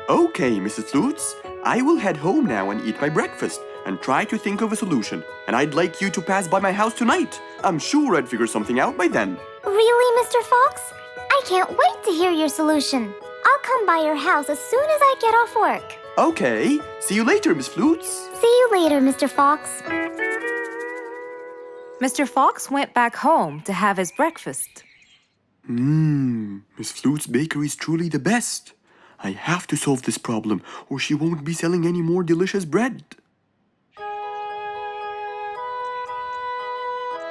S2: Okay, Mrs. Flutes, I will head home now and eat my breakfast and try to think of a solution. And I'd like you to pass by my house tonight. I'm sure I'd figure something out by then.
S5: Really, Mr. Fox? I can't wait to hear your solution. I'll come by your house as soon as I get off work.
S2: Okay, see you later, Miss Flutes.
S5: See you later, Mr. Fox.
S1: Mr. Fox went back home to have his breakfast.
S2: Miss Flute's bakery is truly the best. I have to solve this problem, or she won't be selling any more delicious bread.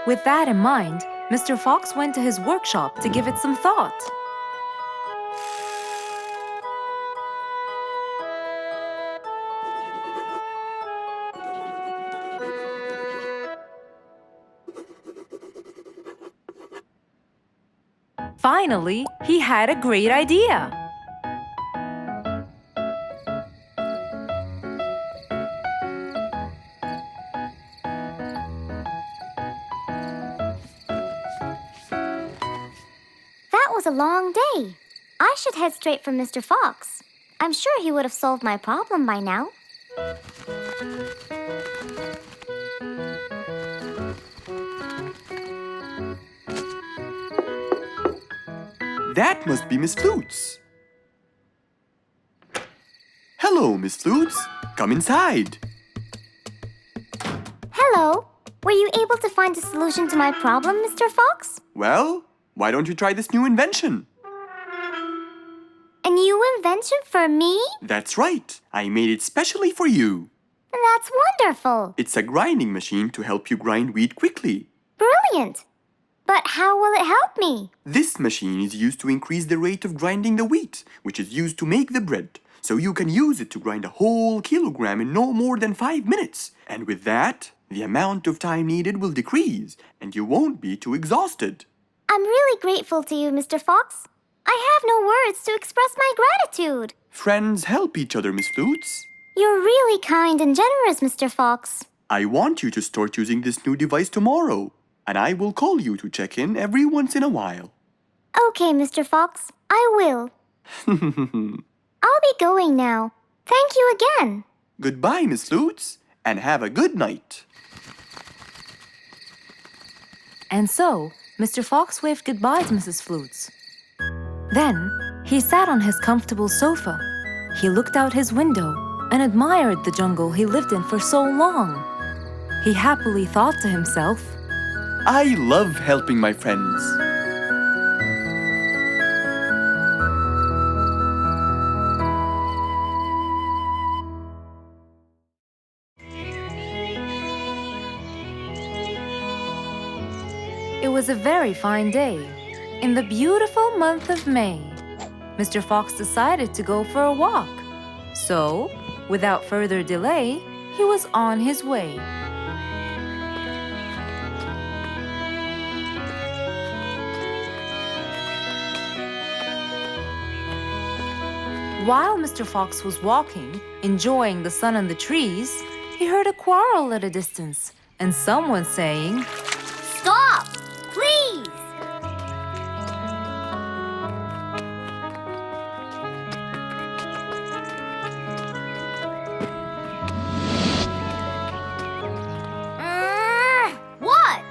S1: With that in mind, Mr. Fox went to his workshop to give it some thought. Finally, he had a great idea.
S5: That was a long day. I should head straight for Mr. Fox. I'm sure he would have solved my problem by now.
S2: That must be Miss Flutes. Hello, Miss Flutes. Come inside.
S5: Hello. Were you able to find a solution to my problem, Mr. Fox?
S2: Well, why don't you try this new invention?
S5: A new invention for me?
S2: That's right. I made it specially for you.
S5: That's wonderful.
S2: It's a grinding machine to help you grind wheat quickly.
S5: Brilliant. But how will it help me?
S2: This machine is used to increase the rate of grinding the wheat, which is used to make the bread. So you can use it to grind a whole kilogram in no more than 5 minutes. And with that, the amount of time needed will decrease, and you won't be too exhausted.
S5: I'm really grateful to you, Mr. Fox. I have no words to express my gratitude.
S2: Friends help each other, Miss Flutes.
S5: You're really kind and generous, Mr. Fox.
S2: I want you to start using this new device tomorrow, and I will call you to check in every once in a while.
S5: Okay, Mr. Fox, I will. I'll be going now. Thank you again.
S2: Goodbye, Miss Flutes, and have a good night.
S1: And so, Mr. Fox waved goodbye to Mrs. Flutes. Then, he sat on his comfortable sofa. He looked out his window and admired the jungle he lived in for so long. He happily thought to himself,
S2: I love helping my friends.
S1: it was a very fine day. In the beautiful month of May, Mr. Fox decided to go for a walk. So, without further delay, he was on his way. While Mr. Fox was walking, enjoying the sun and the trees, he heard a quarrel at a distance and someone saying,
S5: Stop! Please! What?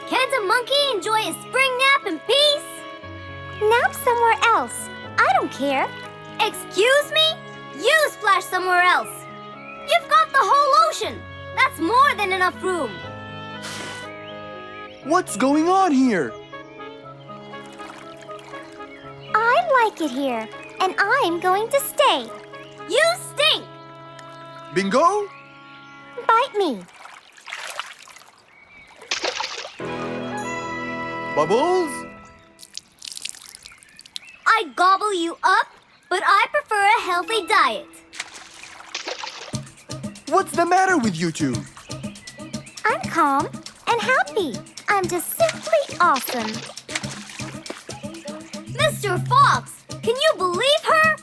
S5: Can't a monkey enjoy a spring nap in peace? Nap somewhere else. I don't care. Excuse me? You splash somewhere else. You've got the whole ocean. That's more than enough room.
S2: What's going on here?
S5: I like it here, and I'm going to stay. You stink!
S2: Bingo?
S5: Bite me.
S2: Bubbles?
S5: I gobble you up, but I prefer a healthy diet.
S2: What's the matter with you two?
S5: I'm calm and happy. I'm just simply awesome. Mr. Fox, can you believe her?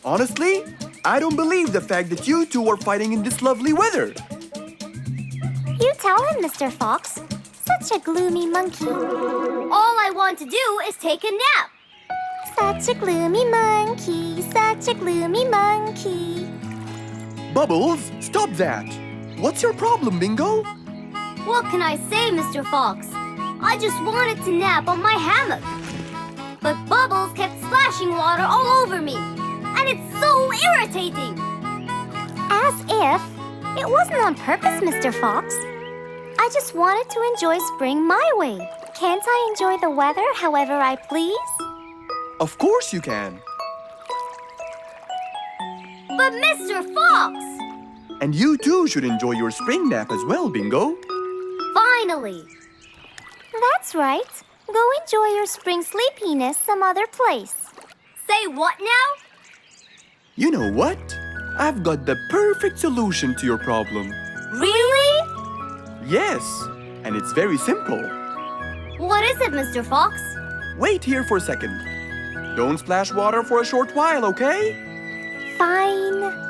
S2: Honestly, I don't believe the fact that you two are fighting in this lovely weather.
S5: You tell him, Mr. Fox. Such a gloomy monkey. All I want to do is take a nap. Such a gloomy monkey, such a gloomy monkey.
S2: Bubbles, stop that. What's your problem, Bingo?
S5: What can I say, Mr. Fox? I just wanted to nap on my hammock. But Bubbles kept splashing water all over me. And it's so irritating. As if it wasn't on purpose, Mr. Fox. I just wanted to enjoy spring my way. Can't I enjoy the weather however I please?
S2: Of course you can.
S5: But Mr. Fox!
S2: And you too should enjoy your spring nap as well, Bingo.
S5: Finally! That's right. Go enjoy your spring sleepiness some other place. Say what now?
S2: You know what? I've got the perfect solution to your problem.
S5: Really?
S2: Yes, and it's very simple.
S5: What is it, Mr. Fox?
S2: Wait here for a second. Don't splash water for a short while, okay?
S5: Fine.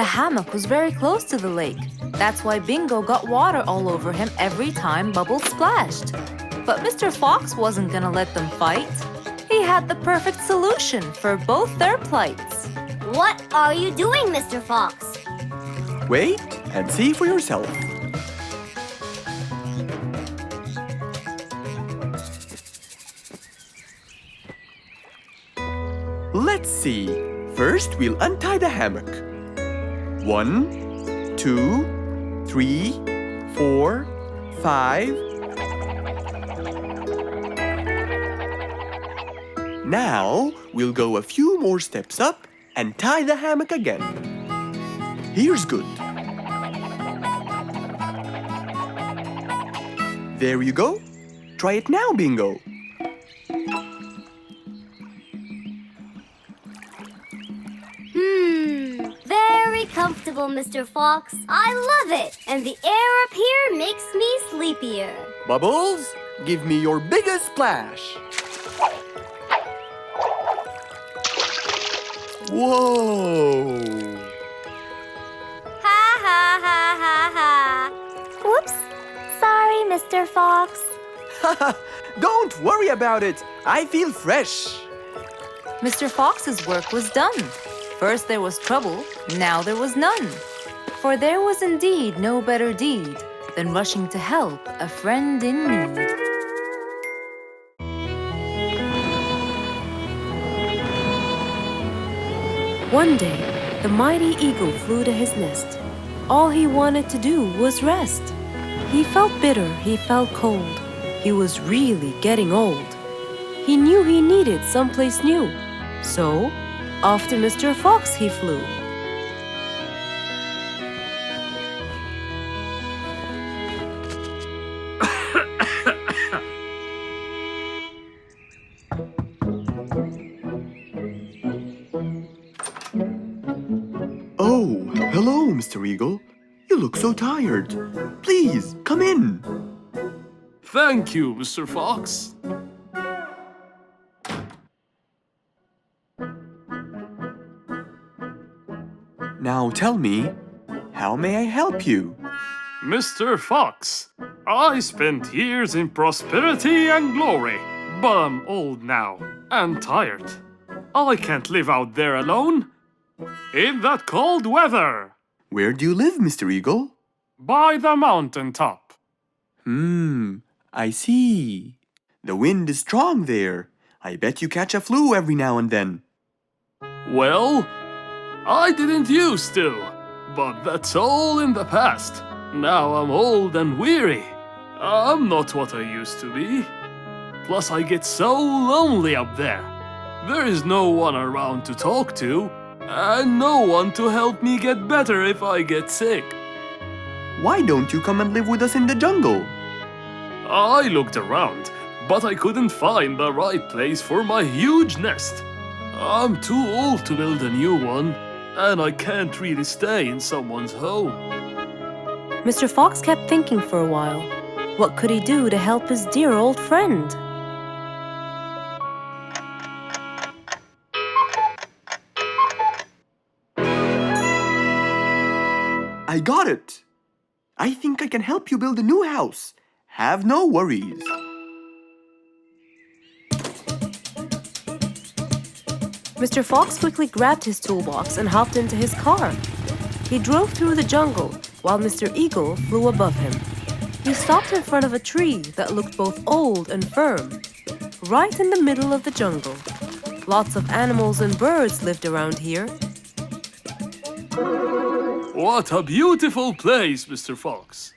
S1: The hammock was very close to the lake. That's why Bingo got water all over him every time Bubbles splashed. But Mr. Fox wasn't gonna let them fight. He had the perfect solution for both their plights.
S5: What are you doing, Mr. Fox?
S2: Wait and see for yourself. Let's see. First, we'll untie the hammock. 1, 2, 3, 4, 5. Now, we'll go a few more steps up and tie the hammock again. Here's good. There you go. Try it now, Bingo.
S5: Very comfortable, Mr. Fox. I love it. And the air up here makes me sleepier.
S2: Bubbles, give me your biggest splash. Whoa!
S5: Ha ha ha ha ha. Whoops. Sorry, Mr. Fox.
S2: Don't worry about it. I feel fresh.
S1: Mr. Fox's work was done. First there was trouble, now there was none. For there was indeed no better deed than rushing to help a friend in need. One day, the mighty eagle flew to his nest. All he wanted to do was rest. He felt bitter, he felt cold. He was really getting old. He knew he needed someplace new. So, off to Mr. Fox he flew.
S2: Oh, hello, Mr. Eagle. You look so tired. Please, come in.
S3: Thank you, Mr. Fox.
S2: Now tell me, how may I help you?
S3: Mr. Fox, I spent years in prosperity and glory, but I'm old now and tired. I can't live out there alone in that cold weather.
S2: Where do you live, Mr. Eagle?
S3: By the mountain top.
S2: I see. The wind is strong there. I bet you catch a flu every now and then.
S3: Well, I didn't used to, but that's all in the past. Now I'm old and weary. I'm not what I used to be. Plus I get so lonely up there. There is no one around to talk to, and no one to help me get better if I get sick.
S2: Why don't you come and live with us in the jungle?
S3: I looked around, but I couldn't find the right place for my huge nest. I'm too old to build a new one, and I can't really stay in someone's home.
S1: Mr. Fox kept thinking for a while. What could he do to help his dear old friend?
S2: I got it. I think I can help you build a new house. Have no worries.
S1: Mr. Fox quickly grabbed his toolbox and hopped into his car. He drove through the jungle while Mr. Eagle flew above him. He stopped in front of a tree that looked both old and firm, right in the middle of the jungle. Lots of animals and birds lived around here.
S3: What a beautiful place, Mr. Fox.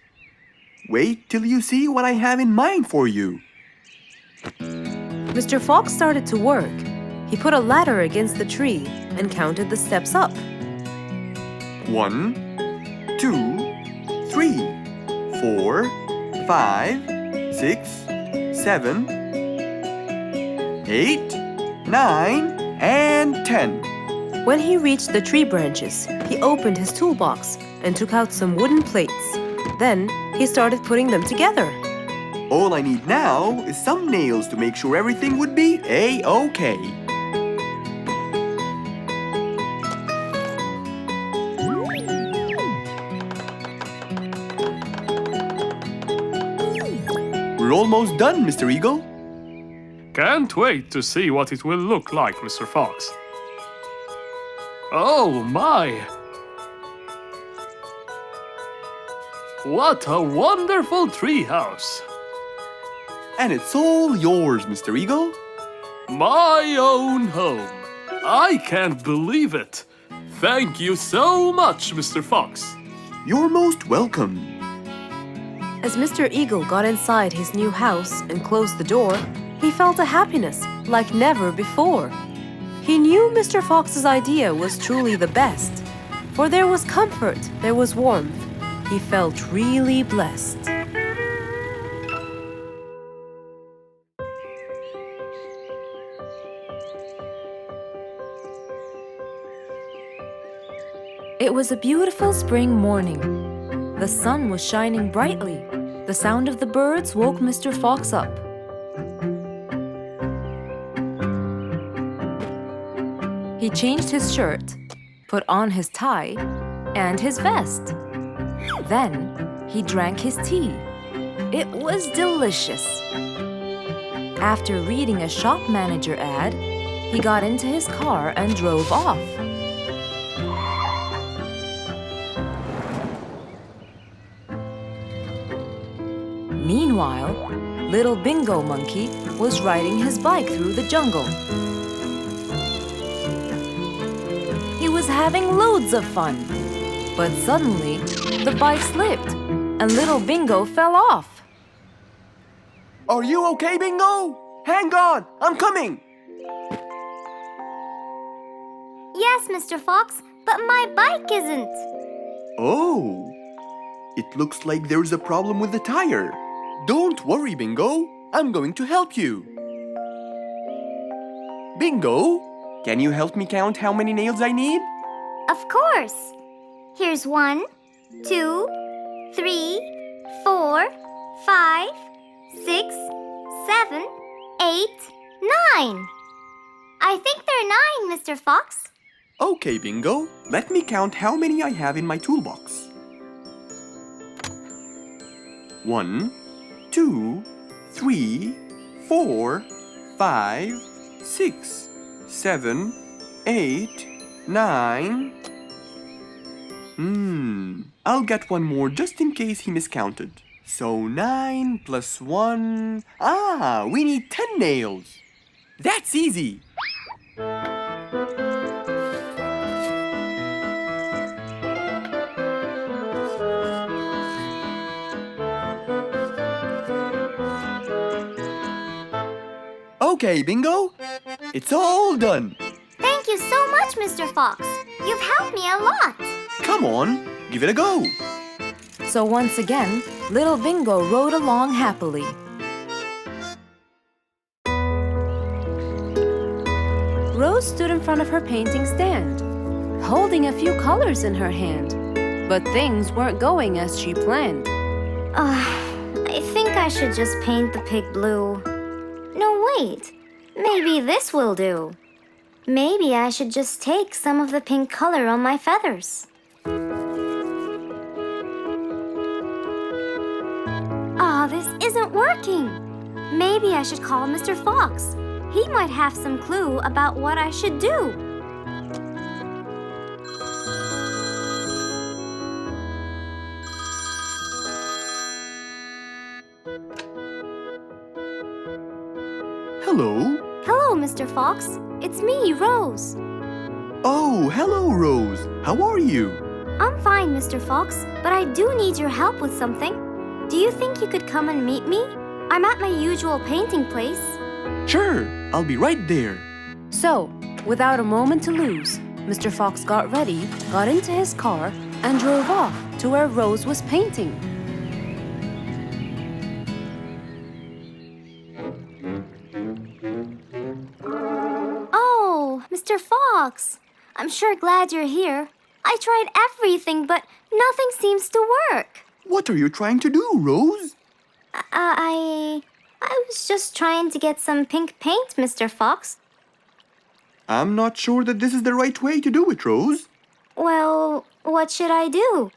S2: Wait till you see what I have in mind for you.
S1: Mr. Fox started to work. He put a ladder against the tree and counted the steps up.
S2: 1, 2, 3, 4, 5, 6, 7, 8, 9, and 10.
S1: When he reached the tree branches, he opened his toolbox and took out some wooden plates. Then he started putting them together.
S2: All I need now is some nails to make sure everything would be A-OK. We're almost done, Mr. Eagle.
S3: Can't wait to see what it will look like, Mr. Fox. Oh my! What a wonderful treehouse!
S2: And it's all yours, Mr. Eagle.
S3: My own home. I can't believe it. Thank you so much, Mr. Fox.
S2: You're most welcome.
S1: As Mr. Eagle got inside his new house and closed the door, he felt a happiness like never before. He knew Mr. Fox's idea was truly the best, for there was comfort, there was warmth. He felt really blessed. It was a beautiful spring morning. The sun was shining brightly. The sound of the birds woke Mr. Fox up. He changed his shirt, put on his tie, and his vest. Then he drank his tea. It was delicious. After reading a shop manager ad, he got into his car and drove off. Meanwhile, little Bingo Monkey was riding his bike through the jungle. He was having loads of fun, but suddenly the bike slipped and little Bingo fell off.
S6: Are you okay, Bingo? Hang on, I'm coming.
S5: Yes, Mr. Fox, but my bike isn't.
S2: Oh, it looks like there's a problem with the tire. Don't worry, Bingo. I'm going to help you. Bingo, can you help me count how many nails I need?
S5: Of course. Here's 1, 2, 3, 4, 5, 6, 7, 8, 9. I think there are 9, Mr. Fox.
S2: Okay, Bingo. Let me count how many I have in my toolbox. 1, 2, 3, 4, 5, 6, 7, 8, 9. I'll get one more just in case he miscounted. So 9 plus 1. We need 10 nails. That's easy. Okay, Bingo. It's all done.
S5: Thank you so much, Mr. Fox. You've helped me a lot.
S2: Come on, give it a go.
S1: So once again, little Bingo rode along happily. Rose stood in front of her painting stand, holding a few colors in her hand. But things weren't going as she planned.
S5: I think I should just paint the pig blue. No, wait. Maybe this will do. Maybe I should just take some of the pink color on my feathers. This isn't working. Maybe I should call Mr. Fox. He might have some clue about what I should do.
S2: Hello.
S5: Hello, Mr. Fox. It's me, Rose.
S2: Oh, hello, Rose. How are you?
S5: I'm fine, Mr. Fox, but I do need your help with something. Do you think you could come and meet me? I'm at my usual painting place.
S2: Sure, I'll be right there.
S1: So, without a moment to lose, Mr. Fox got ready, got into his car, and drove off to where Rose was painting.
S5: Oh, Mr. Fox, I'm sure glad you're here. I tried everything, but nothing seems to work.
S2: What are you trying to do, Rose?
S5: I was just trying to get some pink paint, Mr. Fox.
S2: I'm not sure that this is the right way to do it, Rose.
S5: Well, what should I do?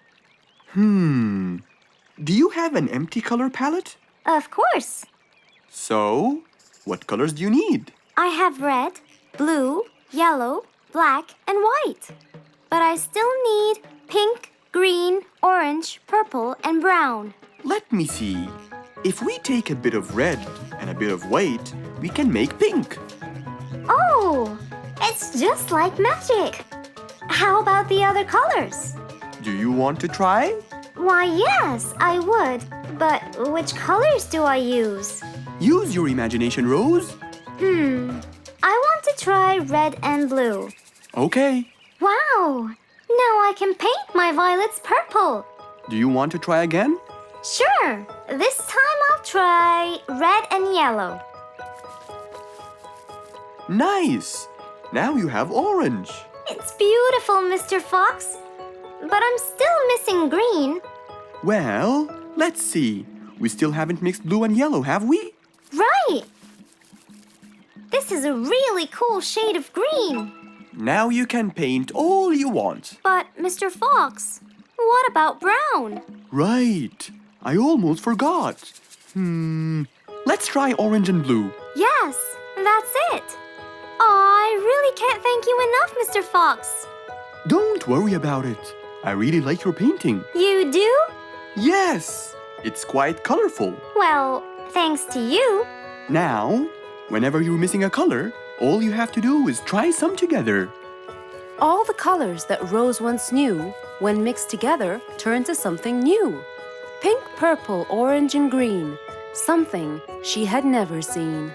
S2: Do you have an empty color palette?
S5: Of course.
S2: So, what colors do you need?
S5: I have red, blue, yellow, black, and white. But I still need pink, green, orange, purple, and brown.
S2: Let me see. If we take a bit of red and a bit of white, we can make pink.
S5: Oh, it's just like magic. How about the other colors?
S2: Do you want to try?
S5: Why, yes, I would. But which colors do I use?
S2: Use your imagination, Rose.
S5: I want to try red and blue.
S2: Okay.
S5: Wow! Now I can paint my violets purple.
S2: Do you want to try again?
S5: Sure. This time I'll try red and yellow.
S2: Nice! Now you have orange.
S5: It's beautiful, Mr. Fox. But I'm still missing green.
S2: Well, let's see. We still haven't mixed blue and yellow, have we?
S5: Right! This is a really cool shade of green.
S2: Now you can paint all you want.
S5: But, Mr. Fox, what about brown?
S2: Right. I almost forgot. Let's try orange and blue.
S5: Yes, that's it. I really can't thank you enough, Mr. Fox.
S2: Don't worry about it. I really like your painting.
S5: You do?
S2: Yes! It's quite colorful.
S5: Well, thanks to you.
S2: Now, whenever you're missing a color, all you have to do is try some together.
S1: All the colors that Rose once knew, when mixed together, turn to something new. Pink, purple, orange, and green. Something she had never seen.